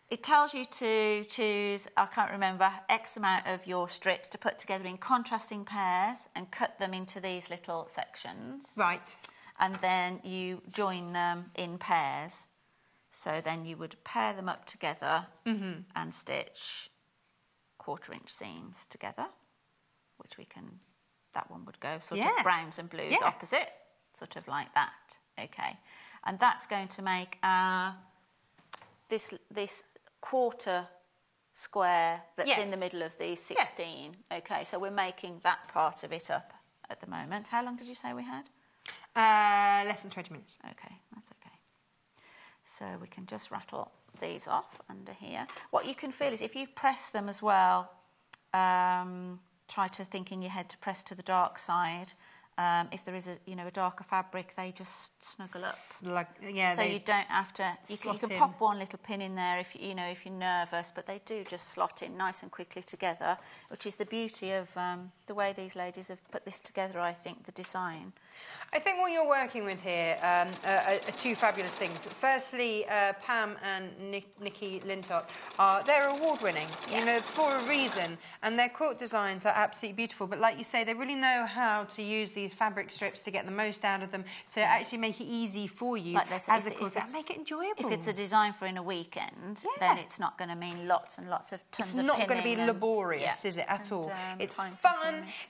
It tells you to choose, I can't remember, X amount of your strips to put together in contrasting pairs and cut them into these little sections. Right. And then you join them in pairs. So then you would pair them up together and stitch 1/4 inch seams together, which we can, that one would go sort of browns and blues opposite, sort of like that. Okay. And that's going to make this 1/4 square that's in the middle of these 16. Yes. Okay, so we're making that part of it up at the moment. How long did you say we had? Less than 20 minutes. Okay, that's okay. So we can just rattle these off under here. What you can feel is if you press them as well, try to think in your head to press to the dark side. If there is a darker fabric, they just snuggle up. So you don't have to. You can pop one little pin in there if if you're nervous, but they do just slot in nice and quickly together, which is the beauty of the way these ladies have put this together. I think the design. I think what you're working with here are two fabulous things. Firstly, Pam and Nikki Lyntott they're award-winning, for a reason, and their quilt designs are absolutely beautiful. But like you say, they really know how to use these fabric strips to get the most out of them, to actually make it easy for you as a quilter, make it enjoyable. If it's a design for in a weekend, then it's not going to mean lots and lots of tons of pinning. It's not going to be laborious, is it, at all? It's fun,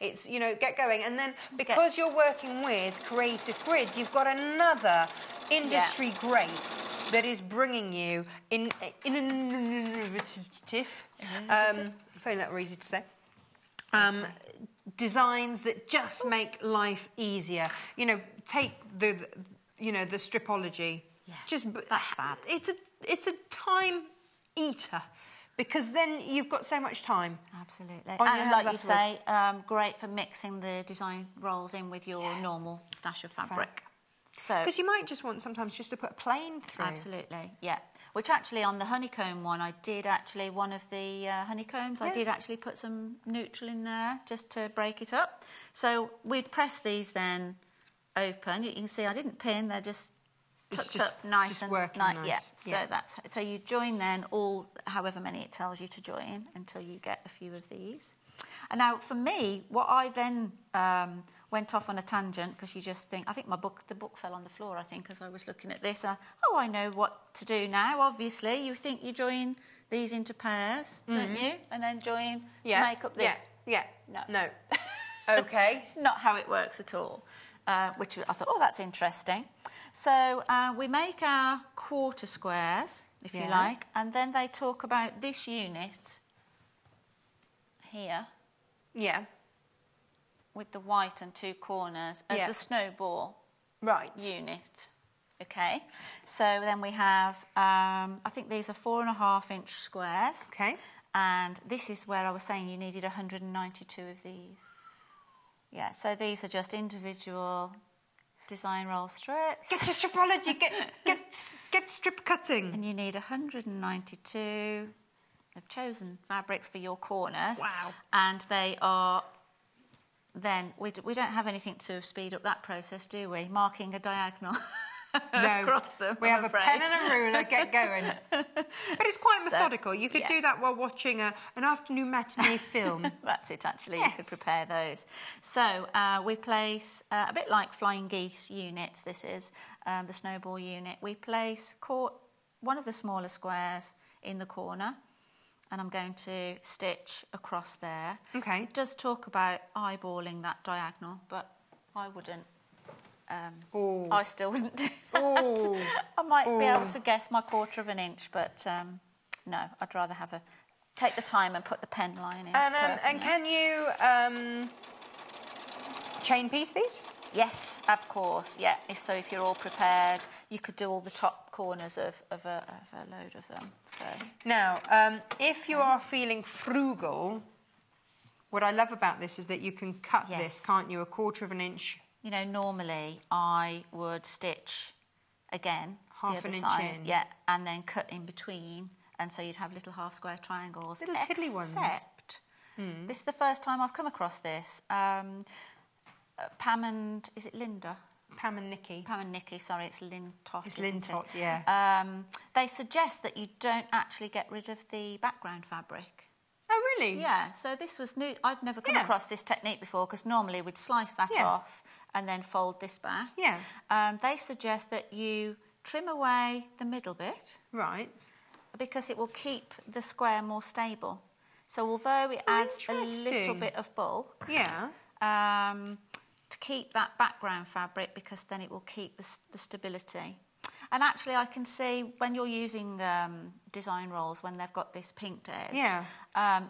it's, get going. And then because you're working with creative grids, you've got another industry great that is bringing you innovative, finding that easy to say, designs that just make life easier. Take the stripology. Yeah, that's fab. It's a time eater. Because then you've got so much time. Absolutely. And like you say, great for mixing the design rolls in with your normal stash of fabric. So because you might just want sometimes just to put a plain through. Absolutely, yeah. Which actually on the honeycomb one, I did actually, one of the honeycombs, I did actually put some neutral in there just to break it up. So we'd press these then open. You can see I didn't pin, they're just tucked up nice and nice. So you join then all however many it tells you to join until you get a few of these. And now for me, what I then went off on a tangent because you just think, I think the book fell on the floor, I think, as I was looking at this. I know what to do now. Obviously, you think you join these into pairs, don't you? And then join to make up this. No. Okay. It's not how it works at all. Which I thought, that's interesting. So we make our 1/4 squares, if you like, and then they talk about this unit here. Yeah. With the white and 2 corners as the snowball unit. Okay. So then we have, I think these are 4.5 inch squares. Okay. And this is where I was saying you needed 192 of these. Yeah, so these are just individual design roll strips. Get your stripology, get strip cutting. And you need 192 of chosen fabrics for your corners. Wow. And they are then, we don't have anything to speed up that process, do we? Marking a diagonal. Across them, we have a pen and a ruler, get going. But it's quite methodical. You could do that while watching an afternoon matinee film. That's it, actually. You could prepare those. So we place, a bit like flying geese units, this is the snowball unit. We place one of the smaller squares in the corner, and I'm going to stitch across there. Okay. It does talk about eyeballing that diagonal, but I wouldn't. I still wouldn't do that. I might be able to guess my 1/4 inch, but no, I'd rather take the time and put the pen line in. And can you chain piece these? Yes, of course. Yeah. If you're all prepared, you could do all the top corners of a load of them. So now, if you are feeling frugal, what I love about this is that you can cut this, can't you? 1/4 inch. Normally I would stitch again half an inch in, and then cut in between, and so you'd have little half square triangles. Little tiddly ones. Except this is the first time I've come across this. Pam and is it Linda? Pam and Nikki. Pam and Nikki, sorry, it's Lyntott. It's Lyntott, yeah. They suggest that you don't actually get rid of the background fabric. Oh, really? Yeah, so this was new. I'd never come across this technique before because normally we'd slice that off and then fold this back. Yeah. They suggest that you trim away the middle bit. Right. Because it will keep the square more stable. So although it adds a little bit of bulk, to keep that background fabric, because then it will keep the stability. And actually I can see when you're using design rolls, when they've got this pinked edge,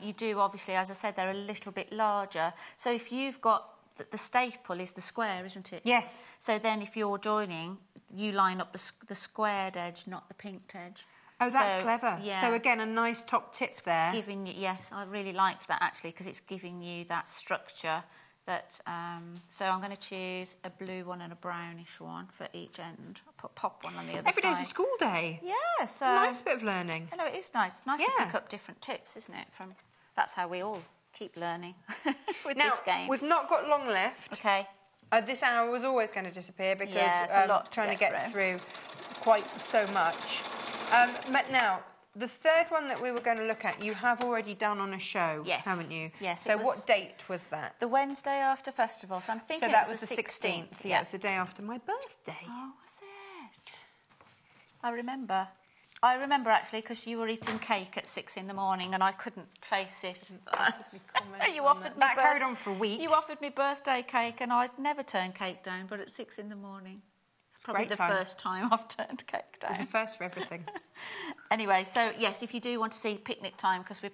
you do obviously, as I said, they're a little bit larger. So if you've got, the staple is the square, isn't it? Yes. So then if you're joining, you line up the squared edge, not the pinked edge. Oh, that's clever. Yeah. So again, a nice top tip there. Giving you, yes, I really liked that actually because it's giving you that structure. That so I'm going to choose a blue one and a brownish one for each end. I'll pop one on the other side. Every day's a school day. Yeah, so a nice bit of learning. I know it is nice. Nice to pick up different tips, isn't it? That's how we all keep learning with this game. We've not got long left. Okay. This hour was always going to disappear because it's a lot trying to get through quite so much. Now, the third one that we were going to look at, you have already done on a show, haven't you? Yes. So what date was that? The Wednesday after festival. So I'm thinking that was the 16th. Yeah, it was the day after my birthday. Oh, was it? I remember. I remember actually because you were eating cake at 6 in the morning and I couldn't face it. You offered me that carried on for a week. You offered me birthday cake and I'd never turn cake down, but at 6 in the morning. Probably the first time I've turned cake down. It's a first for everything. Anyway, so yes, if you do want to see picnic time, because we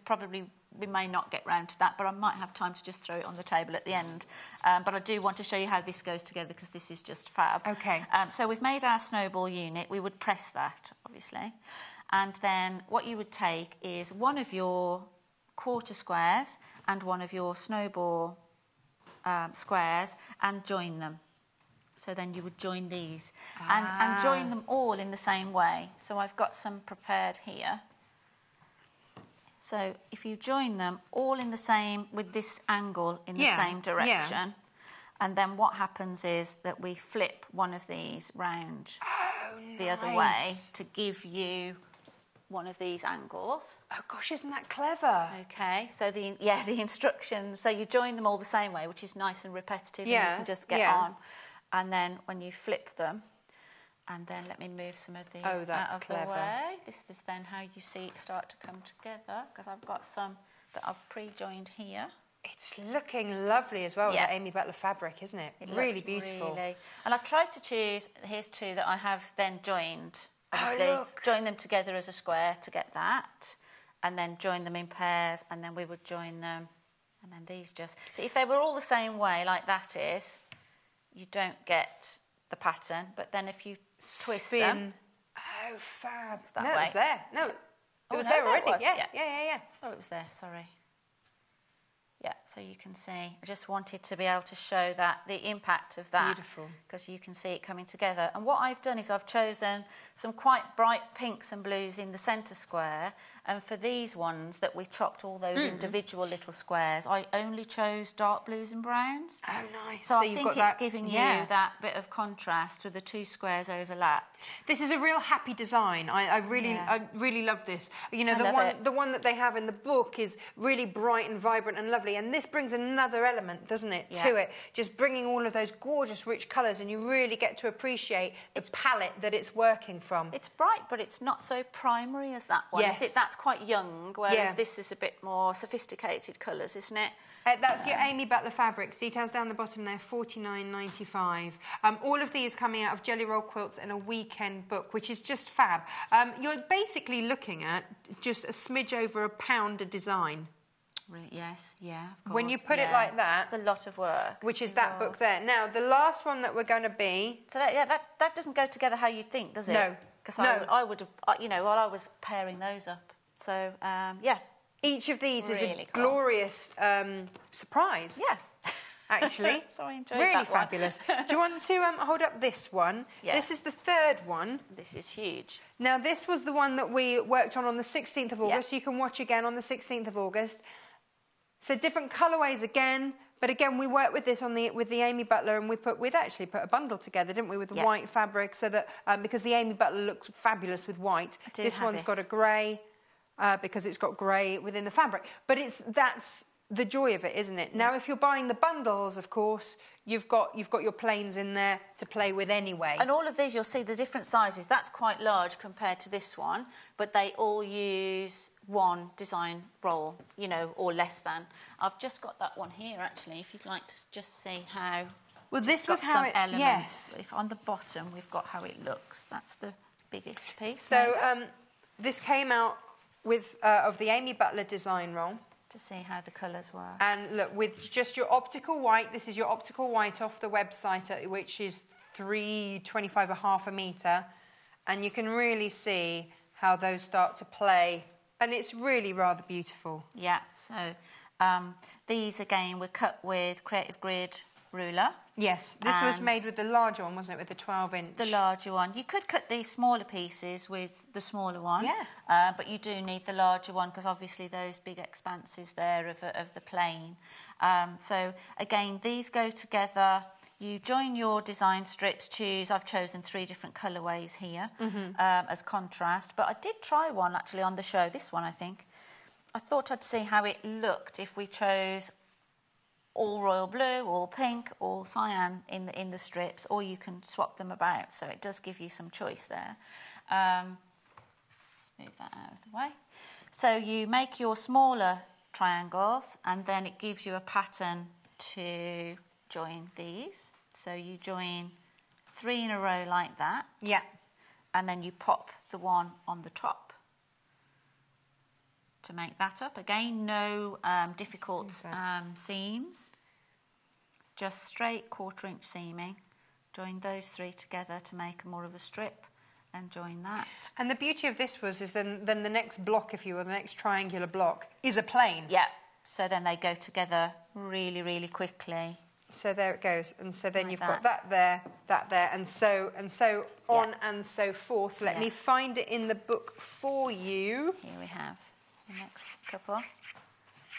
may not get round to that, but I might have time to just throw it on the table at the end. But I do want to show you how this goes together because this is just fab. Okay. So we've made our snowball unit. We would press that, obviously. And then what you would take is one of your quarter squares and one of your snowball squares and join them. So then you would join these and join them all in the same way. So I've got some prepared here. So if you join them all in the same, with this angle in the same direction, and then what happens is that we flip one of these round the other way to give you one of these angles. Oh gosh, isn't that clever? Okay, so the instructions, so you join them all the same way, which is nice and repetitive, and you can just get on. And then when you flip them, and then let me move some of these out of the way. This is then how you see it start to come together, because I've got some that I've pre-joined here. It's looking lovely as well with that Amy Butler fabric, isn't it? It really beautiful. Really. And I've tried to choose, here's two that I have then joined, obviously. Join them together as a square to get that, and then join them in pairs, and then we would join them, and then these just... So if they were all the same way, like that is... You don't get the pattern, but then if you twist them... Oh, fab. That way. It was there. No, it was there already. Yeah. Oh, it was there, sorry. Yeah, so you can see. I just wanted to be able to show that, the impact of that. Beautiful. Because you can see it coming together. And what I've done is I've chosen some quite bright pinks and blues in the centre square. And for these ones that we chopped all those individual little squares, I only chose dark blues and browns. Oh, nice. So I think it's giving you that bit of contrast with the two squares overlapped. This is a real happy design. I really love this. You know, the one that they have in the book is really bright and vibrant and lovely. And this brings another element, doesn't it, to it? Just bringing all of those gorgeous, rich colours, and you really get to appreciate the palette that it's working from. It's bright, but it's not so primary as that one. Yes. That's quite young, whereas this is a bit more sophisticated colours, isn't it? That's your Amy Butler fabrics. Details down the bottom there, $49.95. All of these coming out of Jelly Roll Quilts in a weekend book, which is just fab. You're basically looking at just a smidge over £1 a design. Yes, of course. When you put it like that... It's a lot of work. Which is that book there. Now, the last one that we're going to be... So that doesn't go together how you'd think, does it? No. Because I would have, while I was pairing those up. So, Each of these is a cool. glorious surprise. Yeah. Actually. So I enjoyed really that one. Fabulous. Do you want to hold up this one? Yeah. This is the third one. This is huge. Now, this was the one that we worked on the 16th of August. You can watch again on the 16th of August. So different colourways again, But again, we worked with this with the Amy Butler, and we'd actually put a bundle together, didn't we, with the white fabric, so that because the Amy Butler looks fabulous with white. This one's got a grey because it's got grey within the fabric. But that's the joy of it, isn't it? Now, if you're buying the bundles, of course, you've got your plains in there to play with anyway. And all of these, you'll see the different sizes. That's quite large compared to this one, but they all use one design roll, you know, or less than. I've just got that one here, actually, if you'd like to just see how... Well, this was how it... elements. Yes. If on the bottom, we've got how it looks. That's the biggest piece. So this came out with of the Amy Butler design roll. To see how the colours were. And look, with just your optical white, this is your optical white off the website, which is 325 1/2 a metre, and you can really see how those start to play, and it's really rather beautiful. Yeah, so these again were cut with Creative Grid ruler. Yes, this was made with the larger one, wasn't it, with the 12-inch? The larger one. You could cut these smaller pieces with the smaller one, but you do need the larger one because obviously those big expanses there of the plain. So again, these go together. You join your design strips, choose. I've chosen 3 different colourways here as contrast, but I did try one actually on the show, this one I think. I thought I'd see how it looked if we chose all royal blue, all pink, all cyan in the strips, or you can swap them about. So it does give you some choice there. Let's move that out of the way. So you make your smaller triangles, and then it gives you a pattern to join these. So you join 3 in a row like that. Yeah. And then you pop the one on the top to make that up. Again, no difficult seams, just straight 1/4 inch seaming. Join those 3 together to make more of a strip and join that. And the beauty of this is then the next block, if you will, the next triangular block, is a plain. Yeah, so then they go together really, really quickly. So there it goes, and so then like you've got that there, and so on and so forth. Let me find it in the book for you. Here we have the next couple.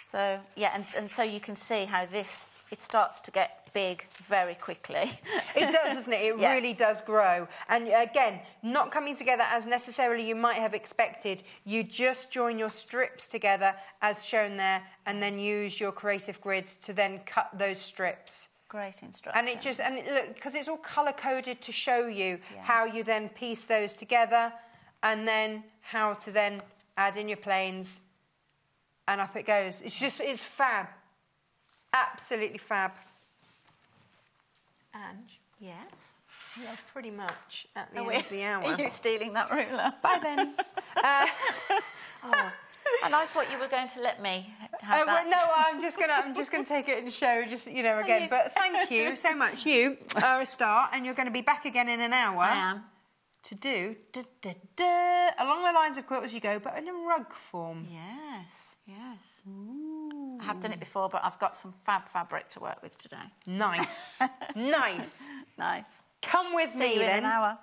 So yeah, and so you can see how it starts to get big very quickly. It does, doesn't it? It really does grow. And again, not coming together as necessarily you might have expected. You just join your strips together as shown there, and then use your creative grids to then cut those strips. Great instructions. And look, because it's all colour coded to show you how you then piece those together, and then how to then add in your plains, and up it goes. It's fab. Absolutely fab. Ange? Yes? We are pretty much at the end of the hour. Are you stealing that ruler? Bye then. And I thought you were going to let me have that. Well, no, I'm just gonna take it and show again. But thank you so much. You are a star, and you're going to be back again in an hour. I am. To do along the lines of Quilt-As-You-Go, but in a rug form. Yes. Ooh. I have done it before, but I've got some fab fabric to work with today. Nice. Nice. Come with me then. in an hour.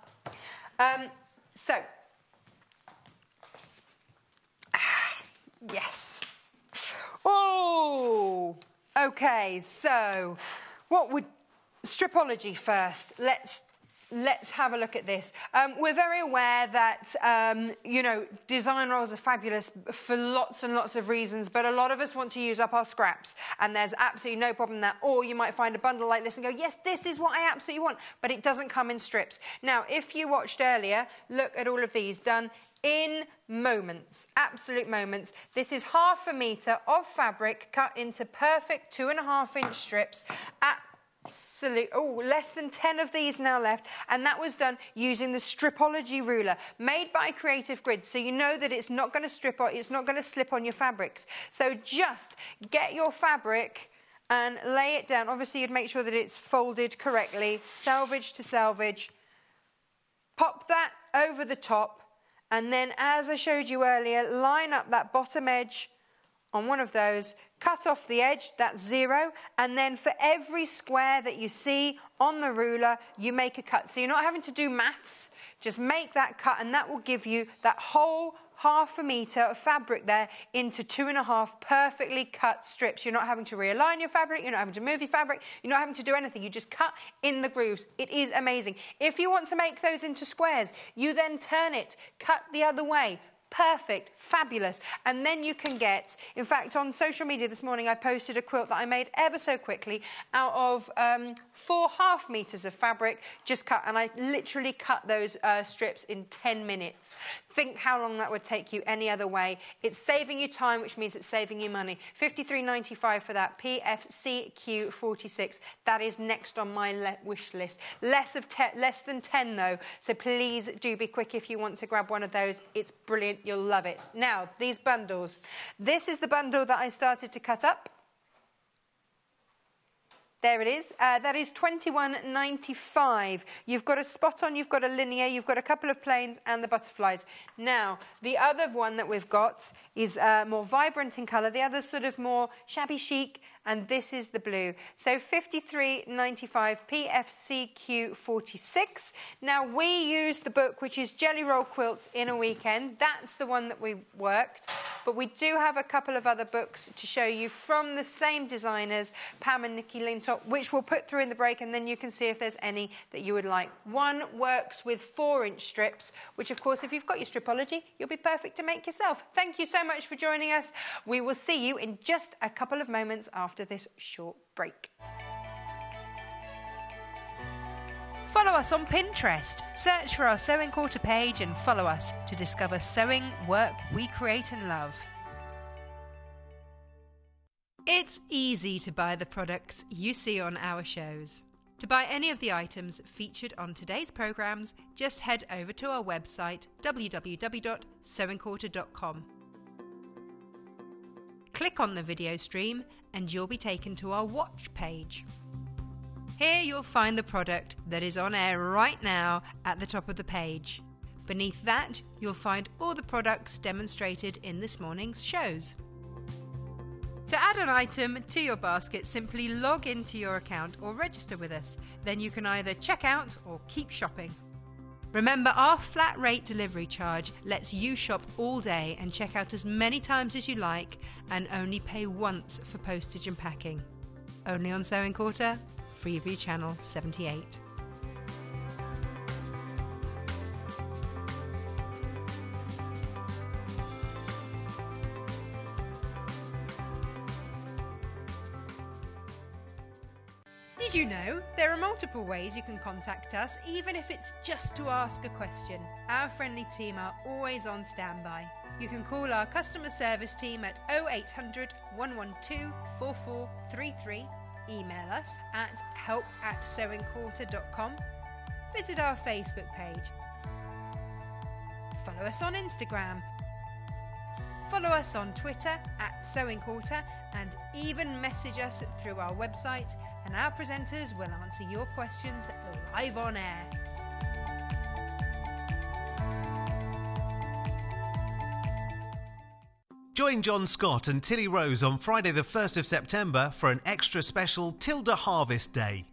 Yes. Oh. Okay. So, what would stripology first? Let's have a look at this. We're very aware that, design rolls are fabulous for lots and lots of reasons, but a lot of us want to use up our scraps, and there's absolutely no problem in that. Or you might find a bundle like this and go, yes, this is what I absolutely want, but it doesn't come in strips. Now, if you watched earlier, look at all of these done in moments, absolute moments. This is 1/2 metre of fabric cut into perfect 2.5 inch strips. Less than 10 of these now left, and that was done using the Stripology ruler made by Creative Grid, so you know that it's not going to strip or it's not going to slip on your fabrics. So just get your fabric and lay it down. Obviously you'd make sure that it's folded correctly, selvage to selvage. Pop that over the top, and then, as I showed you earlier, line up that bottom edge on one of those, cut off the edge, that's 0, and then for every square that you see on the ruler, you make a cut. So you're not having to do maths, just make that cut, and that will give you that whole half a metre of fabric there into 2.5 perfectly cut strips. You're not having to realign your fabric, you're not having to move your fabric, you're not having to do anything. You just cut in the grooves. It is amazing. If you want to make those into squares, you then turn it, cut the other way. Perfect, fabulous. And then you can get, in fact, on social media this morning I posted a quilt that I made ever so quickly out of 4.5 meters of fabric just cut, and I literally cut those strips in 10 minutes. Think how long that would take you any other way. It's saving you time, which means it's saving you money. £53.95 for that PFCQ 46. That is next on my wish list. Less than 10 though, so please do be quick if you want to grab one of those. It's brilliant. You'll love it. Now, these bundles. This is the bundle that I started to cut up. There it is. That is £21.95. You've got a spot on, you've got a linear, you've got a couple of plains and the butterflies. Now, the other one that we've got is more vibrant in colour. The other's sort of more shabby chic, and this is the blue. So £53.95 PFCQ 46. Now, we use the book, which is Jelly Roll Quilts in a Weekend. That's the one that we worked. But we do have a couple of other books to show you from the same designers, Pam and Nikki Lyntott, which we'll put through in the break, and then you can see if there's any that you would like. One works with 4-inch strips, which, of course, if you've got your stripology, you'll be perfect to make yourself. Thank you so much for joining us. We will see you in just a couple of moments after this short break. Follow us on Pinterest. Search for our Sewing Quarter page and follow us to discover sewing work we create and love. It's easy to buy the products you see on our shows. To buy any of the items featured on today's programmes, just head over to our website www.sewingquarter.com. Click on the video stream and you'll be taken to our watch page. Here you'll find the product that is on air right now at the top of the page. Beneath that, you'll find all the products demonstrated in this morning's shows. To add an item to your basket, simply log into your account or register with us. Then you can either check out or keep shopping. Remember, our flat rate delivery charge lets you shop all day and check out as many times as you like and only pay once for postage and packing. Only on Sewing Quarter, Freeview Channel 78. Did you know there are multiple ways you can contact us, even if it's just to ask a question? Our friendly team are always on standby. You can call our customer service team at 0800 112 4433, email us at help@sewingquarter.com, visit our Facebook page, follow us on Instagram, follow us on Twitter at Sewing Quarter, and even message us through our website, and our presenters will answer your questions live on air. Join John Scott and Tilly Rose on Friday the 1st of September for an extra special Tilda Harvest Day.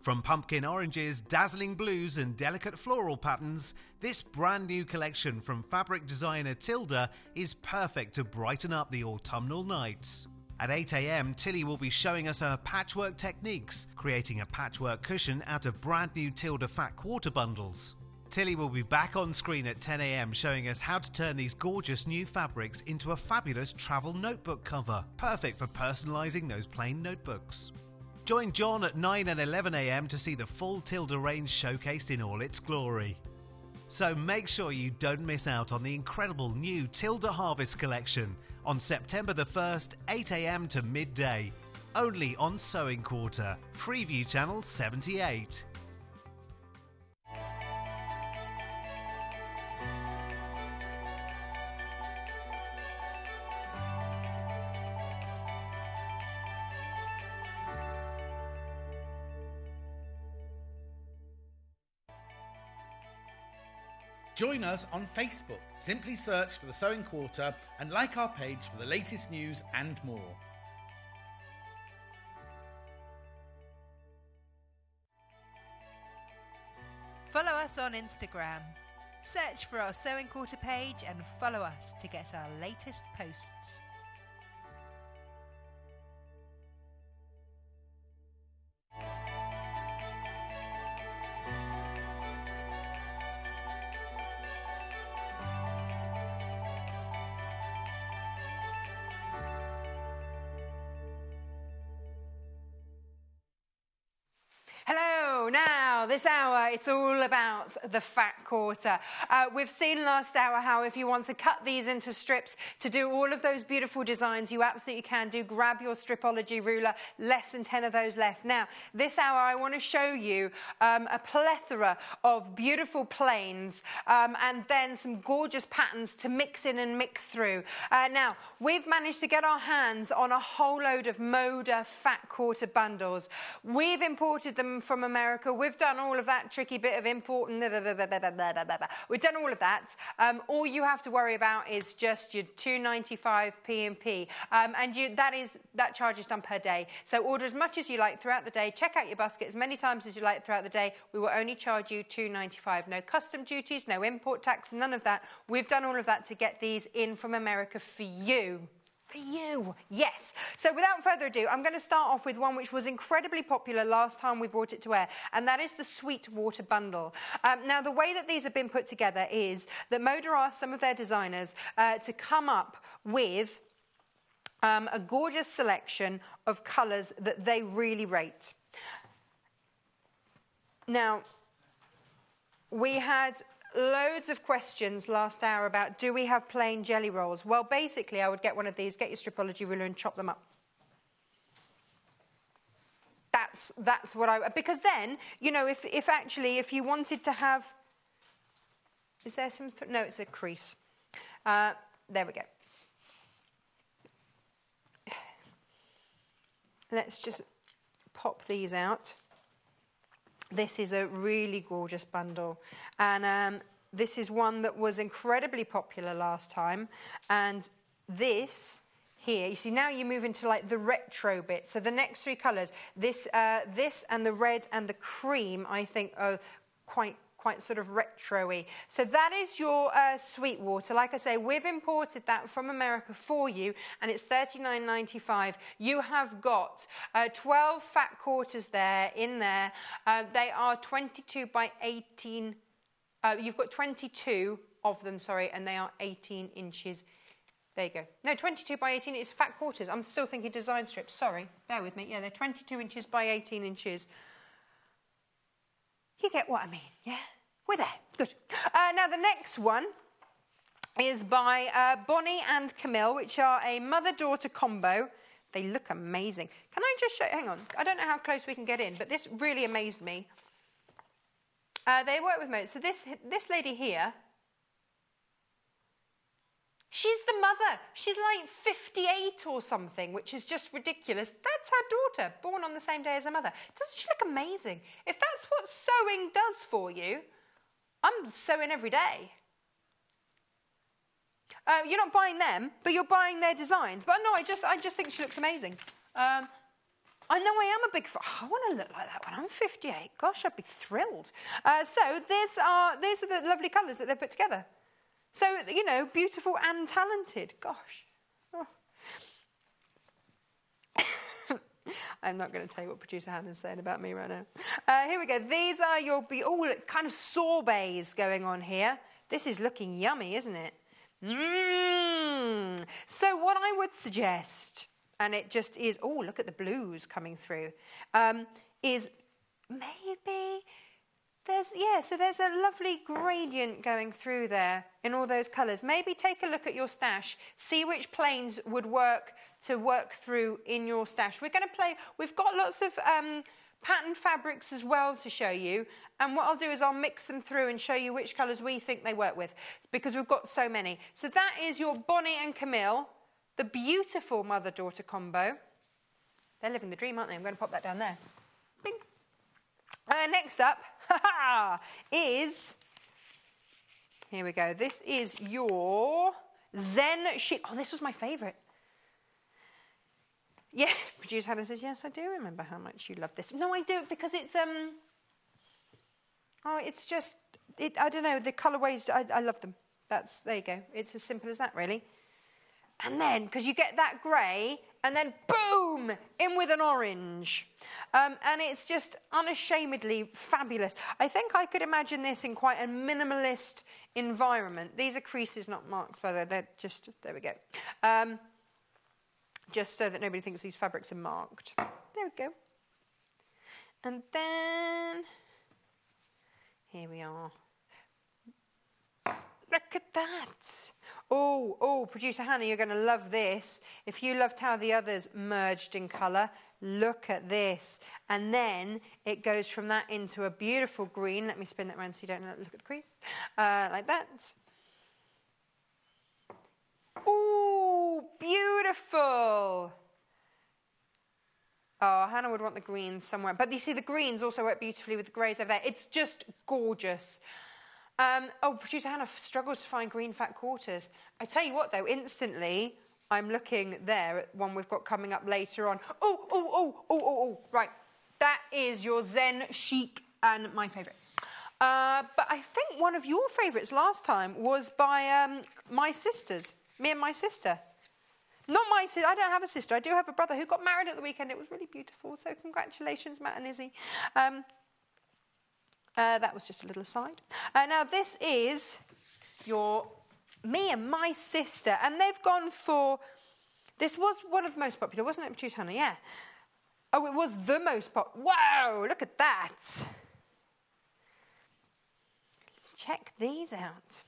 From pumpkin oranges, dazzling blues and delicate floral patterns, this brand new collection from fabric designer Tilda is perfect to brighten up the autumnal nights. At 8 a.m, Tilly will be showing us her patchwork techniques, creating a patchwork cushion out of brand new Tilda Fat Quarter bundles. Tilly will be back on screen at 10 a.m. showing us how to turn these gorgeous new fabrics into a fabulous travel notebook cover, perfect for personalising those plain notebooks. Join John at 9 and 11 a.m. to see the full Tilda range showcased in all its glory. So make sure you don't miss out on the incredible new Tilda Harvest collection on September the 1st, 8 a.m. to midday, only on Sewing Quarter, Freeview Channel 78. Join us on Facebook. Simply search for the Sewing Quarter and like our page for the latest news and more. Follow us on Instagram. Search for our Sewing Quarter page and follow us to get our latest posts. Hello, now this hour it's all about the fat quarter. We've seen last hour how if you want to cut these into strips to do all of those beautiful designs, you absolutely can do. Grab your Stripology ruler, less than 10 of those left. Now, this hour I want to show you a plethora of beautiful plains and then some gorgeous patterns to mix in and mix through. Now, we've managed to get our hands on a whole load of Moda fat quarter bundles. We've imported them from America. We've done all of that tricky bit of import and we've done all of that. All you have to worry about is just your $2.95 P&P, and that charge is done per day. So order as much as you like throughout the day. Check out your basket as many times as you like throughout the day. We will only charge you $2.95. No custom duties, no import tax, none of that. We've done all of that to get these in from America for you. For you, yes. So without further ado, I'm going to start off with one which was incredibly popular last time we brought it to air, and that is the Sweetwater bundle. Now, the way that these have been put together is that Moda asked some of their designers to come up with a gorgeous selection of colours that they really rate. Now, we had loads of questions last hour about, do we have plain jelly rolls? Well, basically, I would get one of these, get your Stripology ruler and chop them up. That's what because then, you know, if you wanted to have, is there some, no, it's a crease. There we go. Let's just pop these out. This is a really gorgeous bundle, and this is one that was incredibly popular last time. And this here, you see, now you move into like the retro bit. So the next three colours, this and the red and the cream, I think are quite sort of retro-y. So that is your Sweetwater. Like I say, we've imported that from America for you, and it's $39.95. You have got 12 fat quarters in there. They are 22 by 18. You've got 22 of them, sorry, and they are 18 inches. There you go. No, 22 by 18 is fat quarters. I'm still thinking design strips. Sorry, bear with me. Yeah, they're 22 inches by 18 inches. You get what I mean, yeah? We're there. Good. Now, the next one is by Bonnie and Camille, which are a mother-daughter combo. They look amazing. Can I just show... Hang on. I don't know how close we can get in, but this really amazed me. They work with Moda. So this lady here, she's the mother. She's like 58 or something, which is just ridiculous. That's her daughter, born on the same day as her mother. Doesn't she look amazing? If that's what sewing does for you, I'm sewing every day. You're not buying them, but you're buying their designs. But no, I just think she looks amazing. I know I am a big fan. I want to look like that when I'm 58. Gosh, I'd be thrilled. So these are the lovely colours that they've put together. So, you know, beautiful and talented. Gosh. Oh. I'm not going to tell you what producer Hannah's saying about me right now. Here we go. These are your all kind of sorbets going on here. This is looking yummy, isn't it? So what I would suggest, and it just is, oh, look at the blues coming through, is maybe... So there's a lovely gradient going through there in all those colours. Maybe take a look at your stash, see which plains would work through in your stash. We've got lots of pattern fabrics as well to show you, and what I'll do is I'll mix them through and show you which colours we think they work with, because we've got so many. So that is your Bonnie and Camille, the beautiful mother-daughter combo. They're living the dream, aren't they? I'm going to pop that down there. Bing. Next up is, here we go, this is your Zen Chic. Oh, this was my favourite. Yeah, producer Hannah says, yes, I do remember how much you love this. No, I do, because it's just I don't know, the colourways, I love them. There you go. It's as simple as that, really. And then, because you get that grey, and then boom, in with an orange. And it's just unashamedly fabulous. I think I could imagine this in quite a minimalist environment. These are creases, not marks, by the way. They're just, there we go. Just so that nobody thinks these fabrics are marked. There we go. And then, here we are. Look at that. Oh, Producer Hannah, you're going to love this. If you loved how the others merged in colour, look at this. And then it goes from that into a beautiful green. Let me spin that around so you don't look at the crease. Like that. Oh, beautiful. Oh, Hannah would want the greens somewhere. But you see, the greens also work beautifully with the greys over there. It's just gorgeous. Producer Hannah struggles to find green fat quarters. I tell you what, though, instantly, I'm looking there at one we've got coming up later on. Right. That is your Zen Chic and my favourite. But I think one of your favourites last time was by my sisters. Me and my sister. Not my sister. I don't have a sister. I do have a brother who got married at the weekend. It was really beautiful. So congratulations, Matt and Izzy. That was just a little aside. Now this is me and my sister, and they've gone for. This was one of the most popular, wasn't it, Producer Hannah? Yeah. Oh, it was the most popular. Wow! Look at that. Check these out.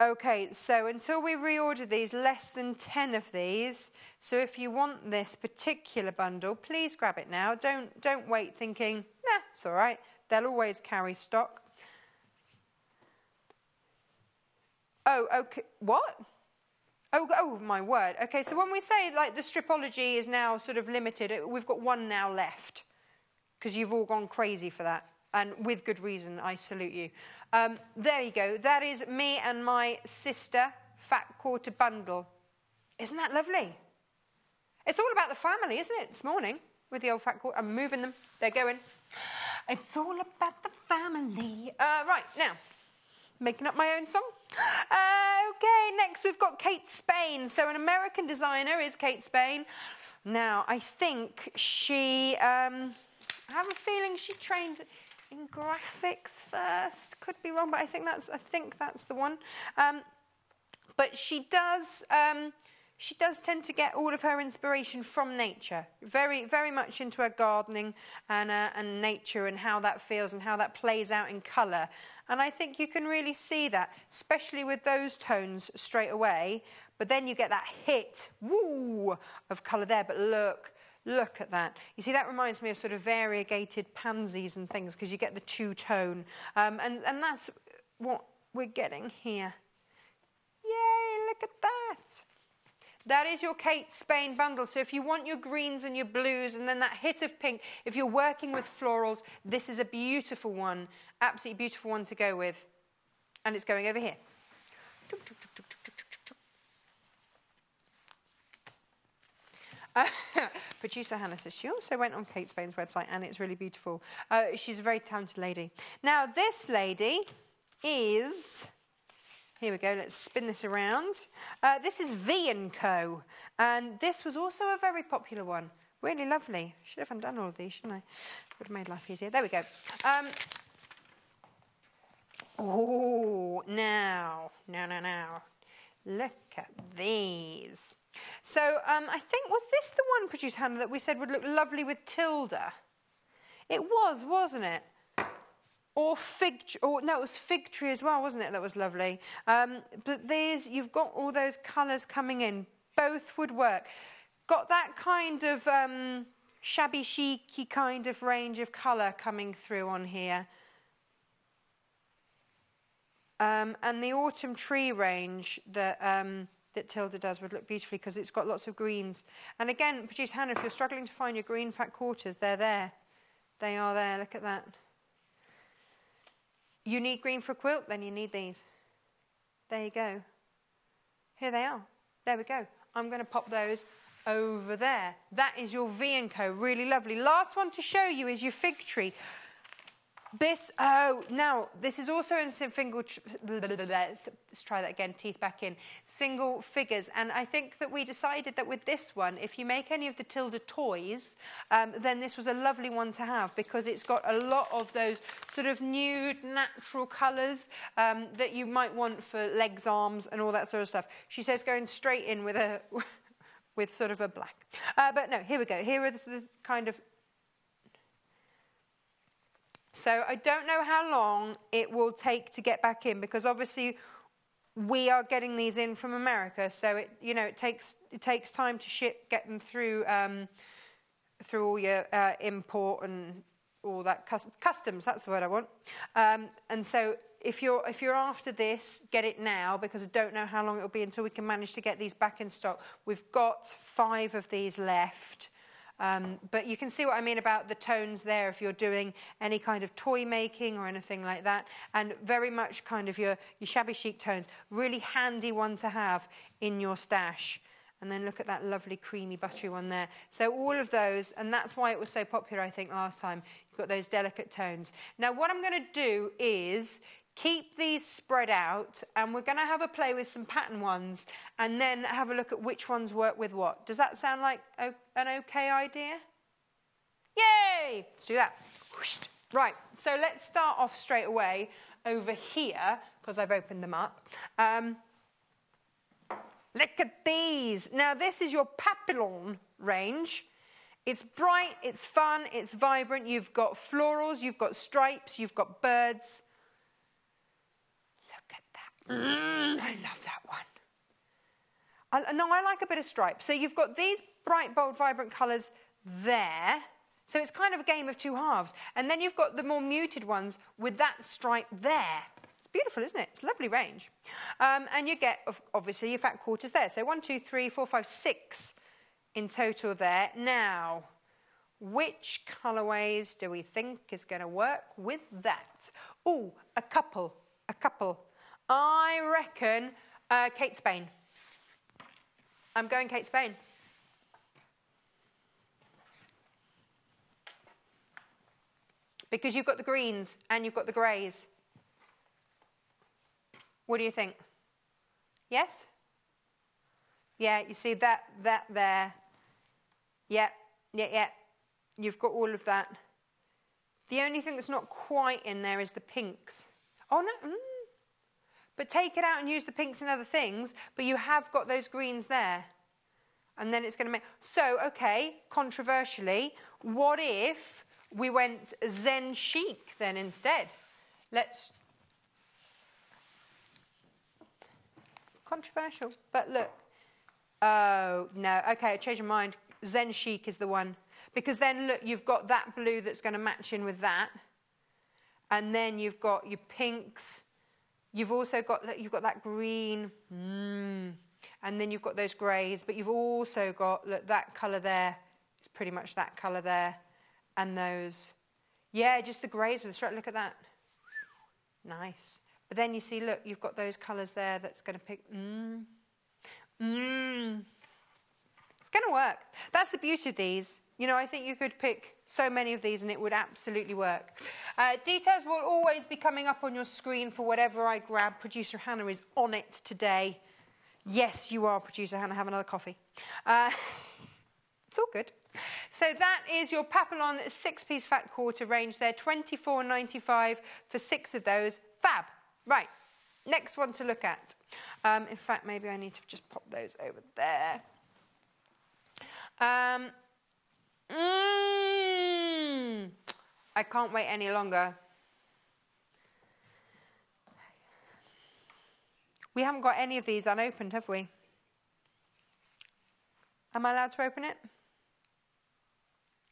Okay, so until we reorder these, less than 10 of these. So if you want this particular bundle, please grab it now. Don't wait thinking, nah, it's all right. They'll always carry stock. Oh, okay. What? Oh, my word. Okay, so when we say like the stripology is now sort of limited, we've got one now left because you've all gone crazy for that. And with good reason, I salute you. There you go. That is me and my sister fat quarter bundle. Isn't that lovely? It's all about the family, isn't it, this morning? With the old fat quarter. I'm moving them. They're going. It's all about the family. Right, now, making up my own song. Okay, next we've got Kate Spain. So an American designer is Kate Spain. Now, I think she... I have a feeling she trained in graphics first. Could be wrong, but I think that's the one. But she does tend to get all of her inspiration from nature. Very, very much into her gardening and nature and how that feels and how that plays out in colour. And I think you can really see that, especially with those tones straight away. But then you get that hit, woo, of colour there. But look at that. You see, that reminds me of sort of variegated pansies and things because you get the two-tone. And that's what we're getting here. Yay, look at that. That is your Kate Spain bundle. So if you want your greens and your blues and then that hit of pink, if you're working with florals, this is a beautiful one, absolutely beautiful one to go with. And it's going over here. Producer Hannah says she also went on Kate Spain's website and it's really beautiful. She's a very talented lady. Now this lady is... Here we go, let's spin this around. This is V&Co. And this was also a very popular one. Really lovely. Should have undone all of these, shouldn't I? Would have made life easier. There we go. Oh, now. Look at these. So I think, was this the one, Producer Hannah, that we said would look lovely with Tilda? It was, wasn't it? Or no, it was fig tree as well, wasn't it? That was lovely. But these, you've got all those colours coming in. Both would work. Got that kind of shabby chic-y kind of range of colour coming through on here. And the autumn tree range that Tilda does would look beautifully because it's got lots of greens. And again, Producer Hannah, if you're struggling to find your green fat quarters, they're there. They are there. Look at that. You need green for a quilt, then you need these. There you go. Here they are. There we go. I'm going to pop those over there. That is your V&Co, really lovely. Last one to show you is your fig tree. This, oh, now, this is also in single, let's try that again, teeth back in, single figures. And I think that we decided that with this one, if you make any of the Tilda toys, then this was a lovely one to have because it's got a lot of those sort of nude, natural colours that you might want for legs, arms, and all that sort of stuff. She says going straight in with a, with sort of a black. But no, here we go. Here are the kind of... So I don't know how long it will take to get back in because obviously we are getting these in from America, so it it takes time to get them through through all your import and all that customs. That's the word I want. And so if you're after this, get it now because I don't know how long it will be until we can manage to get these back in stock. We've got 5 of these left. But you can see what I mean about the tones there if you're doing any kind of toy making or anything like that. And very much kind of your shabby chic tones. Really handy one to have in your stash. And then look at that lovely creamy buttery one there. So all of those, and that's why it was so popular I think last time. You've got those delicate tones. Now what I'm going to do is keep these spread out and we're going to have a play with some pattern ones and then have a look at which ones work with what. Does that sound like an okay idea? Yay! Let's do that. Right, so let's start off straight away over here because I've opened them up. Look at these. Now this is your Papillon range. It's bright, it's fun, it's vibrant. You've got florals, you've got stripes, you've got birds. I love that one. No, I like a bit of stripe. So you've got these bright, bold, vibrant colours there. So it's kind of a game of 2 halves. And then you've got the more muted ones with that stripe there. It's beautiful, isn't it? It's a lovely range. And you get, obviously, your fat quarters there. So 1, 2, 3, 4, 5, 6 in total there. Now, which colourways do we think is going to work with that? Oh, a couple. I reckon Kate Spade. I'm going Kate Spade. Because you've got the greens and you've got the greys. What do you think? Yes? Yeah, you see that there. Yeah. You've got all of that. The only thing that's not quite in there is the pinks. Oh, no. But take it out and use the pinks and other things, but you have got those greens there. And then it's going to make... So, okay, controversially, what if we went Zen Chic then instead? Let's... Controversial, but look. Oh, no. Okay, I changed my mind. Zen Chic is the one. Because then, look, you've got that blue that's going to match in with that. And then you've got your pinks... You've also got that green, and then you've got those greys, but you've also got, look, that colour there. It's pretty much that colour there, and those, yeah, just the greys with the stripe. Look at that, nice. But then you see, look, you've got those colours there. That's going to pick. It's going to work. That's the beauty of these. I think you could pick so many of these and it would absolutely work. Details will always be coming up on your screen for whatever I grab. Producer Hannah is on it today. Yes, you are, Producer Hannah. Have another coffee. It's all good. So that is your Papillon 6-piece fat quarter range there. $24.95 for 6 of those. Fab. Right. Next one to look at. In fact, maybe I need to just pop those over there. I can't wait any longer. We haven't got any of these unopened, have we? Am I allowed to open it?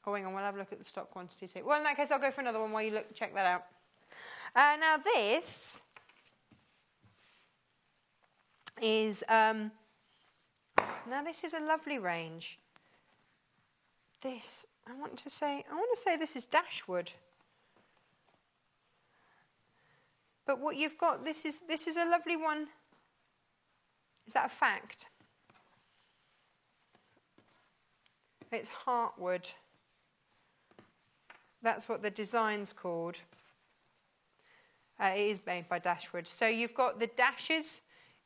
Oh, hang on, we'll have a look at the stock quantity too. Well, in that case, I'll go for another one while you check that out. Now this is a lovely range. This, I want to say this is Dashwood. But what you've got, this is a lovely one. Is that a fact? It's Heartwood. That's what the design's called. It is made by Dashwood. So you've got the dashes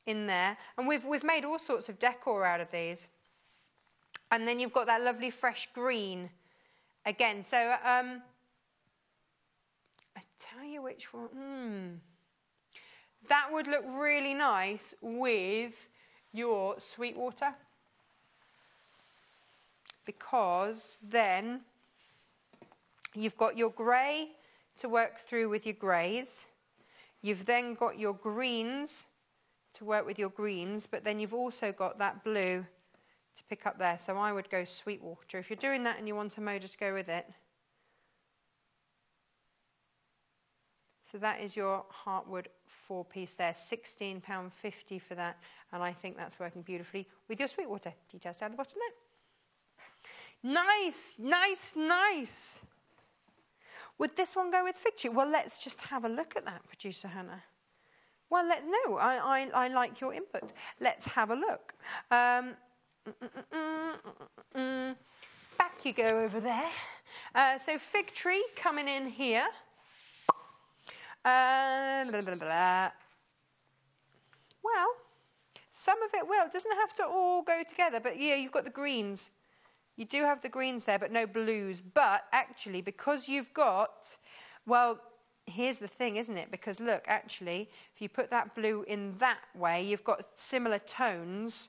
in there, and we've made all sorts of decor out of these. And then you've got that lovely fresh green again. So I tell you which one. That would look really nice with your Sweetwater, because then you've got your grey to work through with your greys. You've then got your greens to work with your greens, but then you've also got that blue to pick up there. So I would go Sweetwater. If you're doing that and you want a motor to go with it. So that is your Heartwood 4-piece there, £16.50 for that, and I think that's working beautifully with your Sweetwater. Details down the bottom there. Nice, nice, nice. Would this one go with fig tree? Well, let's just have a look at that, Producer Hannah. Well, let's know. I like your input. Let's have a look. Back you go over there. So fig tree coming in here. Well, some of it will. It doesn't have to all go together, but yeah, you've got the greens. You do have the greens there, but no blues. But actually, because you've got, well, here's the thing, isn't it? Because look, actually, if you put that blue in that way, you've got similar tones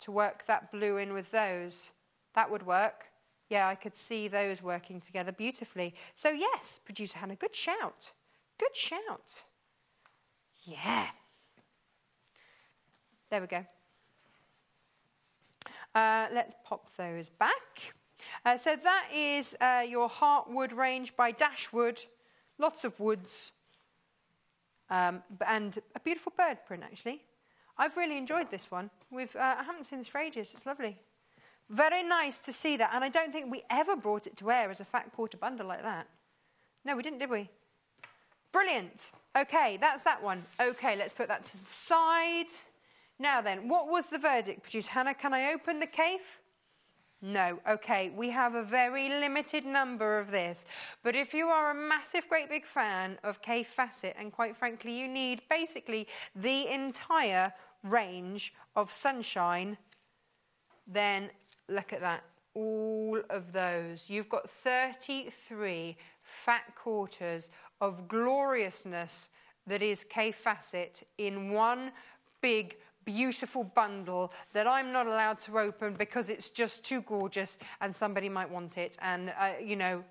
to work that blue in with those. That would work. Yeah, I could see those working together beautifully. So yes, Producer Hannah, good shout. Good shout. Yeah. There we go. Let's pop those back. So that is your Heartwood range by Dashwood. Lots of woods. And a beautiful bird print, actually. I've really enjoyed this one. I haven't seen this for ages. It's lovely. Very nice to see that. And I don't think we ever brought it to air as a fat quarter bundle like that. No, we didn't, did we? Brilliant. Okay, that's that one. Okay, let's put that to the side. Now then, what was the verdict, Producer Hannah? Can I open the Kaffe? No. Okay, we have a very limited number of this. But if you are a massive, great big fan of Kaffe Fassett, and quite frankly, you need basically the entire range of Sunshine, then look at that. All of those. You've got 33 fat quarters of gloriousness that is Kaffe Fassett in one big, beautiful bundle that I'm not allowed to open because it's just too gorgeous and somebody might want it, and, you know,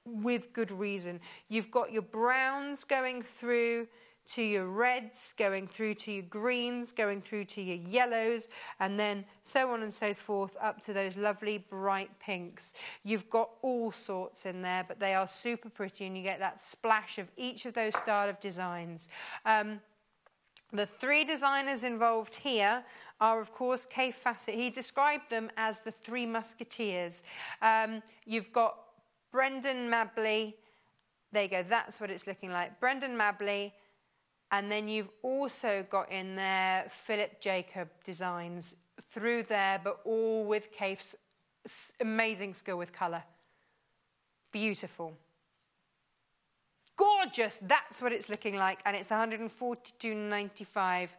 with good reason. You've got your browns going through to your reds, going through to your greens, going through to your yellows, and then so on and so forth up to those lovely bright pinks. You've got all sorts in there, but they are super pretty, and you get that splash of each of those style of designs. The three designers involved here are, of course, Kaffe Fassett. He described them as the Three Musketeers. You've got Brendan Mabley. There you go, that's what it's looking like. Brendan Mabley. And then you've also got in there Philip Jacob designs through there, but all with Kaffe's amazing skill with colour. Beautiful. Gorgeous, that's what it's looking like, and it's £142.95.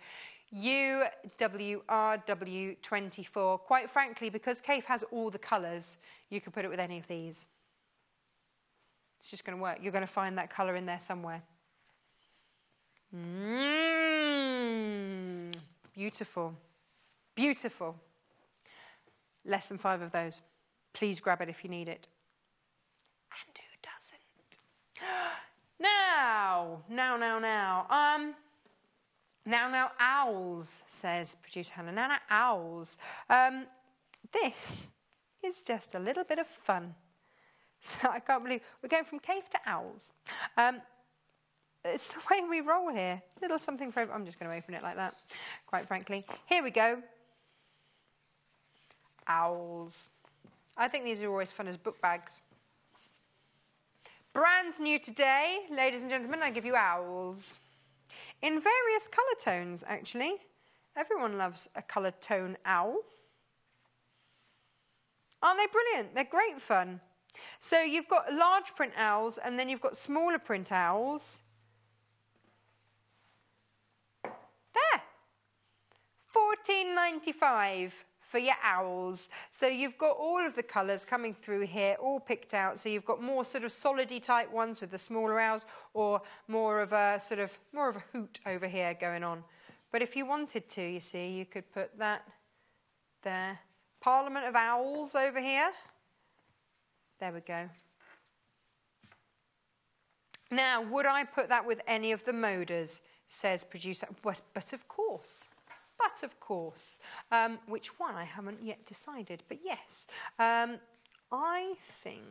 UWRW24. Quite frankly, because Kaffe has all the colours, you could put it with any of these. It's just going to work. You're going to find that colour in there somewhere. Beautiful. Beautiful. Less than 5 of those. Please grab it if you need it. And who doesn't? Now, owls, says Producer Hannah. Now, owls. This is just a little bit of fun. So I can't believe we're going from Kaffe to owls. It's the way we roll here. Little something for... I'm just going to open it like that, quite frankly. Here we go. Owls. I think these are always fun as book bags. Brand new today, ladies and gentlemen, I give you owls. In various colour tones, actually. Everyone loves a coloured tone owl. Aren't they brilliant? They're great fun. So you've got large print owls and then you've got smaller print owls. There. $14.95 for your owls. So you've got all of the colours coming through here, all picked out. So you've got more sort of solidy type ones with the smaller owls, or more of a hoot over here going on. But if you wanted to, you see, you could put that there. Parliament of Owls over here. There we go. Now, would I put that with any of the moders, says producer. But of course. But of course. Which one I haven't yet decided, but yes. I think...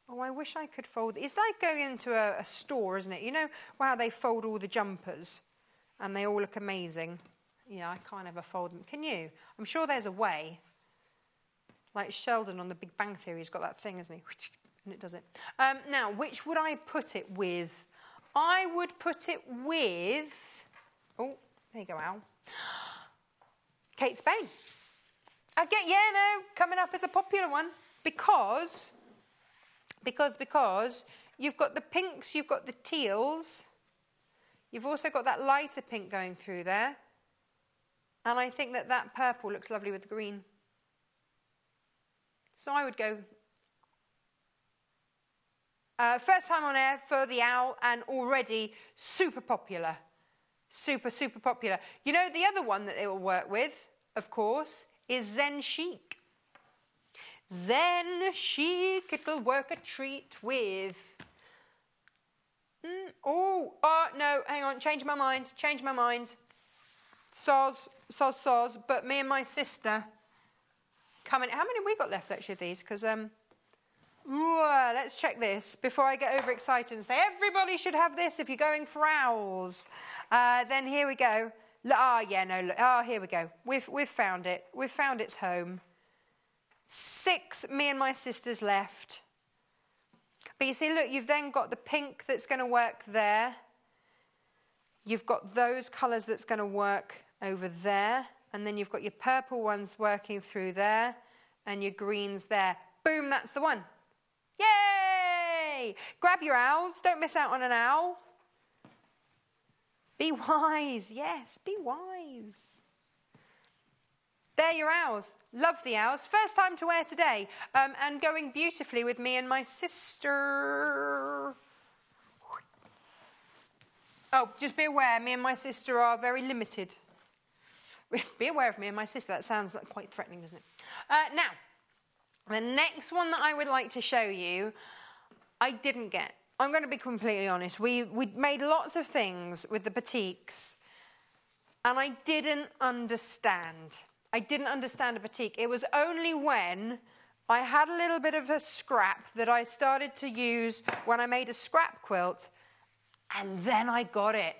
Oh, I wish I could fold... It's like going into a store, isn't it? You know how they fold all the jumpers and they all look amazing? Yeah, I can't ever fold them. Can you? I'm sure there's a way. Like Sheldon on The Big Bang Theory, he's got that thing, hasn't he? And it does it. Now, which would I put it with? I would put it with... Oh, there you go, Al. Kate Spade. Coming up as a popular one. Because you've got the pinks, you've got the teals. You've also got that lighter pink going through there. And I think that purple looks lovely with the green. So I would go... first time on air for the owl, and already super popular. Super, super popular. You know, the other one that it will work with, of course, is Zen Chic. Zen Chic, it will work a treat with... no, hang on, change my mind. Soz, but me and my sister coming... How many have we got left, actually, of these? Because, let's check this before I get overexcited and say, everybody should have this if you're going for owls. Then here we go. Here we go. We've found it. We've found its home. 6 me and my sisters left. But you see, look, you've then got the pink that's going to work there. You've got those colours that's going to work over there. And then you've got your purple ones working through there. And your greens there. Boom, that's the one. Yay! Grab your owls. Don't miss out on an owl. Be wise. Yes, be wise. They're your owls. Love the owls. First time to wear today. And going beautifully with me and my sister. Oh, just be aware, me and my sister are very limited. Be aware of me and my sister. That sounds like quite threatening, doesn't it? Now, the next one that I would like to show you, I didn't get. I'm going to be completely honest. We made lots of things with the batiks, and I didn't understand. I didn't understand a batik. It was only when I had a little bit of a scrap that I started to use when I made a scrap quilt, and then I got it.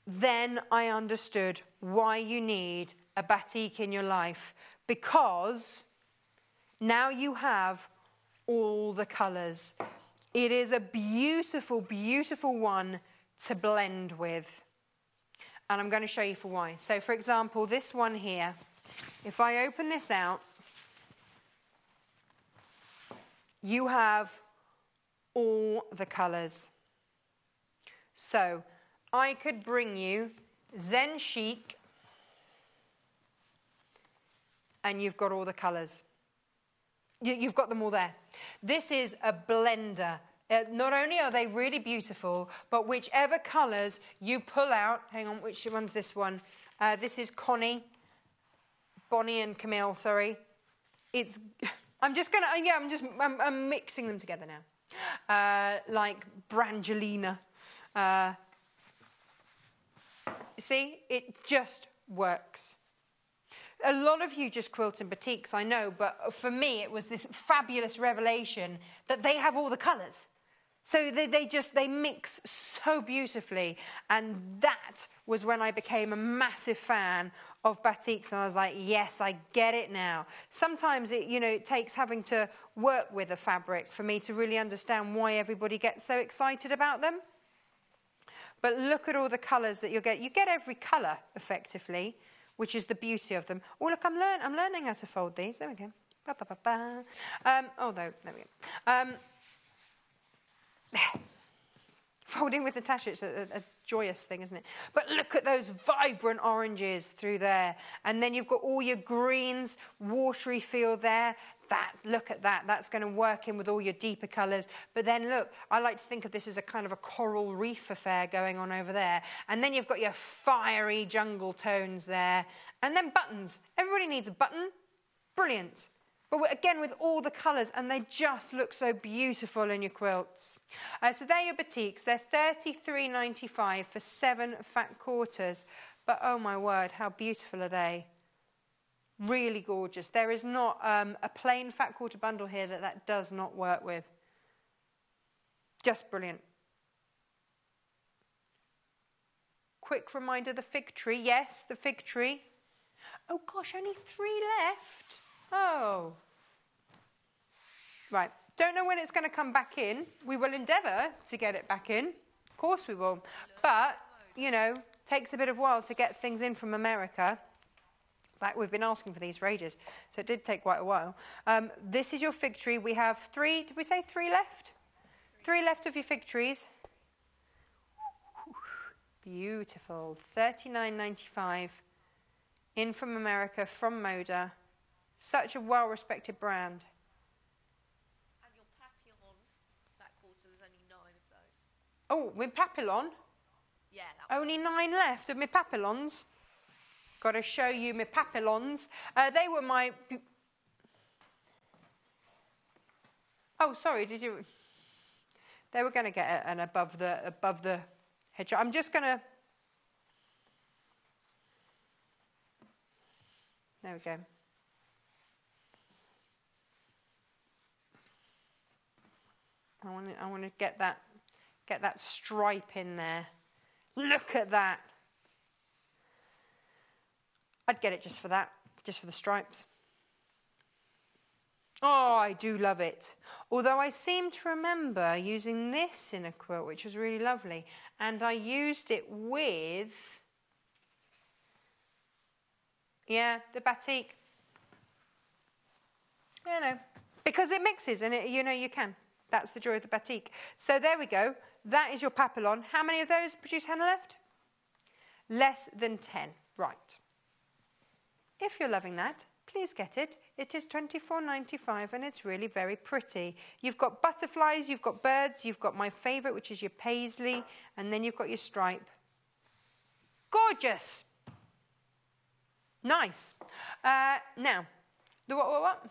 Then I understood why you need a batik in your life, because now you have all the colours. It is a beautiful, beautiful one to blend with. And I'm going to show you for why. So, for example, this one here, if I open this out, you have all the colours. So, I could bring you Zen Chic, and you've got all the colours. You've got them all there. This is a blender. Not only are they really beautiful, but whichever colours you pull out... Hang on, which one's this one? This is Bonnie and Camille, sorry. It's... I'm just going to... I'm mixing them together now. Like Brangelina. See? It just works. A lot of you just quilt in batiks, I know, but for me it was this fabulous revelation that they have all the colours. So they mix so beautifully, and that was when I became a massive fan of batiks, and I was like, yes, I get it now. Sometimes it takes having to work with a fabric for me to really understand why everybody gets so excited about them. But look at all the colours that you'll get. You get every colour, effectively, which is the beauty of them. Oh, look, I'm learning how to fold these. There we go. Ba, ba, ba, ba. There we go. Folding with the Tash, it's a joyous thing, isn't it? But look at those vibrant oranges through there. And then you've got all your greens, watery feel there. Look at that. That's going to work in with all your deeper colours. But then look, I like to think of this as a kind of a coral reef affair going on over there. And then you've got your fiery jungle tones there. And then buttons. Everybody needs a button. Brilliant. But again, with all the colours, and they just look so beautiful in your quilts. So they're your batiks. They're $33.95 for 7 fat quarters. But oh my word, how beautiful are they? Really gorgeous. There is not a plain fat quarter bundle here that does not work with. Just brilliant. Quick reminder, the fig tree. Yes, the fig tree. Oh gosh, only 3 left. Oh. Right. Don't know when it's going to come back in. We will endeavour to get it back in. Of course we will. But, you know, takes a bit of while to get things in from America. In fact, we've been asking for these for ages, so it did take quite a while. This is your fig tree. We have 3, did we say 3 left? 3 left of your fig trees. Beautiful. $39.95. In from America, from Moda. Such a well-respected brand. And your papillon, that quarter, there's only 9 of those. Oh, my papillon? Yeah, that one. Only 9 left of my papillons. Got to show you my papillons. They were my... Oh, sorry, did you... They were going to get an above the hedge. I'm just going to... There we go. I want to get that stripe in there. Look at that. I'd get it just for that, just for the stripes. Oh, I do love it. Although I seem to remember using this in a quilt, which was really lovely. And I used it with, yeah, the batik. You know, because it mixes and it, you know, you can. That's the joy of the batik. So there we go. That is your papillon. How many of those produce Hannah left? Less than 10. Right. If you're loving that, please get it. It is $24.95 and it's really very pretty. You've got butterflies, you've got birds, you've got my favourite, which is your paisley, and then you've got your stripe. Gorgeous. Nice. Now, the what?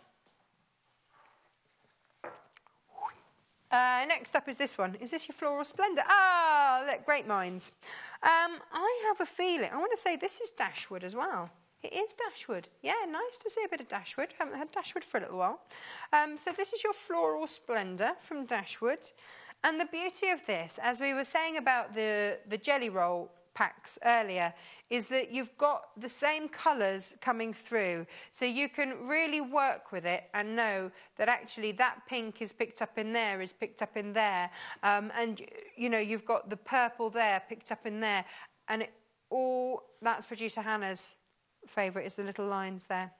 Next up is this one. Is this your Floral Splendor? Ah, look, great minds. I have a feeling, I want to say this is Dashwood as well. It is Dashwood. Yeah, nice to see a bit of Dashwood. Haven't had Dashwood for a little while. So this is your Floral Splendor from Dashwood. And the beauty of this, as we were saying about the jelly roll packs earlier, is that you've got the same colours coming through. So you can really work with it and know that actually that pink is picked up in there, is picked up in there. And, you know, you've got the purple there picked up in there. And it all, that's producer Hannah's favourite, is the little lines there.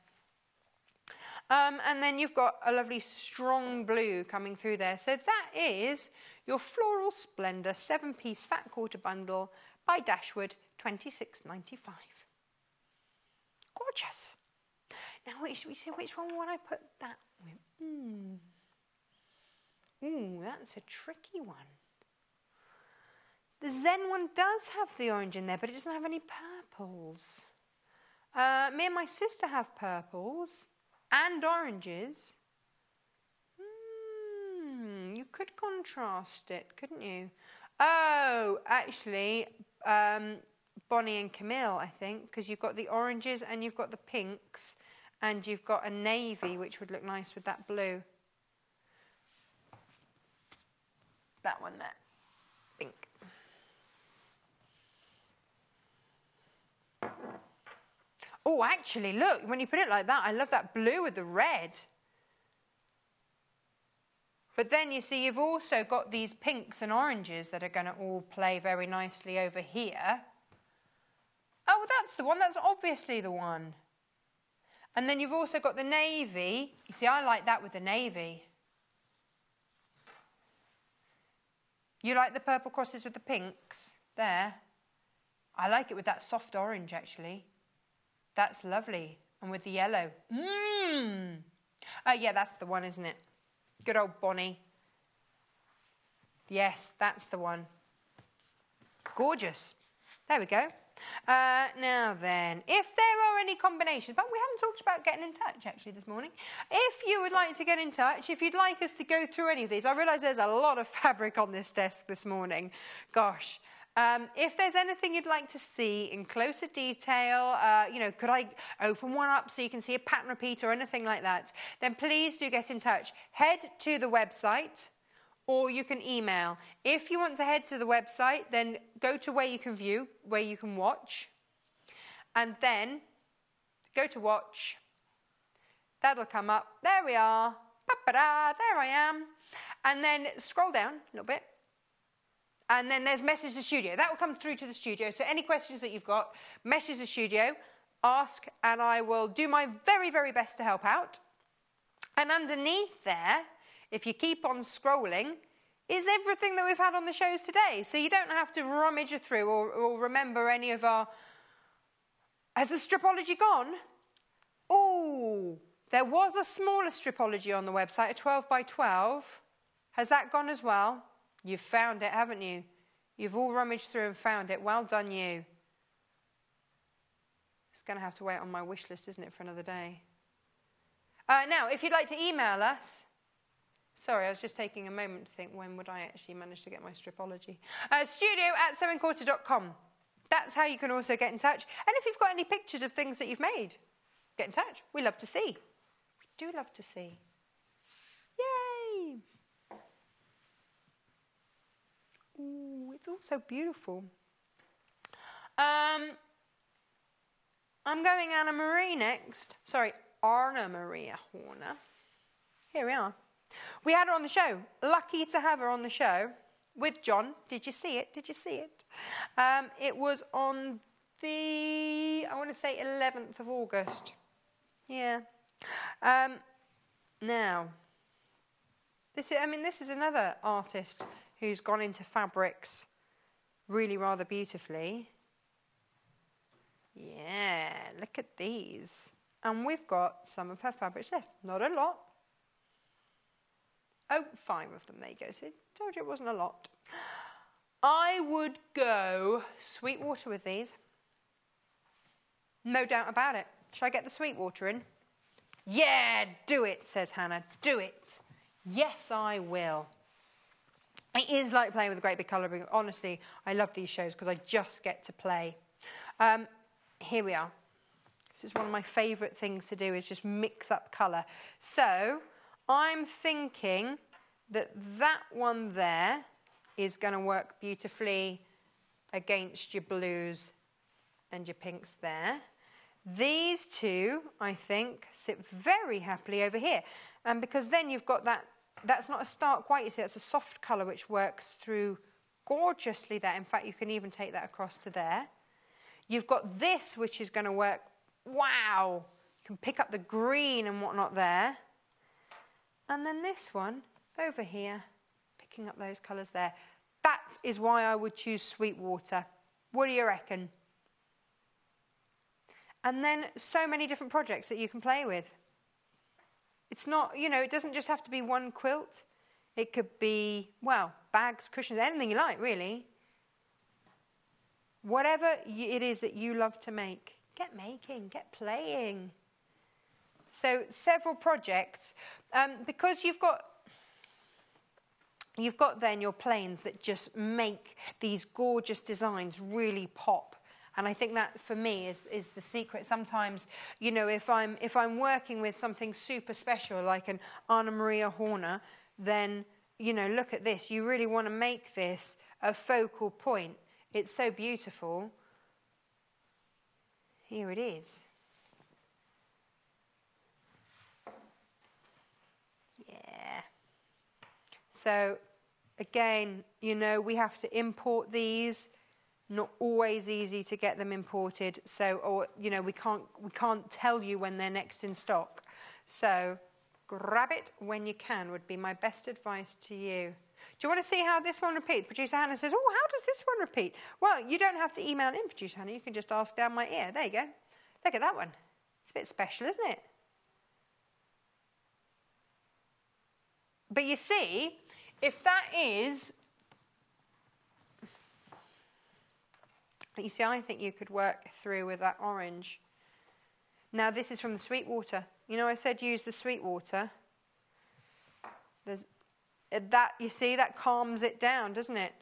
And then you've got a lovely strong blue coming through there. So that is your Floral Splendor 7-piece fat quarter bundle by Dashwood, $26.95. Gorgeous. Now, which one would I put that with? Ooh, that's a tricky one. The Zen one does have the orange in there, but it doesn't have any purples. Me and my sister have purples and oranges. You could contrast it, couldn't you? Oh, actually, Bonnie and Camille, I think, because you've got the oranges and you've got the pinks and you've got a navy, which would look nice with that blue. That one there, pink. Oh, actually, look, when you put it like that, I love that blue with the red. But then, you see, you've also got these pinks and oranges that are going to all play very nicely over here. Oh, that's the one. That's obviously the one. And then you've also got the navy. You see, I like that with the navy. You like the purple crosses with the pinks there? I like it with that soft orange, actually. That's lovely. And with the yellow. Yeah, that's the one, isn't it? Good old Bonnie. Yes, that's the one. Gorgeous. There we go. Now then, if there are any combinations, but we haven't talked about getting in touch actually this morning. If you would like to get in touch, if you'd like us to go through any of these, I realise there's a lot of fabric on this desk this morning. Gosh. If there's anything you'd like to see in closer detail, you know, could I open one up so you can see a pattern repeat or anything like that, then please do get in touch. Head to the website or you can email. If you want to head to the website, then go to where you can view, where you can watch, and then go to watch. That'll come up. There we are. Ba-ba-da, there I am. And then scroll down a little bit. And then there's message the studio. That will come through to the studio. So any questions that you've got, message the studio, ask, and I will do my very, very best to help out. And underneath there, if you keep on scrolling, is everything that we've had on the shows today. So you don't have to rummage through or remember any of our... Has the stripology gone? Oh, there was a smaller stripology on the website, a 12 by 12. Has that gone as well? You've found it, haven't you? You've all rummaged through and found it. Well done, you. It's going to have to wait on my wish list, isn't it, for another day? Now, if you'd like to email us... Sorry, I was just taking a moment to think, when would I actually manage to get my stripology? studio@7quarter.com. That's how you can also get in touch. And if you've got any pictures of things that you've made, get in touch. We love to see. We do love to see. Yay! Ooh, it's all so beautiful. I'm going Anna Marie next. Sorry, Anna Maria Horner. Here we are. We had her on the show. Lucky to have her on the show with John. Did you see it? Did you see it? It was on the, I want to say 11th of August. Yeah. Now, this is another artist who's gone into fabrics really rather beautifully. Yeah, look at these. And we've got some of her fabrics left. Not a lot. Oh, 5 of them. There you go. So I told you it wasn't a lot. I would go Sweetwater with these. No doubt about it. Shall I get the Sweetwater in? Yeah, do it, says Hannah. Do it. Yes, I will. It is like playing with a great big colour ring. Honestly, I love these shows because I just get to play. Here we are. This is one of my favourite things to do, is just mix up colour. So I'm thinking that that one there is going to work beautifully against your blues and your pinks there. These two, I think, sit very happily over here. And because then you've got that, that's not a stark white, you see, that's a soft colour which works through gorgeously there. In fact, you can even take that across to there. You've got this, which is going to work, wow, you can pick up the green and whatnot there. And then this one over here, picking up those colours there. That is why I would choose Sweetwater. What do you reckon? And then so many different projects that you can play with. It's not, you know, it doesn't just have to be one quilt. It could be, well, bags, cushions, anything you like, really. Whatever it is that you love to make, get making, get playing. So several projects, because you've got then your planes that just make these gorgeous designs really pop. And I think that, for me, is the secret. Sometimes, you know, if I'm working with something super special, like an Anna Maria Horner, then, you know, look at this. You really want to make this a focal point. It's so beautiful. Here it is. Yeah. So, again, you know, we have to import these. Not always easy to get them imported, so, or, you know, we can't tell you when they're next in stock. So grab it when you can would be my best advice to you. Do you want to see how this one repeats? Producer Hannah says, oh, how does this one repeat? Well, you don't have to email in, Producer Hannah. You can just ask down my ear. There you go. Look at that one. It's a bit special, isn't it? But you see, if that is... You see, I think you could work through with that orange. Now, this is from the Sweetwater. You know, I said use the Sweetwater. There's that, you see, that calms it down, doesn't it?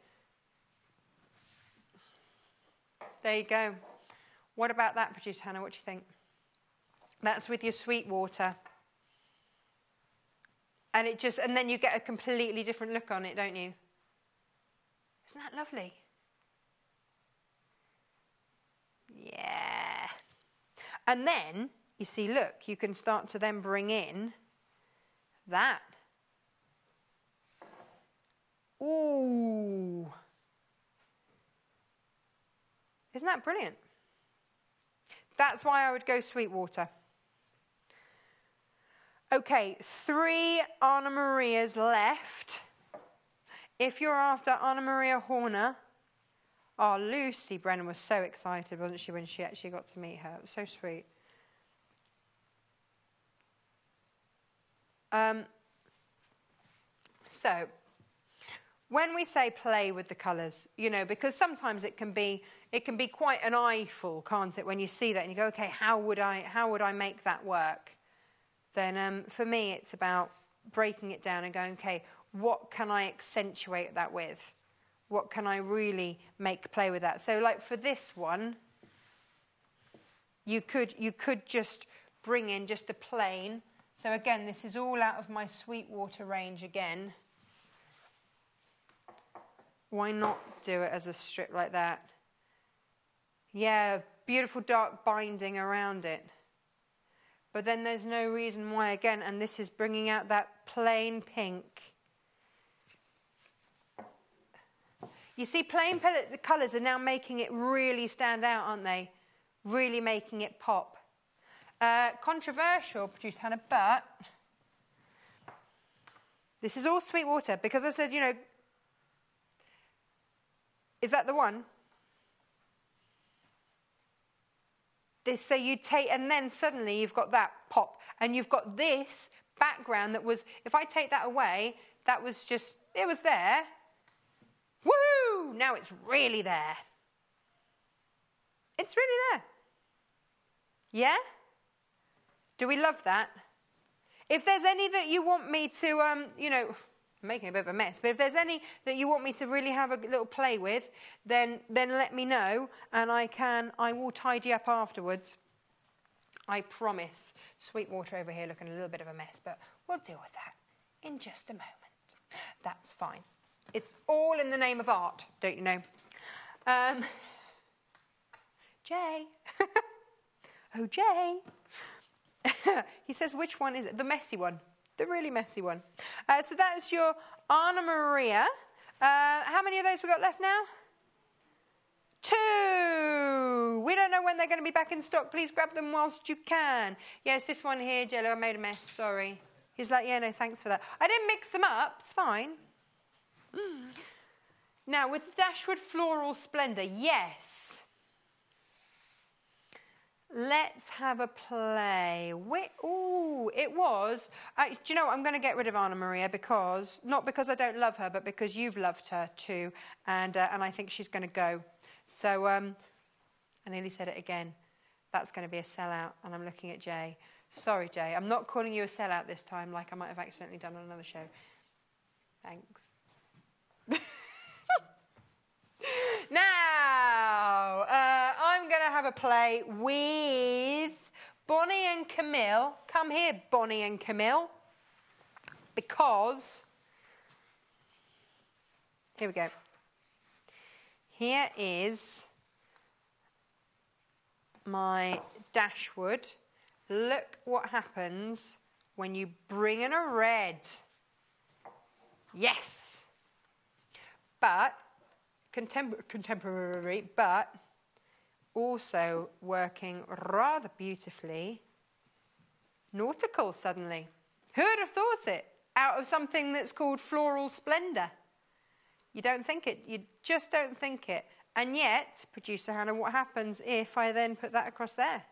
There you go. What about that, Producer Hannah? What do you think? That's with your Sweetwater. And it just, and then you get a completely different look on it, don't you? Isn't that lovely? Yeah. And then, you see, look, you can start to then bring in that. Ooh. Isn't that brilliant? That's why I would go Sweetwater. Okay, 3 Anna Marias left. If you're after Anna Maria Horner, oh, Lucy Brennan was so excited, wasn't she, when she actually got to meet her? It was so sweet. So, when we say play with the colours, you know, because sometimes it can be quite an eyeful, can't it? When you see that and you go, okay, how would I make that work? Then for me, it's about breaking it down and going, okay, what can I accentuate that with? What can I really make play with that? So, like for this one, you could just bring in just a plain. So again, this is all out of my Sweetwater range again. Why not do it as a strip like that? Yeah, beautiful dark binding around it. But then there's no reason why, again, and this is bringing out that plain pink. You see, plain colours are now making it really stand out, aren't they? Really making it pop. Controversial, Producer Hannah, but this is all Sweetwater, because I said, you know, is that the one? So you take, and then suddenly you've got that pop, and you've got this background that was, if I take that away, that was just, it was there. Woohoo! Now it's really there. It's really there. Yeah? Do we love that? If there's any that you want me to, you know, I'm making a bit of a mess, but if there's any that you want me to really have a little play with, then let me know, and I will tidy up afterwards. I promise. Sweetwater over here looking a little bit of a mess, but we'll deal with that in just a moment. That's fine. It's all in the name of art, don't you know? Jay. Oh, Jay. He says, which one is it? The messy one. The really messy one. So that's your Anna Maria. How many of those we got left now? 2. We don't know when they're going to be back in stock. Please grab them whilst you can. Yes, this one here, Jello, I made a mess. Sorry. He's like, yeah, no, thanks for that. I didn't mix them up. It's fine. Now, with the Dashwood Floral Splendor, yes. Let's have a play. Ooh, it was. Do you know what? I'm going to get rid of Anna Maria because, not because I don't love her, but because you've loved her too, and I think she's going to go. So, I nearly said it again. That's going to be a sellout, and I'm looking at Jay. Sorry, Jay. I'm not calling you a sellout this time, like I might have accidentally done on another show. Thanks. Now, I'm going to have a play with Bonnie and Camille. Come here, Bonnie and Camille. Because, here we go. Here is my Dashwood. Look what happens when you bring in a red. Yes. But contemporary, but also working rather beautifully nautical suddenly. Who'd have thought it? Out of something that's called Floral Splendor. You don't think it. You just don't think it. And yet, producer Hannah, what happens if I then put that across there?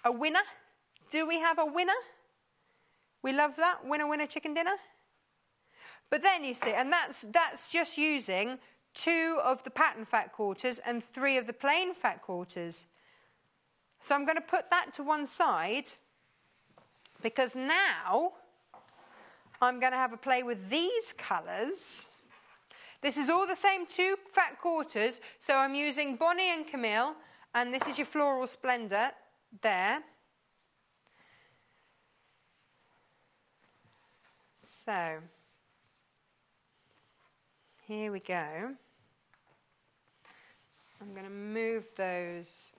A winner? Do we have a winner? We love that. Winner, winner, chicken dinner. But then you see, and that's just using 2 of the pattern fat quarters and 3 of the plain fat quarters. So I'm going to put that to one side because now I'm going to have a play with these colours. This is all the same 2 fat quarters, so I'm using Bonnie and Camille, and this is your Floral Splendor there. So, here we go. I'm going to move those.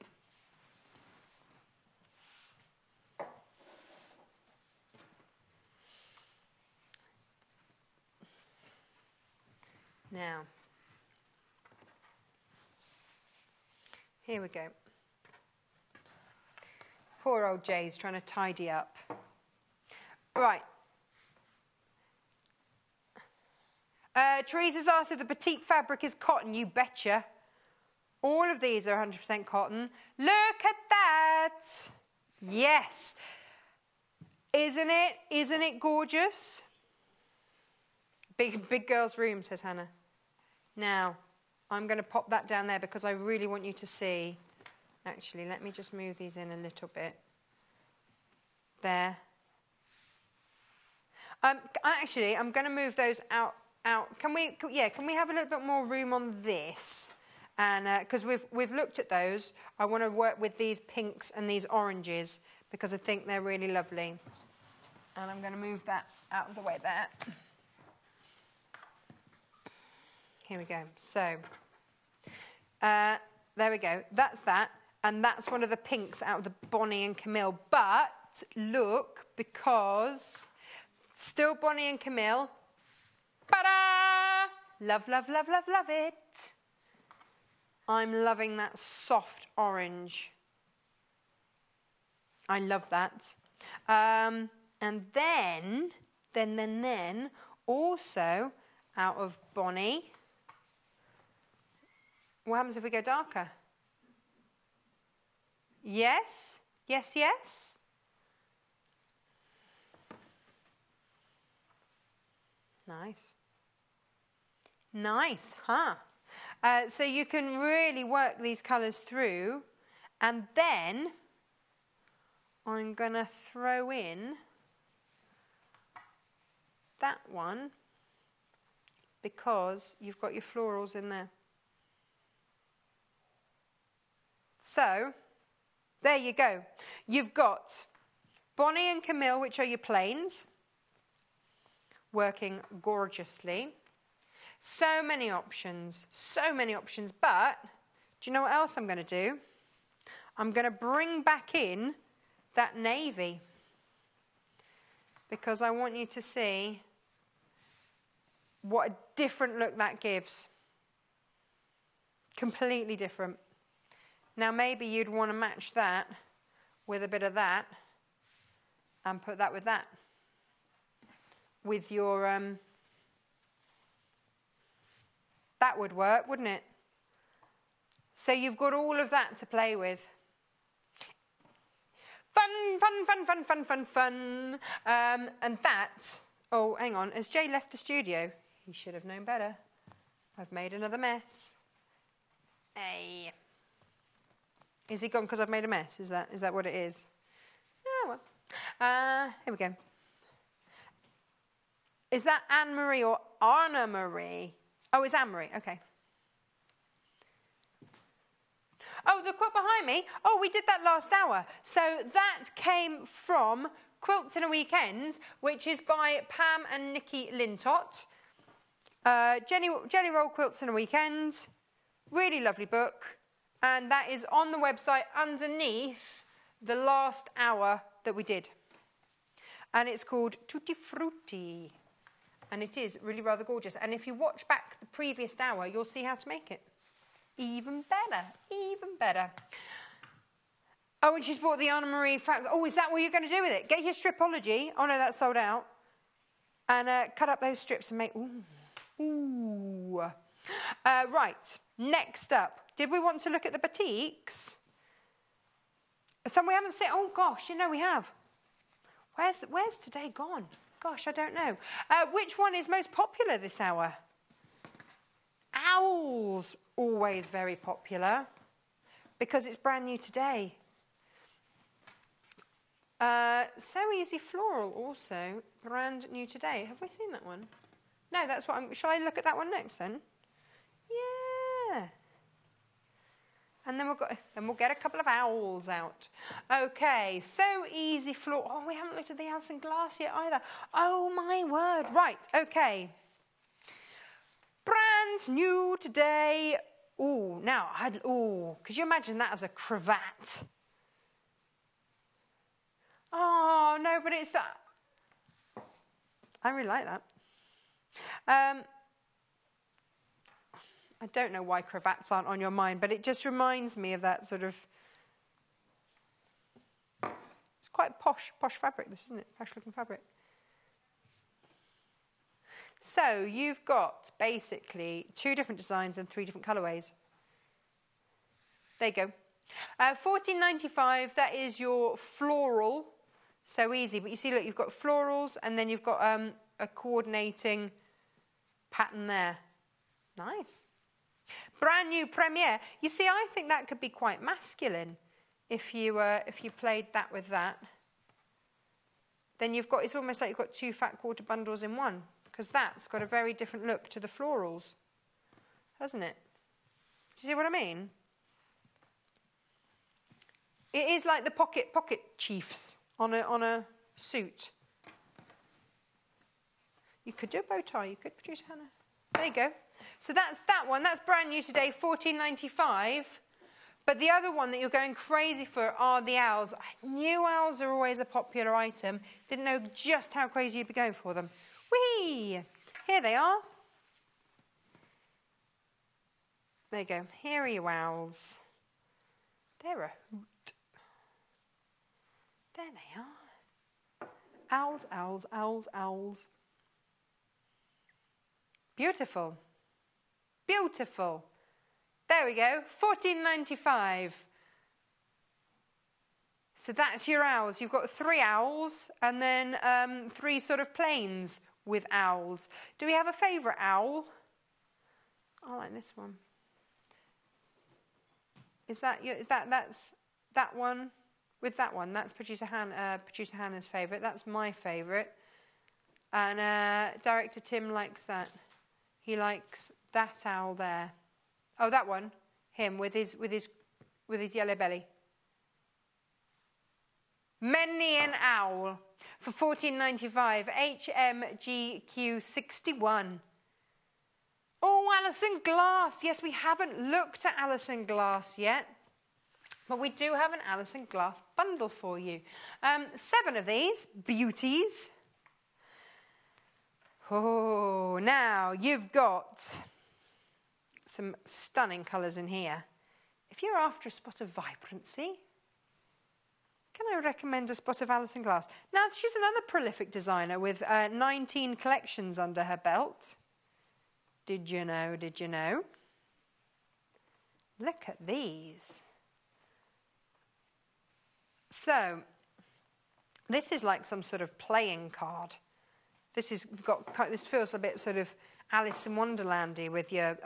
Now, here we go. Poor old Jay's trying to tidy up. Right. Teresa's asked if the Batik fabric is cotton. You betcha. All of these are 100% cotton. Look at that. Yes. Isn't it? Isn't it gorgeous? Big girl's room, says Hannah. Now, I'm going to pop that down there because I really want you to see. Actually, let me just move these in a little bit. There. Actually, I'm going to move those out. Can we have a little bit more room on this? And because we've looked at those, I want to work with these pinks and these oranges because I think they're really lovely. And I'm going to move that out of the way there. Here we go. So, there we go. That's that. And that's one of the pinks out of the Bonnie and Camille. But look, because still Bonnie and Camille. Ta-da! Love, love, love, love, love it. I'm loving that soft orange. I love that. And then, also out of Bonnie. What happens if we go darker? Yes, yes, yes. Nice. Nice, huh? So you can really work these colours through, and then I'm going to throw in that one because you've got your florals in there. So, there you go. You've got Bonnie and Camille, which are your plains, working gorgeously. So many options, but do you know what else I'm going to do? I'm going to bring back in that navy because I want you to see what a different look that gives. Completely different. Now maybe you'd want to match that with a bit of that and put that with that. With your, that would work, wouldn't it? So you've got all of that to play with. Fun, fun, fun, fun, fun, fun, fun. And that, oh, hang on, has Jay left the studio? He should have known better. I've made another mess. Hey. Is he gone because I've made a mess? Is that what it is? Oh, well. Here we go. Is that Anne-Marie or Anna-Marie? Oh, it's Anne-Marie. Okay. Oh, the quilt behind me. Oh, we did that last hour. So that came from Quilts in a Weekend, which is by Pam and Nikki Lyntott. Jelly Roll Quilts in a Weekend. Really lovely book. And that is on the website underneath the last hour that we did. And it's called Tutti Frutti. And it is really rather gorgeous. And if you watch back the previous hour, you'll see how to make it. Even better, even better. Oh, and she's bought the Anna Marie... Oh, is that what you're going to do with it? Get your Stripology. Oh, no, that's sold out. And cut up those strips and make... Ooh. Ooh. Right, next up. Did we want to look at the batiks? Some we haven't seen. Oh, gosh, you know we have. Where's today gone? Gosh, I don't know. Which one is most popular this hour? Owls, always very popular because it's brand new today. So Easy Floral, also brand new today. Have we seen that one? No, that's what I'm... Shall I look at that one next then? Yeah. And then we'll get a couple of owls out. Okay, So Easy Floral. Oh, we haven't looked at the Allison glass yet either. Oh, my word. Right, okay. Brand new today. Oh, now, could you imagine that as a cravat? Oh, no, but it's that. I really like that. I don't know why cravats aren't on your mind, but it just reminds me of that sort of... It's quite posh fabric, this, isn't it? Posh-looking fabric. So you've got basically 2 different designs and 3 different colourways. There you go. $14.95, that is your floral. So easy. But you see, look, you've got florals and then you've got a coordinating pattern there. Nice. Brand new premiere. You see, I think that could be quite masculine if you played that with that. Then you've got, it's almost like you've got 2 fat quarter bundles in one, because that's got a very different look to the florals, hasn't it? Do you see what I mean? It is like the pocket chiefs on a suit. You could do a bow tie. You could produce Hannah. There you go. So that's that one. That's brand new today, $14.95. But the other one that you're going crazy for are the owls. I knew owls are always a popular item. Didn't know just how crazy you'd be going for them. Whee! Here they are. There you go. Here are your owls. They're a hoot. There they are. Owls, owls, owls, owls. Beautiful. Beautiful. There we go. $14.95. So that's your owls. You've got 3 owls and then 3 sort of plains with owls. Do we have a favourite owl? I like this one. Is that that's that one with that one? That's Producer Hannah's favourite. That's my favourite. And Director Tim likes that. He likes that owl there. Oh, that one. Him with his yellow belly. Many an owl for $14.95. HMGQ61. Oh, Allison Glass. Yes, we haven't looked at Allison Glass yet. But we do have an Allison Glass bundle for you. 7 of these beauties. Oh, now you've got some stunning colours in here. If you're after a spot of vibrancy, can I recommend a spot of Allison Glass? Now, she's another prolific designer with 19 collections under her belt. Did you know? Did you know? Look at these. So, this is like some sort of playing card. This feels a bit sort of Alice in Wonderlandy with your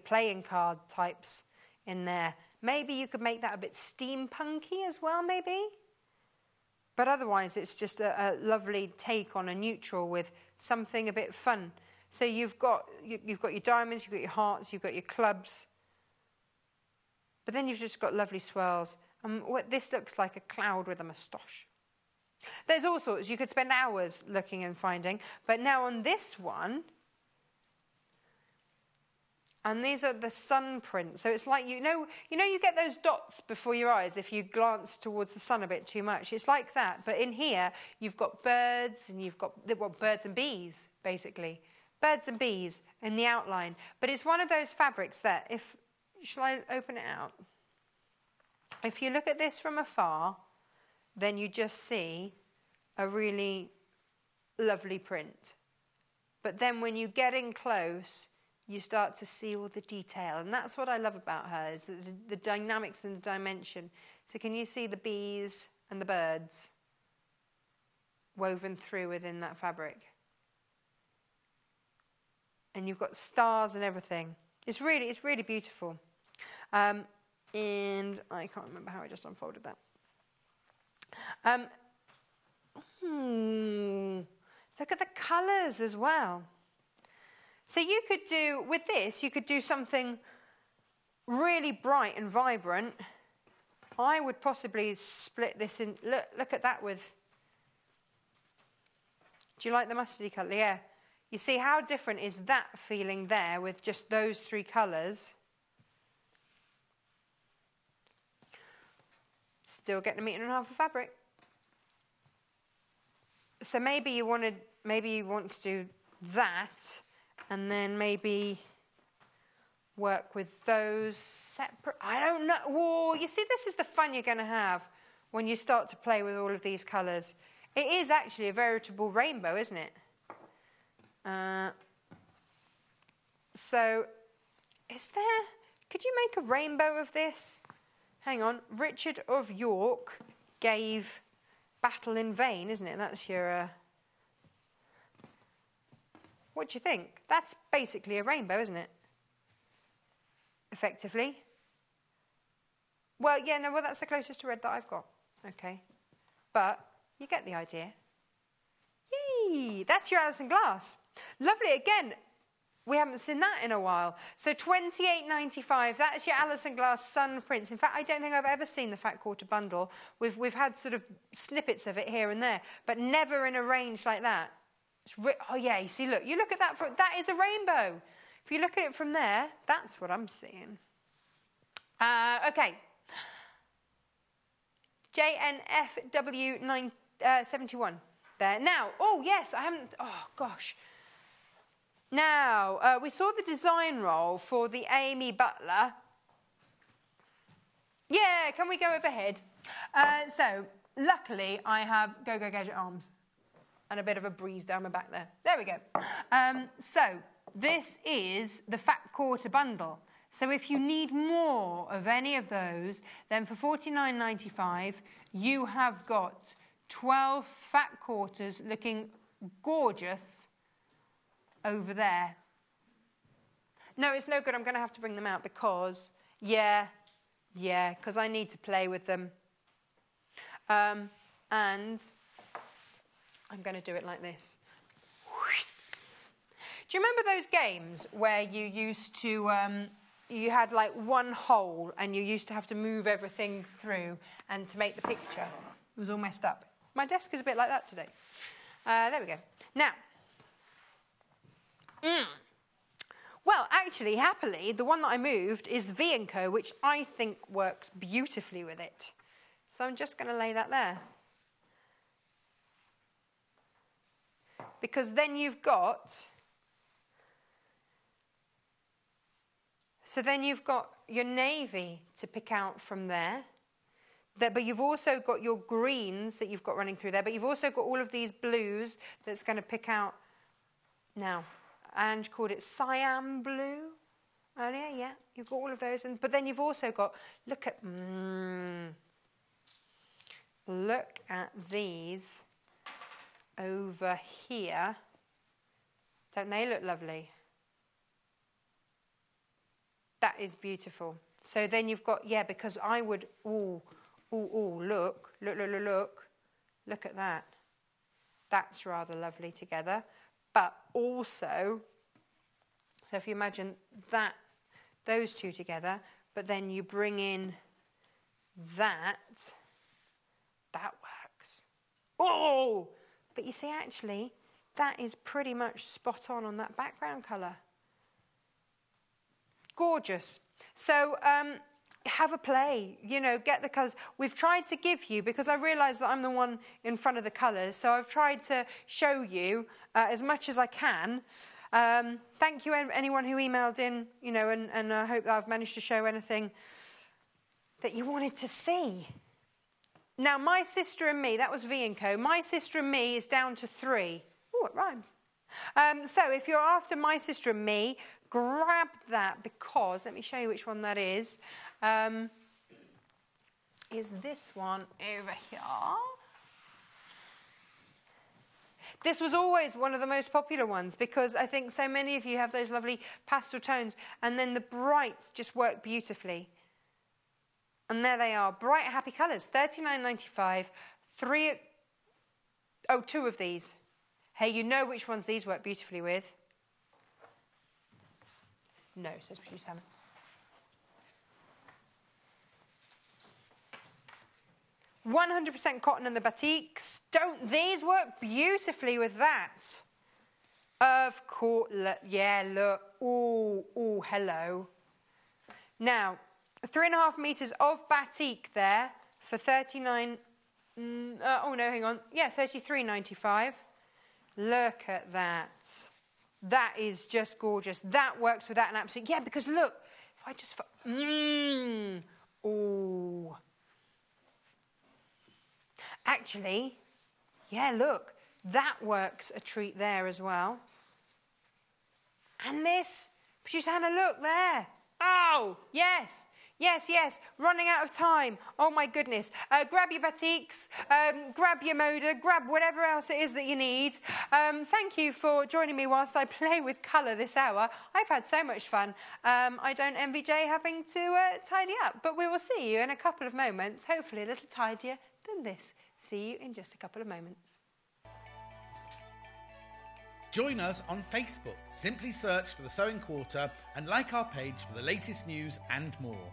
playing card types in there. Maybe you could make that a bit steampunky as well, maybe. But otherwise, it's just a lovely take on a neutral with something a bit fun. So you've got your diamonds, you've got your hearts, you've got your clubs. But then you've just got lovely swirls. And what this looks like a cloud with a moustache. There's all sorts. You could spend hours looking and finding. But now on this one, and these are the sun prints. So it's like, you know you get those dots before your eyes if you glance towards the sun a bit too much. It's like that. But in here, you've got birds and you've got, well, birds and bees, basically. Birds and bees in the outline. But it's one of those fabrics that if, shall I open it out? If you look at this from afar, then you just see a really lovely print. But then when you get in close, you start to see all the detail. And that's what I love about her, is the dynamics and the dimension. So can you see the bees and the birds woven through within that fabric? And you've got stars and everything. It's really beautiful. And I can't remember how I just unfolded that. Look at the colours as well. So you could do, with this, you could do something really bright and vibrant. I would possibly split this in, look at that with, do you like the mustardy colour? Yeah. You see how different is that feeling there with just those three colours? Still getting 1.5 meters of fabric. So maybe you want to do that, and then maybe work with those separate. I don't know. Whoa! You see, this is the fun you're going to have when you start to play with all of these colours. It is actually a veritable rainbow, isn't it? So, is there? Could you make a rainbow of this? Hang on. Richard of York gave battle in vain, isn't it? That's your... What do you think? That's basically a rainbow, isn't it? Effectively. Well, yeah, no, well, that's the closest to red that I've got. Okay. But you get the idea. Yay! That's your Allison glass. Lovely. Again, we haven't seen that in a while. So $28.95. That's your Allison glass sun prints. In fact, I don't think I've ever seen the fat quarter bundle. We've had sort of snippets of it here and there, but never in a range like that. Oh yeah, you see, look. You look at that. That is a rainbow. If you look at it from there, that's what I'm seeing. Okay. JNFW71 there. Now, oh yes, I haven't. Oh gosh. Now, we saw the design roll for the Amy Butler. Yeah, can we go overhead? So, luckily, I have Go-Go Gadget arms and a bit of a breeze down my back there. There we go. So, this is the fat quarter bundle. So, if you need more of any of those, then for $49.95, you have got 12 fat quarters looking gorgeous over there. No, it's no good. I'm going to have to bring them out because, because I need to play with them. And I'm going to do it like this. Do you remember those games where you used to, you had like one hole and you used to have to move everything through and to make the picture? It was all messed up. My desk is a bit like that today. There we go. Now, well, actually, happily, the one that I moved is V&Co, which I think works beautifully with it. So I'm just going to lay that there. Because then you've got... So then you've got your navy to pick out from there. But you've also got your greens that you've got running through there. But you've also got all of these blues that's going to pick out now. Ange called it cyan blue earlier, yeah. You've got all of those. But then you've also got, look at these over here. Don't they look lovely? That is beautiful. So then you've got, yeah, because I would, look at that. That's rather lovely together. But also, so if you imagine that, those two together, but then you bring in that works. Oh! But you see, actually, that is pretty much spot on that background colour. Gorgeous. So have a play, you know, get the colours. We've tried to give you, because I realise that I'm the one in front of the colours, so I've tried to show you as much as I can. Thank you anyone who emailed in, you know, and I hope that I've managed to show anything that you wanted to see. Now, My Sister and Me, that was V&Co. My Sister and Me is down to 3. Oh, it rhymes. So if you're after My Sister and Me, grab that, because, let me show you which one that is this one over here. This was always one of the most popular ones, because I think so many of you have those lovely pastel tones, and then the brights just work beautifully. And there they are, bright, happy colours, $39.95. Two of these. Hey, you know which ones these work beautifully with? No, says Producer Hannah. %100% cotton and the batiks. Don't these work beautifully with that? Of course. Yeah, look. Oh, hello. Now, 3.5 meters of batik there for $39. Oh no, hang on. Yeah, $33.95. Look at that. That is just gorgeous. That works with that an absolute. Yeah, because look, if I just. Oh. Actually, yeah, look, that works a treat there as well. And this, Producer Hannah, look there. Oh, yes. Yes, running out of time. Oh my goodness. Grab your batiks, grab your moda, grab whatever else it is that you need. Thank you for joining me whilst I play with colour this hour. I've had so much fun. I don't envy Jay having to tidy up, but we will see you in a couple of moments, hopefully a little tidier than this. See you in just a couple of moments. Join us on Facebook. Simply search for The Sewing Quarter and like our page for the latest news and more.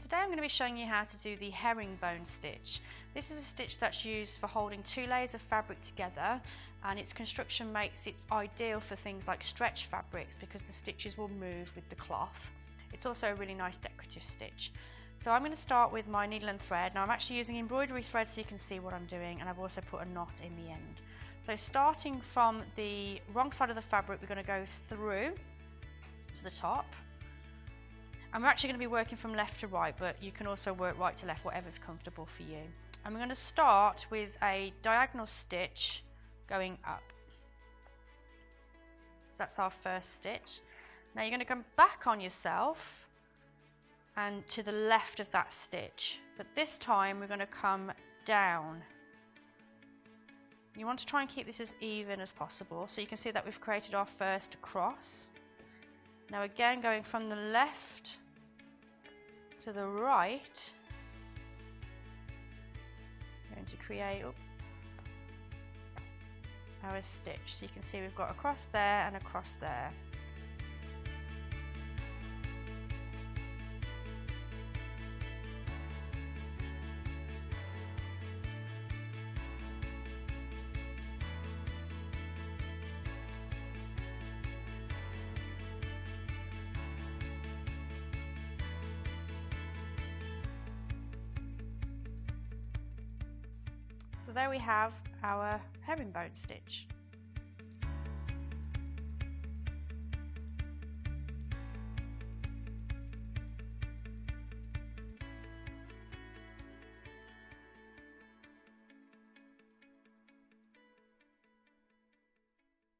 Today I'm going to be showing you how to do the herringbone stitch. This is a stitch that's used for holding 2 layers of fabric together, and its construction makes it ideal for things like stretch fabrics because the stitches will move with the cloth. It's also a really nice decorative stitch. So I'm going to start with my needle and thread. Now I'm actually using embroidery thread so you can see what I'm doing, and I've also put a knot in the end. So starting from the wrong side of the fabric, we're going to go through to the top. And we're actually going to be working from left to right, but you can also work right to left, whatever's comfortable for you. And we're going to start with a diagonal stitch going up. So that's our first stitch. Now you're going to come back on yourself and to the left of that stitch, but this time we're going to come down. You want to try and keep this as even as possible, so you can see that we've created our first cross. Now again, going from the left to the right, I'm going to create our stitch. So you can see we've got a cross there and a cross there. So there we have our herringbone stitch.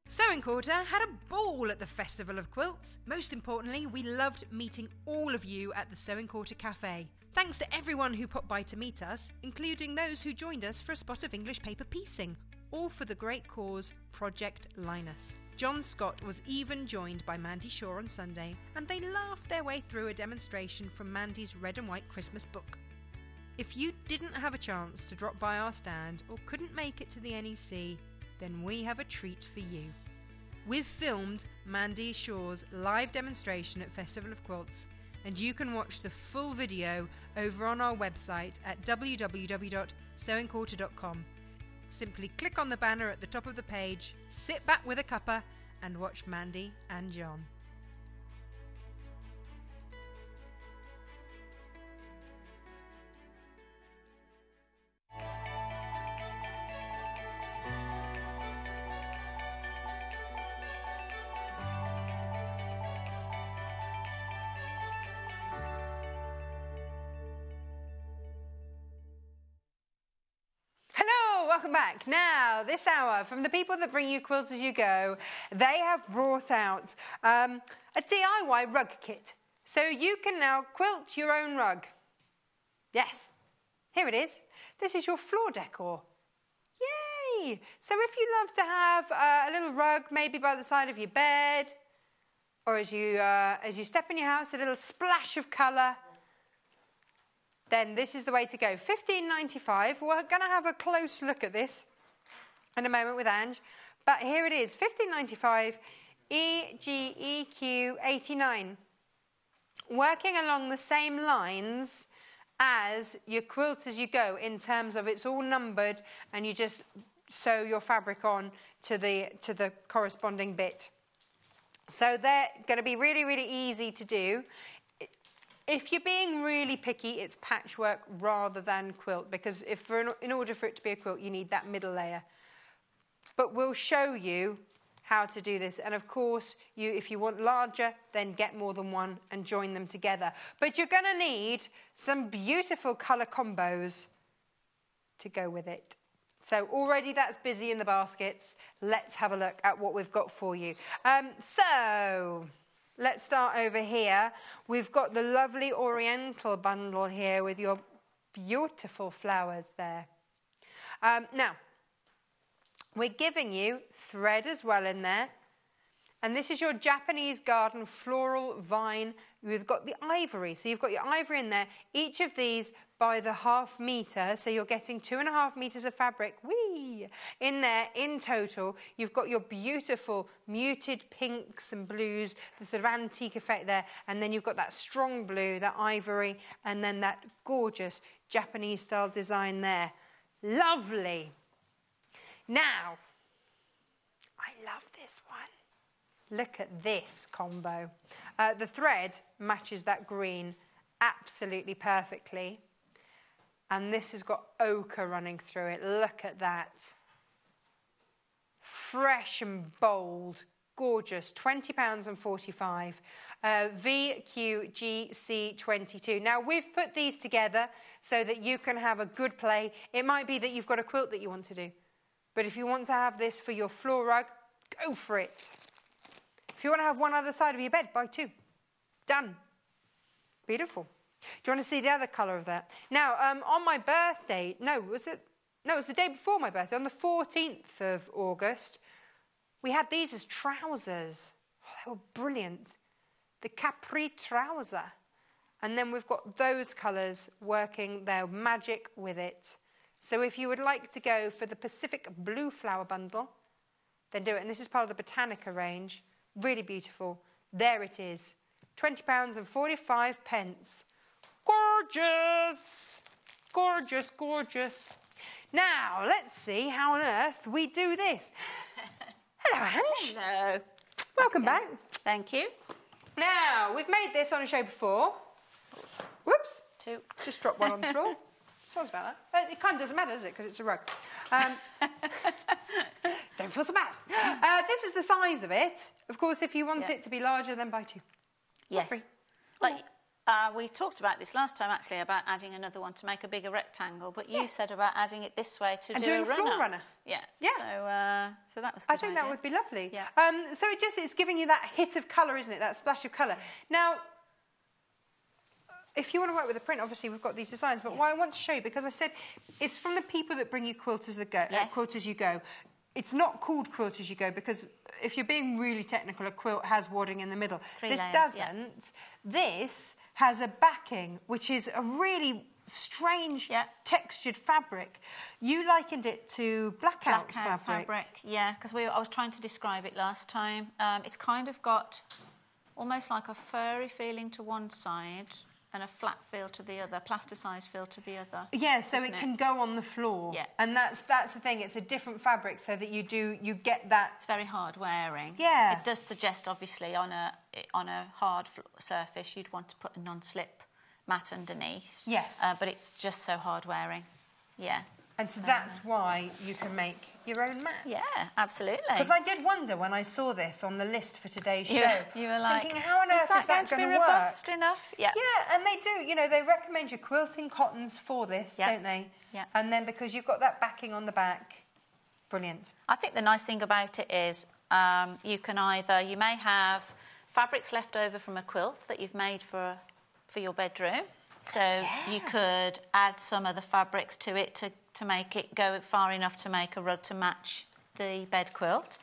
Sewing Quarter had a ball at the Festival of Quilts. Most importantly, we loved meeting all of you at the Sewing Quarter Cafe. Thanks to everyone who popped by to meet us, including those who joined us for a spot of English paper piecing, all for the great cause Project Linus. John Scott was even joined by Mandy Shaw on Sunday, and they laughed their way through a demonstration from Mandy's red and white Christmas book. If you didn't have a chance to drop by our stand or couldn't make it to the NEC, then we have a treat for you. We've filmed Mandy Shaw's live demonstration at Festival of Quilts, and you can watch the full video over on our website at www.sewingquarter.com. Simply click on the banner at the top of the page, sit back with a cuppa and watch Mandy and John. Welcome back. Now, this hour, from the people that bring you Quilt-As-You-Go, they have brought out a DIY rug kit. So you can now quilt your own rug. Yes, here it is. This is your floor decor. Yay! So if you love to have a little rug, maybe by the side of your bed, or as you step in your house, a little splash of colour, then this is the way to go. $15.95. We're going to have a close look at this in a moment with Ange. But here it is, $15.95, EGEQ 89. Working along the same lines as your Quilt-As-You-Go in terms of it's all numbered and you just sew your fabric on to the corresponding bit. So they're going to be really, really easy to do. If you're being really picky, it's patchwork rather than quilt, because in order for it to be a quilt, you need that middle layer. But we'll show you how to do this. And of course, if you want larger, then get more than one and join them together. But you're going to need some beautiful colour combos to go with it. So already that's busy in the baskets. Let's have a look at what we've got for you. Let's start over here. We've got the lovely Oriental bundle here with your beautiful flowers there. Now, we're giving you thread as well in there. And this is your Japanese garden floral vine. We've got the ivory. So you've got your ivory in there. Each of these by the ½ metre. So you're getting 2.5 metres of fabric. Whee! In there, in total, you've got your beautiful muted pinks and blues, the sort of antique effect there. And then you've got that strong blue, that ivory, and then that gorgeous Japanese style design there. Lovely. Now, I love this one. Look at this combo. The thread matches that green absolutely perfectly. And this has got ochre running through it. Look at that. Fresh and bold. Gorgeous. £20.45. VQGC22. Now, we've put these together so that you can have a good play. It might be that you've got a quilt that you want to do. But if you want to have this for your floor rug, go for it. If you want to have one other side of your bed, buy two. Done. Beautiful. Do you want to see the other colour of that? Now, on my birthday, it was the day before my birthday, on the 14th of August, we had these as trousers. Oh, they were brilliant. The capri trouser. And then we've got those colours working their magic with it. So if you would like to go for the Pacific Blue Flower Bundle, then do it. And this is part of the Botanica range. Really beautiful. There it is. £20.45. Gorgeous! Gorgeous, gorgeous. Now, let's see how on earth we do this. Hello, Ange. Hello. Welcome back. Thank you. Now, we've made this on a show before. Whoops. Two. Just dropped one on the floor. Sorry about that. It kind of doesn't matter, does it? Because it's a rug. Don't feel so bad. This is the size of it. Of course, if you want it to be larger, then buy two. Yes. We talked about this last time, actually, about adding another one to make a bigger rectangle. But you said about adding it this way to do a floor runner. Yeah. Yeah. So that was a good I think idea. that would be lovely. Yeah. So it's giving you that hit of colour, isn't it? That splash of colour. Now, if you want to work with a print, obviously we've got these designs. But what I want to show you, because I said it's from the people that bring you Quilt-As-You-Go. It's not called Quilt-As-You-Go because if you're being really technical, a quilt has wadding in the middle. This doesn't. Yeah. This has a backing, which is a really strange textured fabric. You likened it to blackout fabric. Yeah, because I was trying to describe it last time. It's kind of got almost like a furry feeling to one side, and a flat feel to the other, plasticized feel to the other. Yeah, so it can go on the floor. Yeah. And that's the thing, it's a different fabric so that you get that... It's very hard wearing. Yeah. It does suggest, obviously, on a hard surface, you'd want to put a non-slip mat underneath. Yes. But it's just so hard wearing. Yeah. And so that's why you can make your own mat. Yeah, absolutely. Because I did wonder when I saw this on the list for today's show. You were like, thinking, how on earth is that going to work? Robust enough? Yeah. Yeah, and they do. You know, they recommend your quilting cottons for this, don't they? Yeah. And then because you've got that backing on the back, brilliant. I think the nice thing about it is you may have fabrics left over from a quilt that you've made for your bedroom. So you could add some other fabrics to it to make it go far enough to make a rug to match the bed quilt.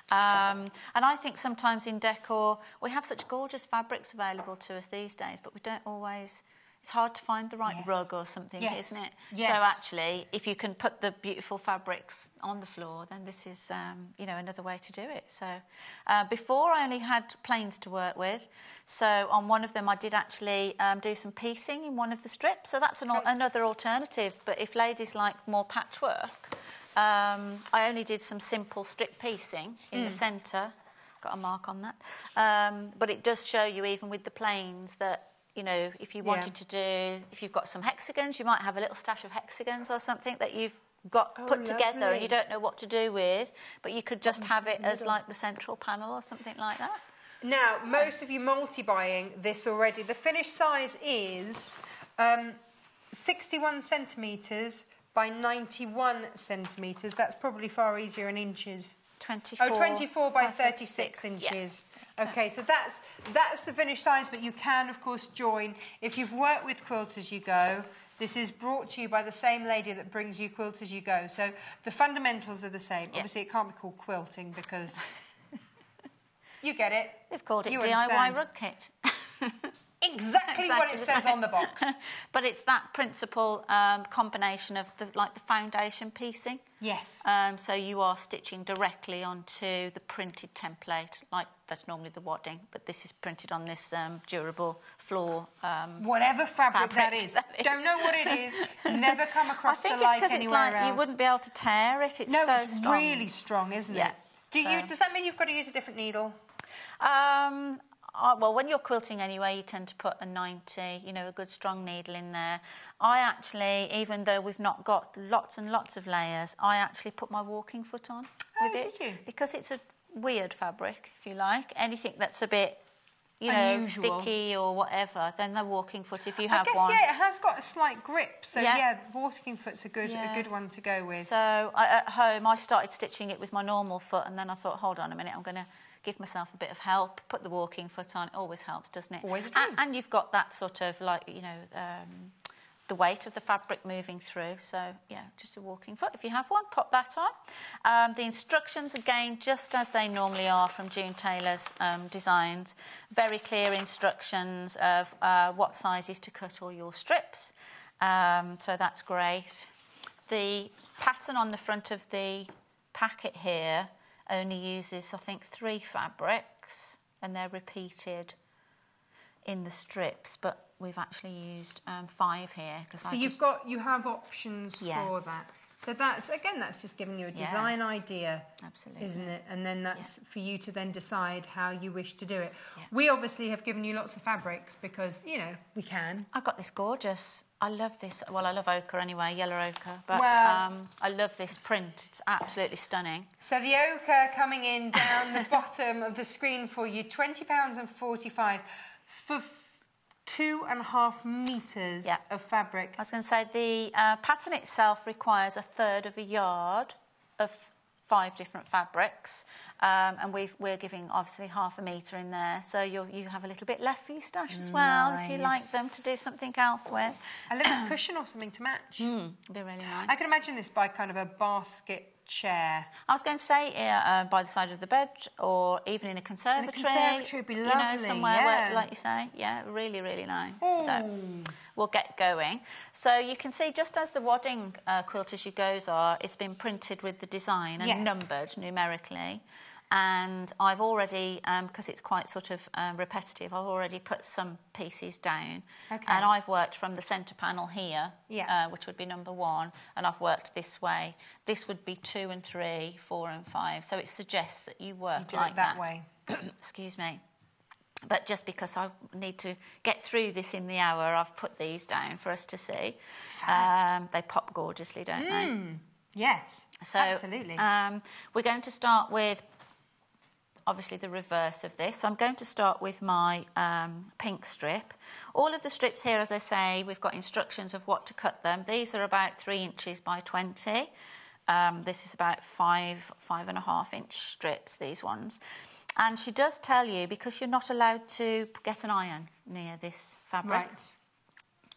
And I think sometimes in decor, we have such gorgeous fabrics available to us these days, but we don't always... It's hard to find the right rug or something, isn't it? Yes. So actually, if you can put the beautiful fabrics on the floor, then this is, another way to do it. So before, I only had plains to work with. So on one of them, I did actually do some piecing in one of the strips. So that's another alternative. But if ladies like more patchwork, I only did some simple strip piecing in the centre. Got a mark on that. But it does show you, even with the plains, that if you wanted to do, if you've got some hexagons, you might have a little stash of hexagons or something that you've got put together and you don't know what to do with, but you could just have it as like the central panel or something like that. Now, most of you multi-buying this already. The finished size is 61 centimetres by 91 centimetres. That's probably far easier in inches. 24 by 36 inches. Yeah. Okay, so that's the finished size, but you can, of course, join. If you've worked with Quilt-As-You-Go, this is brought to you by the same lady that brings you Quilt-As-You-Go. So the fundamentals are the same. Yeah. Obviously, it can't be called quilting because you get it. They've called it you DIY understand. Rug Kit. Exactly what it says on the box. But it's that principal combination of the foundation piecing. Yes. So you are stitching directly onto the printed template, like that's normally the wadding, but this is printed on this durable floor. Whatever fabric that is. Don't know what it is. Never come across the like anywhere else. I think it's because it's like you wouldn't be able to tear it. It's so strong. It's really strong, isn't it? Does that mean you've got to use a different needle? Well, when you're quilting anyway, you tend to put a 90, a good strong needle in there. I actually, even though we've not got lots and lots of layers, I actually put my walking foot on with it. Did you? Because it's a weird fabric, if you like. Anything that's a bit, unusual, sticky or whatever, then the walking foot, if you have one. I guess, it has got a slight grip. So, walking foot's a good one to go with. So, at home, I started stitching it with my normal foot, and then I thought, hold on a minute, I'm going to give myself a bit of help, put the walking foot on. It always helps, doesn't it? Always. And you've got that sort of the weight of the fabric moving through. So, just a walking foot. If you have one, pop that on. The instructions, again, just as they normally are from June Taylor's designs. Very clear instructions of what sizes to cut all your strips. So that's great. The pattern on the front of the packet here only uses, I think, 3 fabrics, and they're repeated in the strips, but we've actually used 5 here. So you have options for that. So that's just giving you a design idea, absolutely, isn't it? And then that's for you to then decide how you wish to do it. Yeah. We obviously have given you lots of fabrics because, we can. I've got this gorgeous, I love this, well, I love ochre anyway, yellow ochre, but I love this print. It's absolutely stunning. So the ochre coming in down the bottom of the screen for you, £20.45 for 2.5 metres of fabric. I was going to say the pattern itself requires 1/3 of a yard of 5 different fabrics, and we're giving obviously 1/2 metre in there, so you have a little bit left for your stash as well if you like them to do something else with. A little cushion or something to match. It'd be really nice. I can imagine this by kind of a basket chair. I was going to say by the side of the bed, or even in a conservatory. In a conservatory would be lovely, somewhere where, like you say, really, really nice. Ooh. So we'll get going. So you can see, just as the wadding Quilt-As-You-Go's are, it's been printed with the design and numbered numerically. And I've already, because it's quite sort of repetitive, I've already put some pieces down. Okay. And I've worked from the centre panel here, Yeah. which would be number 1, and I've worked this way. This would be 2 and 3, 4 and 5. So it suggests that you work do like it that way. Excuse me. But just because I need to get through this in the hour, I've put these down for us to see. They pop gorgeously, don't they? Yes, So, absolutely. We're going to start with, obviously, the reverse of this. So I'm going to start with my pink strip. All of the strips here, as I say, we've got instructions of what to cut them. These are about 3 inches by 20. This is about 5.5 inch strips, these ones. And she does tell you, because you're not allowed to get an iron near this fabric.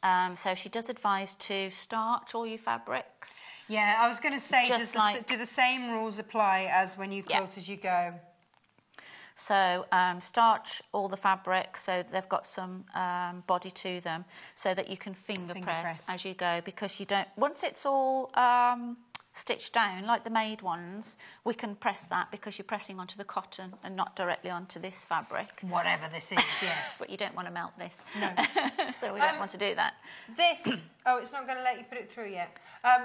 Right. So she does advise to starch all your fabrics. Yeah, I was going to say, do the same rules apply as when you quilt as you go? So starch all the fabrics so they've got some body to them, so that you can finger press as you go, because you don't... Once it's all stitched down, like the made ones, we can press that because you're pressing onto the cotton and not directly onto this fabric. Whatever this is, yes. But you don't want to melt this. No. So we don't want to do that. This... Oh, it's not going to let you put it through yet.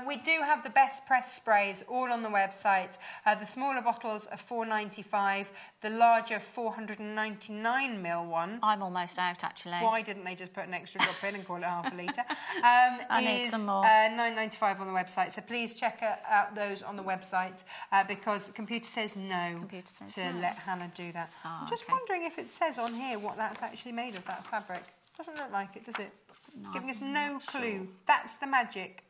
We do have the best press sprays all on the website. The smaller bottles are $4.95. The larger 499ml one. I'm almost out, actually. Why didn't they just put an extra drop in and call it half a litre? I need some more. $9.95 on the website. So please check out those on the website because the computer says no let Hannah do that. Oh, I'm just wondering if it says on here what that's actually made of, that fabric. Doesn't look like it, does it? It's giving us no clue. Sure. That's the magic.